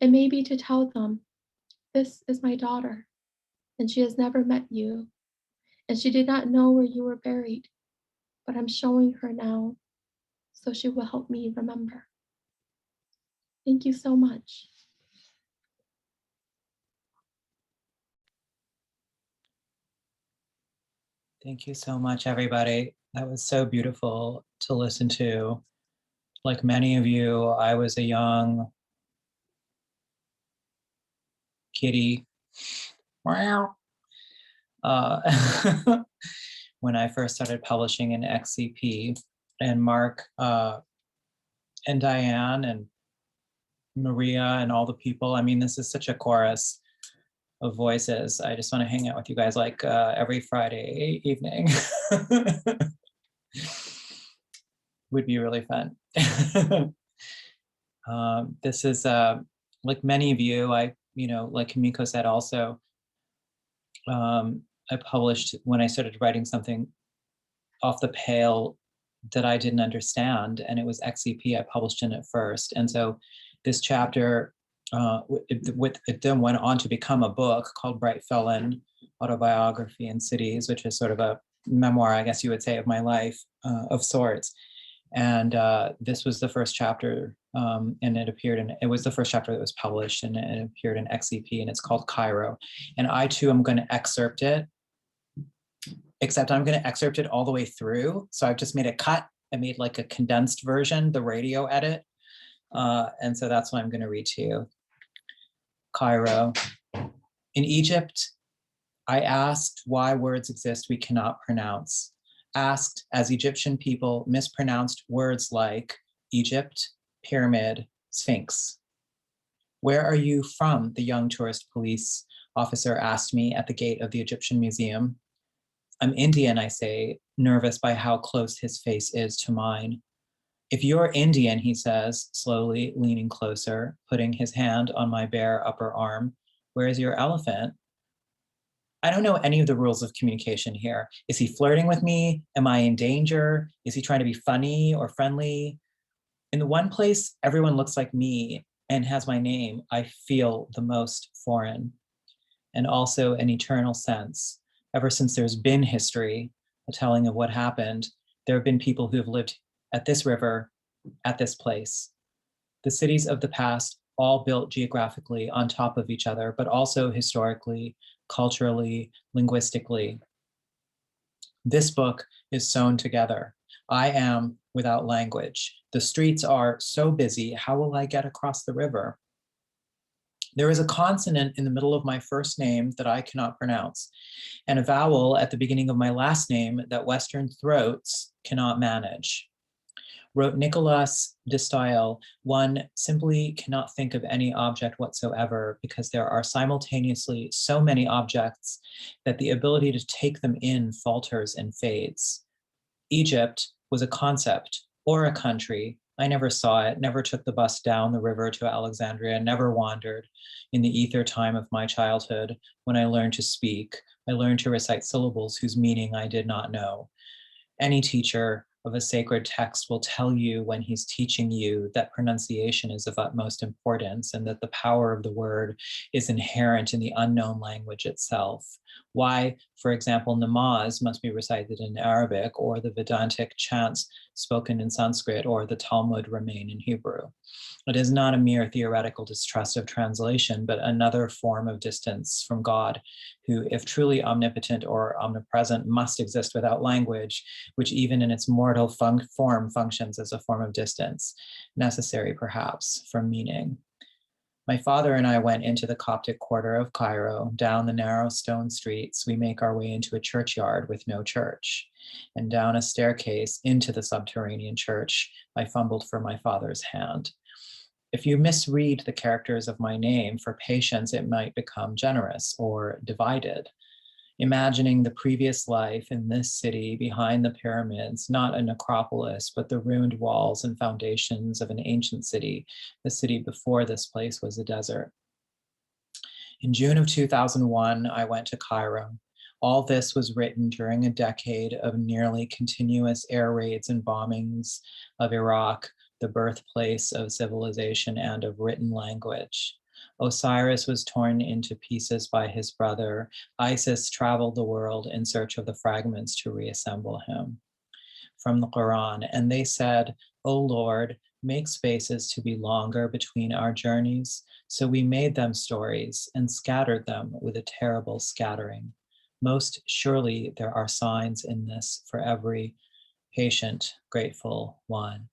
and maybe to tell them, "This is my daughter, and she has never met you, and she did not know where you were buried, but I'm showing her now, so she will help me remember." Thank you so much. Thank you so much, everybody. That was so beautiful to listen to. Like many of you, I was a young kitty. Wow. When I first started publishing in XCP, and Mark and Diane and Maria and all the people. I mean, this is such a chorus of voices. I just want to hang out with you guys like every Friday evening. Would be really fun. This is like many of you, like Kimiko said also, I published when I started writing something off the pale that I didn't understand, and it was XCP. I published in it first. And so this chapter, it then went on to become a book called Bright Felon, Autobiography in Cities, which is sort of a memoir, I guess you would say, of my life of sorts. And this was the first chapter, and it was the first chapter that was published, and it appeared in XCP, and it's called Cairo. And I too am going to excerpt it, except I'm going to excerpt it all the way through. So I've just made a cut. I made like a condensed version, the radio edit. And so that's what I'm going to read to you. Cairo. In Egypt, I asked why words exist we cannot pronounce. Asked as Egyptian people mispronounced words like Egypt, pyramid, Sphinx. Where are you from? The young tourist police officer asked me at the gate of the Egyptian museum. I'm Indian, I say, nervous by how close his face is to mine. If you're Indian, he says, slowly leaning closer, putting his hand on my bare upper arm, where is your elephant? I don't know any of the rules of communication here. Is he flirting with me? Am I in danger? Is he trying to be funny or friendly? In the one place everyone looks like me and has my name, I feel the most foreign, and also an eternal sense. Ever since there's been history, a telling of what happened, there have been people who have lived at this river, at this place. The cities of the past, all built geographically on top of each other, but also historically, culturally, linguistically. This book is sewn together. I am without language. The streets are so busy, how will I get across the river? There is a consonant in the middle of my first name that I cannot pronounce, and a vowel at the beginning of my last name that Western throats cannot manage. Wrote Nicolas de Stael, one simply cannot think of any object whatsoever because there are simultaneously so many objects that the ability to take them in falters and fades. Egypt, was a concept or a country. I never saw it, never took the bus down the river to Alexandria, never wandered in the ether time of my childhood. When I learned to speak, I learned to recite syllables whose meaning I did not know. Any teacher of a sacred text will tell you when he's teaching you that pronunciation is of utmost importance and that the power of the word is inherent in the unknown language itself. Why, for example, namaz must be recited in Arabic, or the Vedantic chants spoken in Sanskrit, or the Talmud remain in Hebrew. It is not a mere theoretical distrust of translation, but another form of distance from God, who, if truly omnipotent or omnipresent, must exist without language, which even in its mortal form functions as a form of distance, necessary perhaps for meaning. My father and I went into the Coptic quarter of Cairo. Down the narrow stone streets, we make our way into a churchyard with no church. And down a staircase into the subterranean church, I fumbled for my father's hand. If you misread the characters of my name for patience, it might become generous or divided. Imagining the previous life in this city behind the pyramids, not a necropolis, but the ruined walls and foundations of an ancient city. The city before this place was a desert. In June of 2001, I went to Cairo. All this was written during a decade of nearly continuous air raids and bombings of Iraq, the birthplace of civilization and of written language. Osiris was torn into pieces by his brother. Isis traveled the world in search of the fragments to reassemble him. From the Quran, and they said, "O Lord, make spaces to be longer between our journeys." So we made them stories and scattered them with a terrible scattering. Most surely there are signs in this for every patient, grateful one.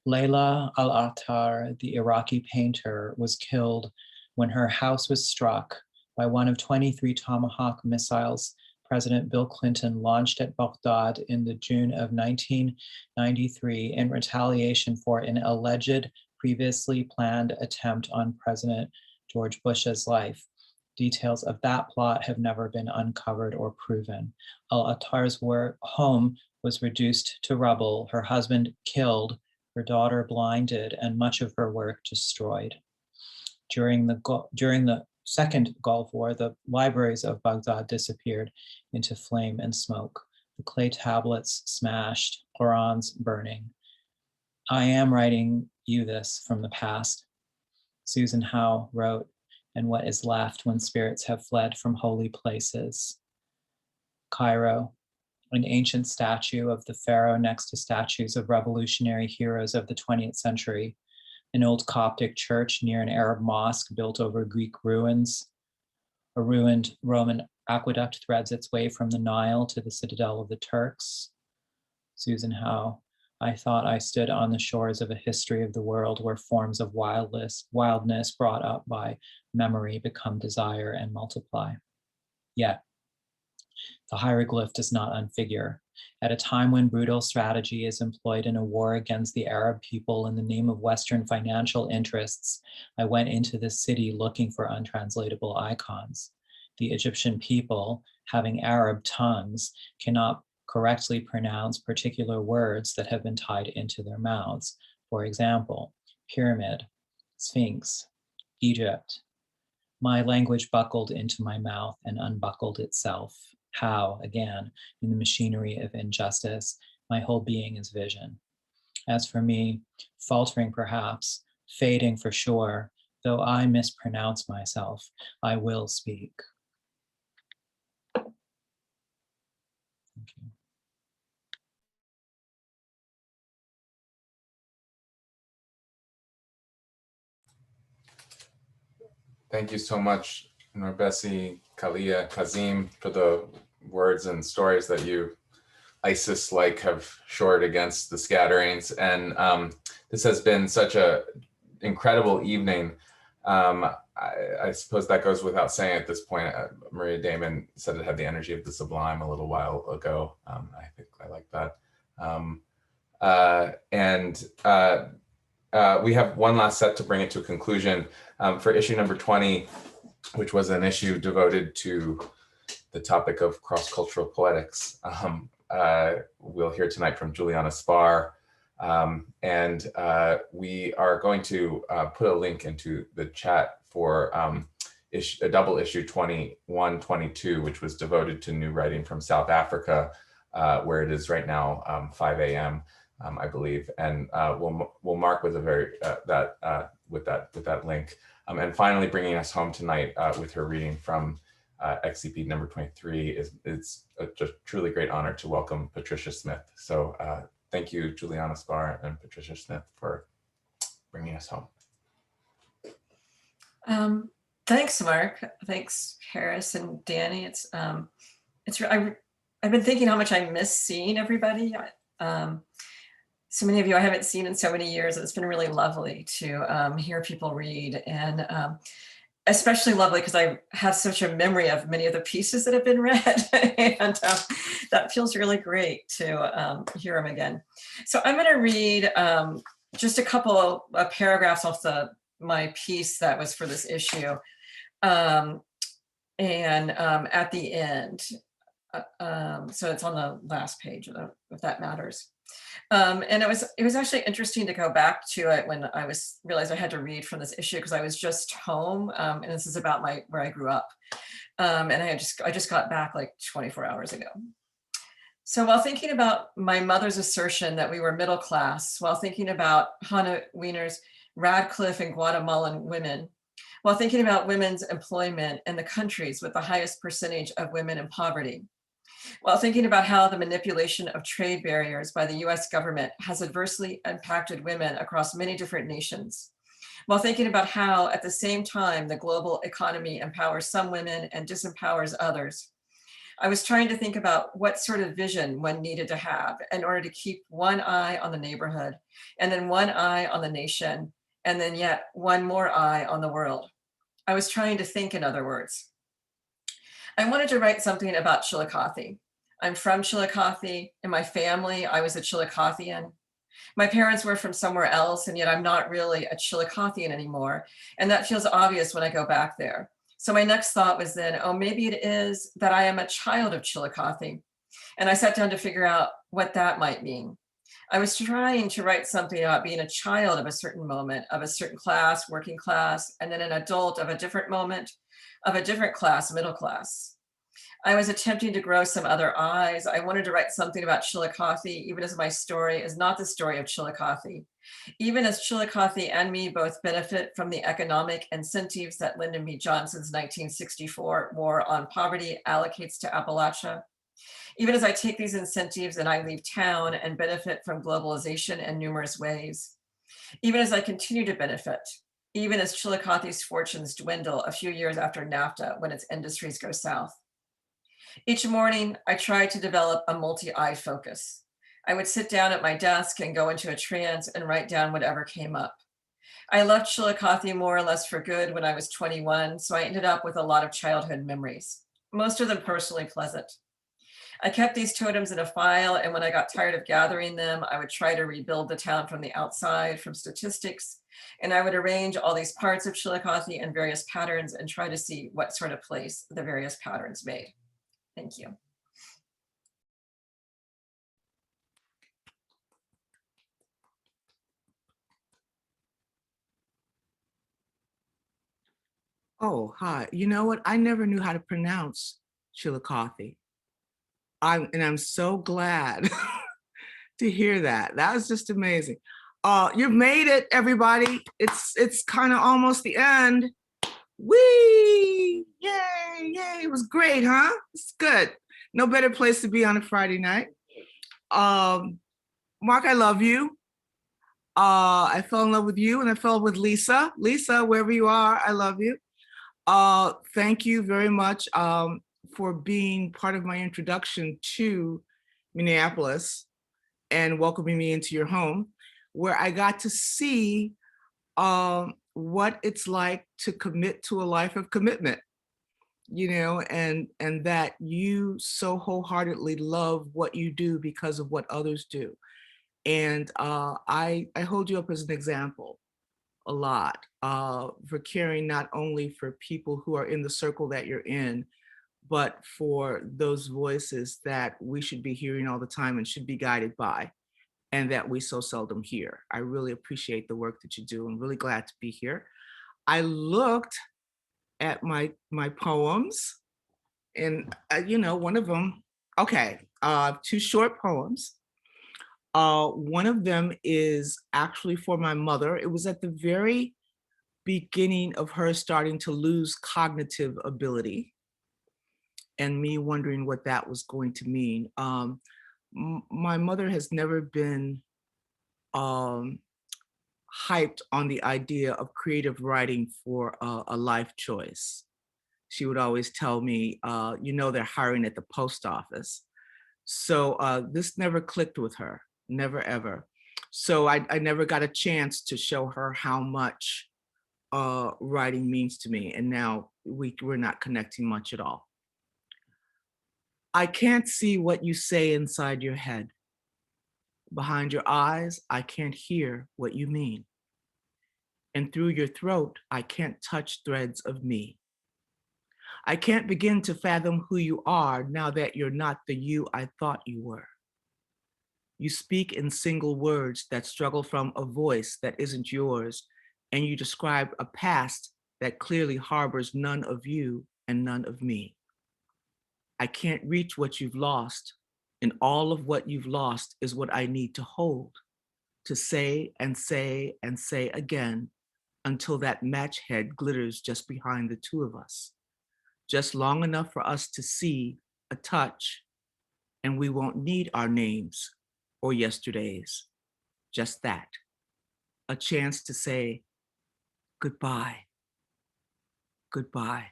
Layla al-Attar, the Iraqi painter, was killed when her house was struck by one of 23 Tomahawk missiles President Bill Clinton launched at Baghdad in the June of 1993 in retaliation for an alleged previously planned attempt on President George Bush's life. Details of that plot have never been uncovered or proven. Al-Attar's home was reduced to rubble, her husband killed, her daughter blinded, and much of her work destroyed. During the Second Gulf War, the libraries of Baghdad disappeared into flame and smoke. The clay tablets smashed, Qurans burning. I am writing you this from the past. Susan Howe wrote, "And what is left when spirits have fled from holy places." Cairo, an ancient statue of the pharaoh next to statues of revolutionary heroes of the 20th century, an old Coptic church near an Arab mosque built over Greek ruins. A ruined Roman aqueduct threads its way from the Nile to the citadel of the Turks. Susan Howe, I thought I stood on the shores of a history of the world where forms of wildness brought up by memory become desire and multiply. Yet, the hieroglyph does not unfigure. At a time when brutal strategy is employed in a war against the Arab people in the name of Western financial interests, I went into the city looking for untranslatable icons. The Egyptian people, having Arab tongues, cannot correctly pronounce particular words that have been tied into their mouths. For example, pyramid, sphinx, Egypt. My language buckled into my mouth and unbuckled itself. How, again, in the machinery of injustice, my whole being is vision. As for me, faltering perhaps, fading for sure, though I mispronounce myself, I will speak. Thank you. Thank you so much, NourbeSe, Kalia, Kazim, for the words and stories that you, ISIS-like, have shored against the scatterings. And this has been such an incredible evening. I suppose that goes without saying at this point. Maria Damon said it had the energy of the sublime a little while ago. I think I like that. We have one last set to bring it to a conclusion. For issue number 20, which was an issue devoted to the topic of cross-cultural poetics. we'll hear tonight from Juliana Spahr. And we are going to put a link into the chat for a double issue 21-22, which was devoted to new writing from South Africa, where it is right now 5 a.m. I believe, and we'll mark with a very with that link. And finally, bringing us home tonight with her reading from XCP number 23 it's a just truly great honor to welcome Patricia Smith. So thank you, Juliana Spahr and Patricia Smith, for bringing us home. Thanks, Mark. Thanks, Harris and Danny. I've been thinking how much I miss seeing everybody. So many of you I haven't seen in so many years. It's been really lovely to hear people read, and especially lovely because I have such a memory of many of the pieces that have been read, and that feels really great to hear them again. So I'm going to read just a couple of paragraphs off my piece that was for this issue, and at the end. So it's on the last page, if that matters. And it was actually interesting to go back to it when I realized I had to read from this issue, because I was just home, and this is about where I grew up, and I just got back like 24 hours ago. So while thinking about my mother's assertion that we were middle class, while thinking about Hannah Wiener's Radcliffe and Guatemalan women, while thinking about women's employment in the countries with the highest percentage of women in poverty, while thinking about how the manipulation of trade barriers by the US government has adversely impacted women across many different nations, while thinking about how at the same time the global economy empowers some women and disempowers others, I was trying to think about what sort of vision one needed to have in order to keep one eye on the neighborhood, and then one eye on the nation, and then yet one more eye on the world. I was trying to think, in other words. I wanted to write something about Chillicothe. I'm from Chillicothe. In my family, I was a Chillicothian. My parents were from somewhere else, and yet I'm not really a Chillicothian anymore. And that feels obvious when I go back there. So my next thought was then, oh, maybe it is that I am a child of Chillicothe. And I sat down to figure out what that might mean. I was trying to write something about being a child of a certain moment, of a certain class, working class, and then an adult of a different moment, of a different class, middle class. I was attempting to grow some other eyes. I wanted to write something about Chillicothe, even as my story is not the story of Chillicothe. Even as Chillicothe and me both benefit from the economic incentives that Lyndon B. Johnson's 1964 War on Poverty allocates to Appalachia. Even as I take these incentives and I leave town and benefit from globalization in numerous ways. Even as I continue to benefit, even as Chillicothe's fortunes dwindle a few years after NAFTA when its industries go south. Each morning, I tried to develop a multi-eye focus. I would sit down at my desk and go into a trance and write down whatever came up. I left Chillicothe more or less for good when I was 21, so I ended up with a lot of childhood memories, most of them personally pleasant. I kept these totems in a file, and when I got tired of gathering them, I would try to rebuild the town from the outside, from statistics, and I would arrange all these parts of Chillicothe in various patterns and try to see what sort of place the various patterns made. Thank you. Oh, hi. You know what? I never knew how to pronounce Chillicothe. I'm so glad to hear that. That was just amazing. You've made it, everybody. It's kind of almost the end. Whee! Yay, yay. It was great, huh? It's good. No better place to be on a Friday night. Mark, I love you. I fell in love with you, and I fell with Lisa. Lisa, wherever you are, I love you. Thank you very much for being part of my introduction to Minneapolis and welcoming me into your home, where I got to see what it's like to commit to a life of commitment, you know, and that you so wholeheartedly love what you do because of what others do. And I hold you up as an example a lot for caring not only for people who are in the circle that you're in, but for those voices that we should be hearing all the time and should be guided by, and that we so seldom hear. I really appreciate the work that you do. I'm really glad to be here. I looked at my poems, and you know, one of them, okay, 2 short poems. One of them is actually for my mother. It was at the very beginning of her starting to lose cognitive ability, and me wondering what that was going to mean. My mother has never been hyped on the idea of creative writing for a life choice. She would always tell me, you know, they're hiring at the post office. So this never clicked with her, never ever. So I never got a chance to show her how much writing means to me. And now we're not connecting much at all. I can't see what you say inside your head. Behind your eyes, I can't hear what you mean. And through your throat, I can't touch threads of me. I can't begin to fathom who you are now that you're not the you I thought you were. You speak in single words that struggle from a voice that isn't yours, and you describe a past that clearly harbors none of you and none of me. I can't reach what you've lost, and all of what you've lost is what I need to hold, to say and say and say again until that match head glitters just behind the two of us, just long enough for us to see a touch, and we won't need our names or yesterdays, just that, a chance to say goodbye, goodbye,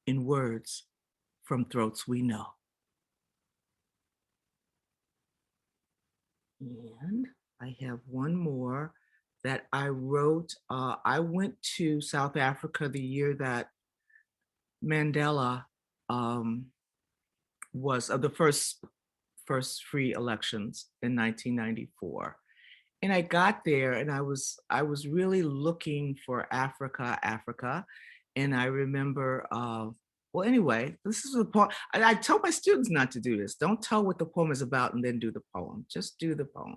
in words from throats we know. And I have one more that I wrote. I went to South Africa the year that Mandela was of the first free elections in 1994. And I got there and I was really looking for Africa. And I remember, well, anyway, this is the poem. I tell my students not to do this. Don't tell what the poem is about and then do the poem. Just do the poem.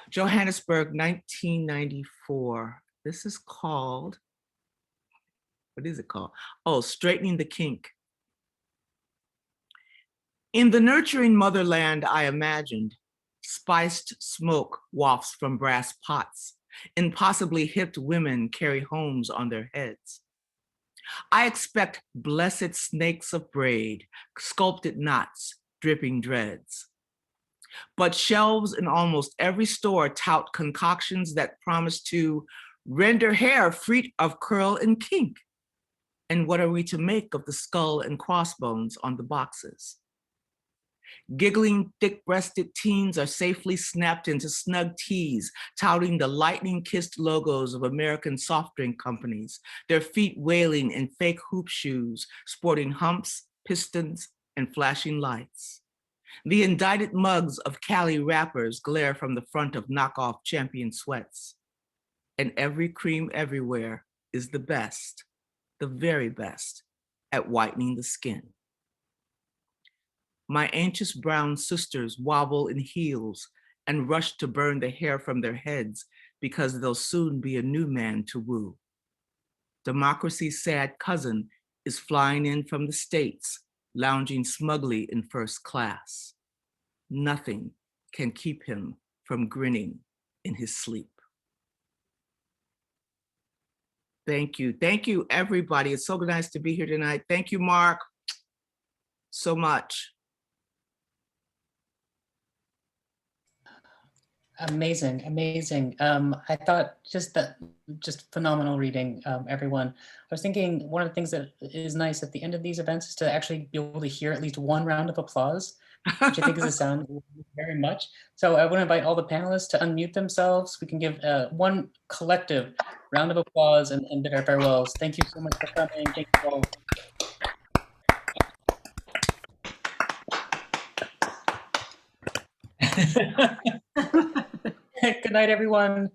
Johannesburg, 1994. This is called, what is it called? Oh, Straightening the Kink. In the nurturing motherland I imagined, spiced smoke wafts from brass pots, and possibly hipped women carry homes on their heads. I expect blessed snakes of braid, sculpted knots, dripping dreads. But shelves in almost every store tout concoctions that promise to render hair free of curl and kink. And what are we to make of the skull and crossbones on the boxes? Giggling, thick-breasted teens are safely snapped into snug tees, touting the lightning-kissed logos of American soft drink companies, their feet wailing in fake hoop shoes, sporting humps, pistons, and flashing lights. The indicted mugs of Cali rappers glare from the front of knockoff Champion sweats. And every cream everywhere is the best, the very best, at whitening the skin. My anxious brown sisters wobble in heels and rush to burn the hair from their heads because there'll soon be a new man to woo. Democracy's sad cousin is flying in from the States, lounging smugly in first class. Nothing can keep him from grinning in his sleep. Thank you. Thank you, everybody. It's so nice to be here tonight. Thank you, Mark, so much. Amazing, amazing. I thought just phenomenal reading, everyone. I was thinking one of the things that is nice at the end of these events is to actually be able to hear at least one round of applause, which I think is a sound very much. So I want to invite all the panelists to unmute themselves. We can give one collective round of applause and bid our farewells. Thank you so much for coming. Thank you all. Good night, everyone.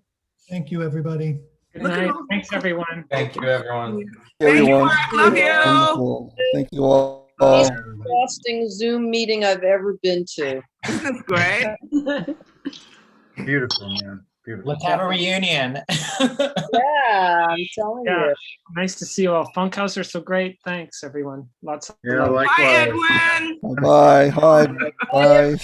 Thank you, everybody. Good Look at night. all- Thanks, everyone. Thank you, everyone. Everyone. Love you. Wonderful. Thank you all. Most exhausting Zoom meeting I've ever been to. That's great. Beautiful, man. Beautiful. Let's have a reunion. Yeah, I'm telling Yeah, you. nice to see you all. Funkhouser, so great. Thanks, everyone. Lots of Yeah, love. likewise. Bye, Edwin. Bye. Hi. Bye.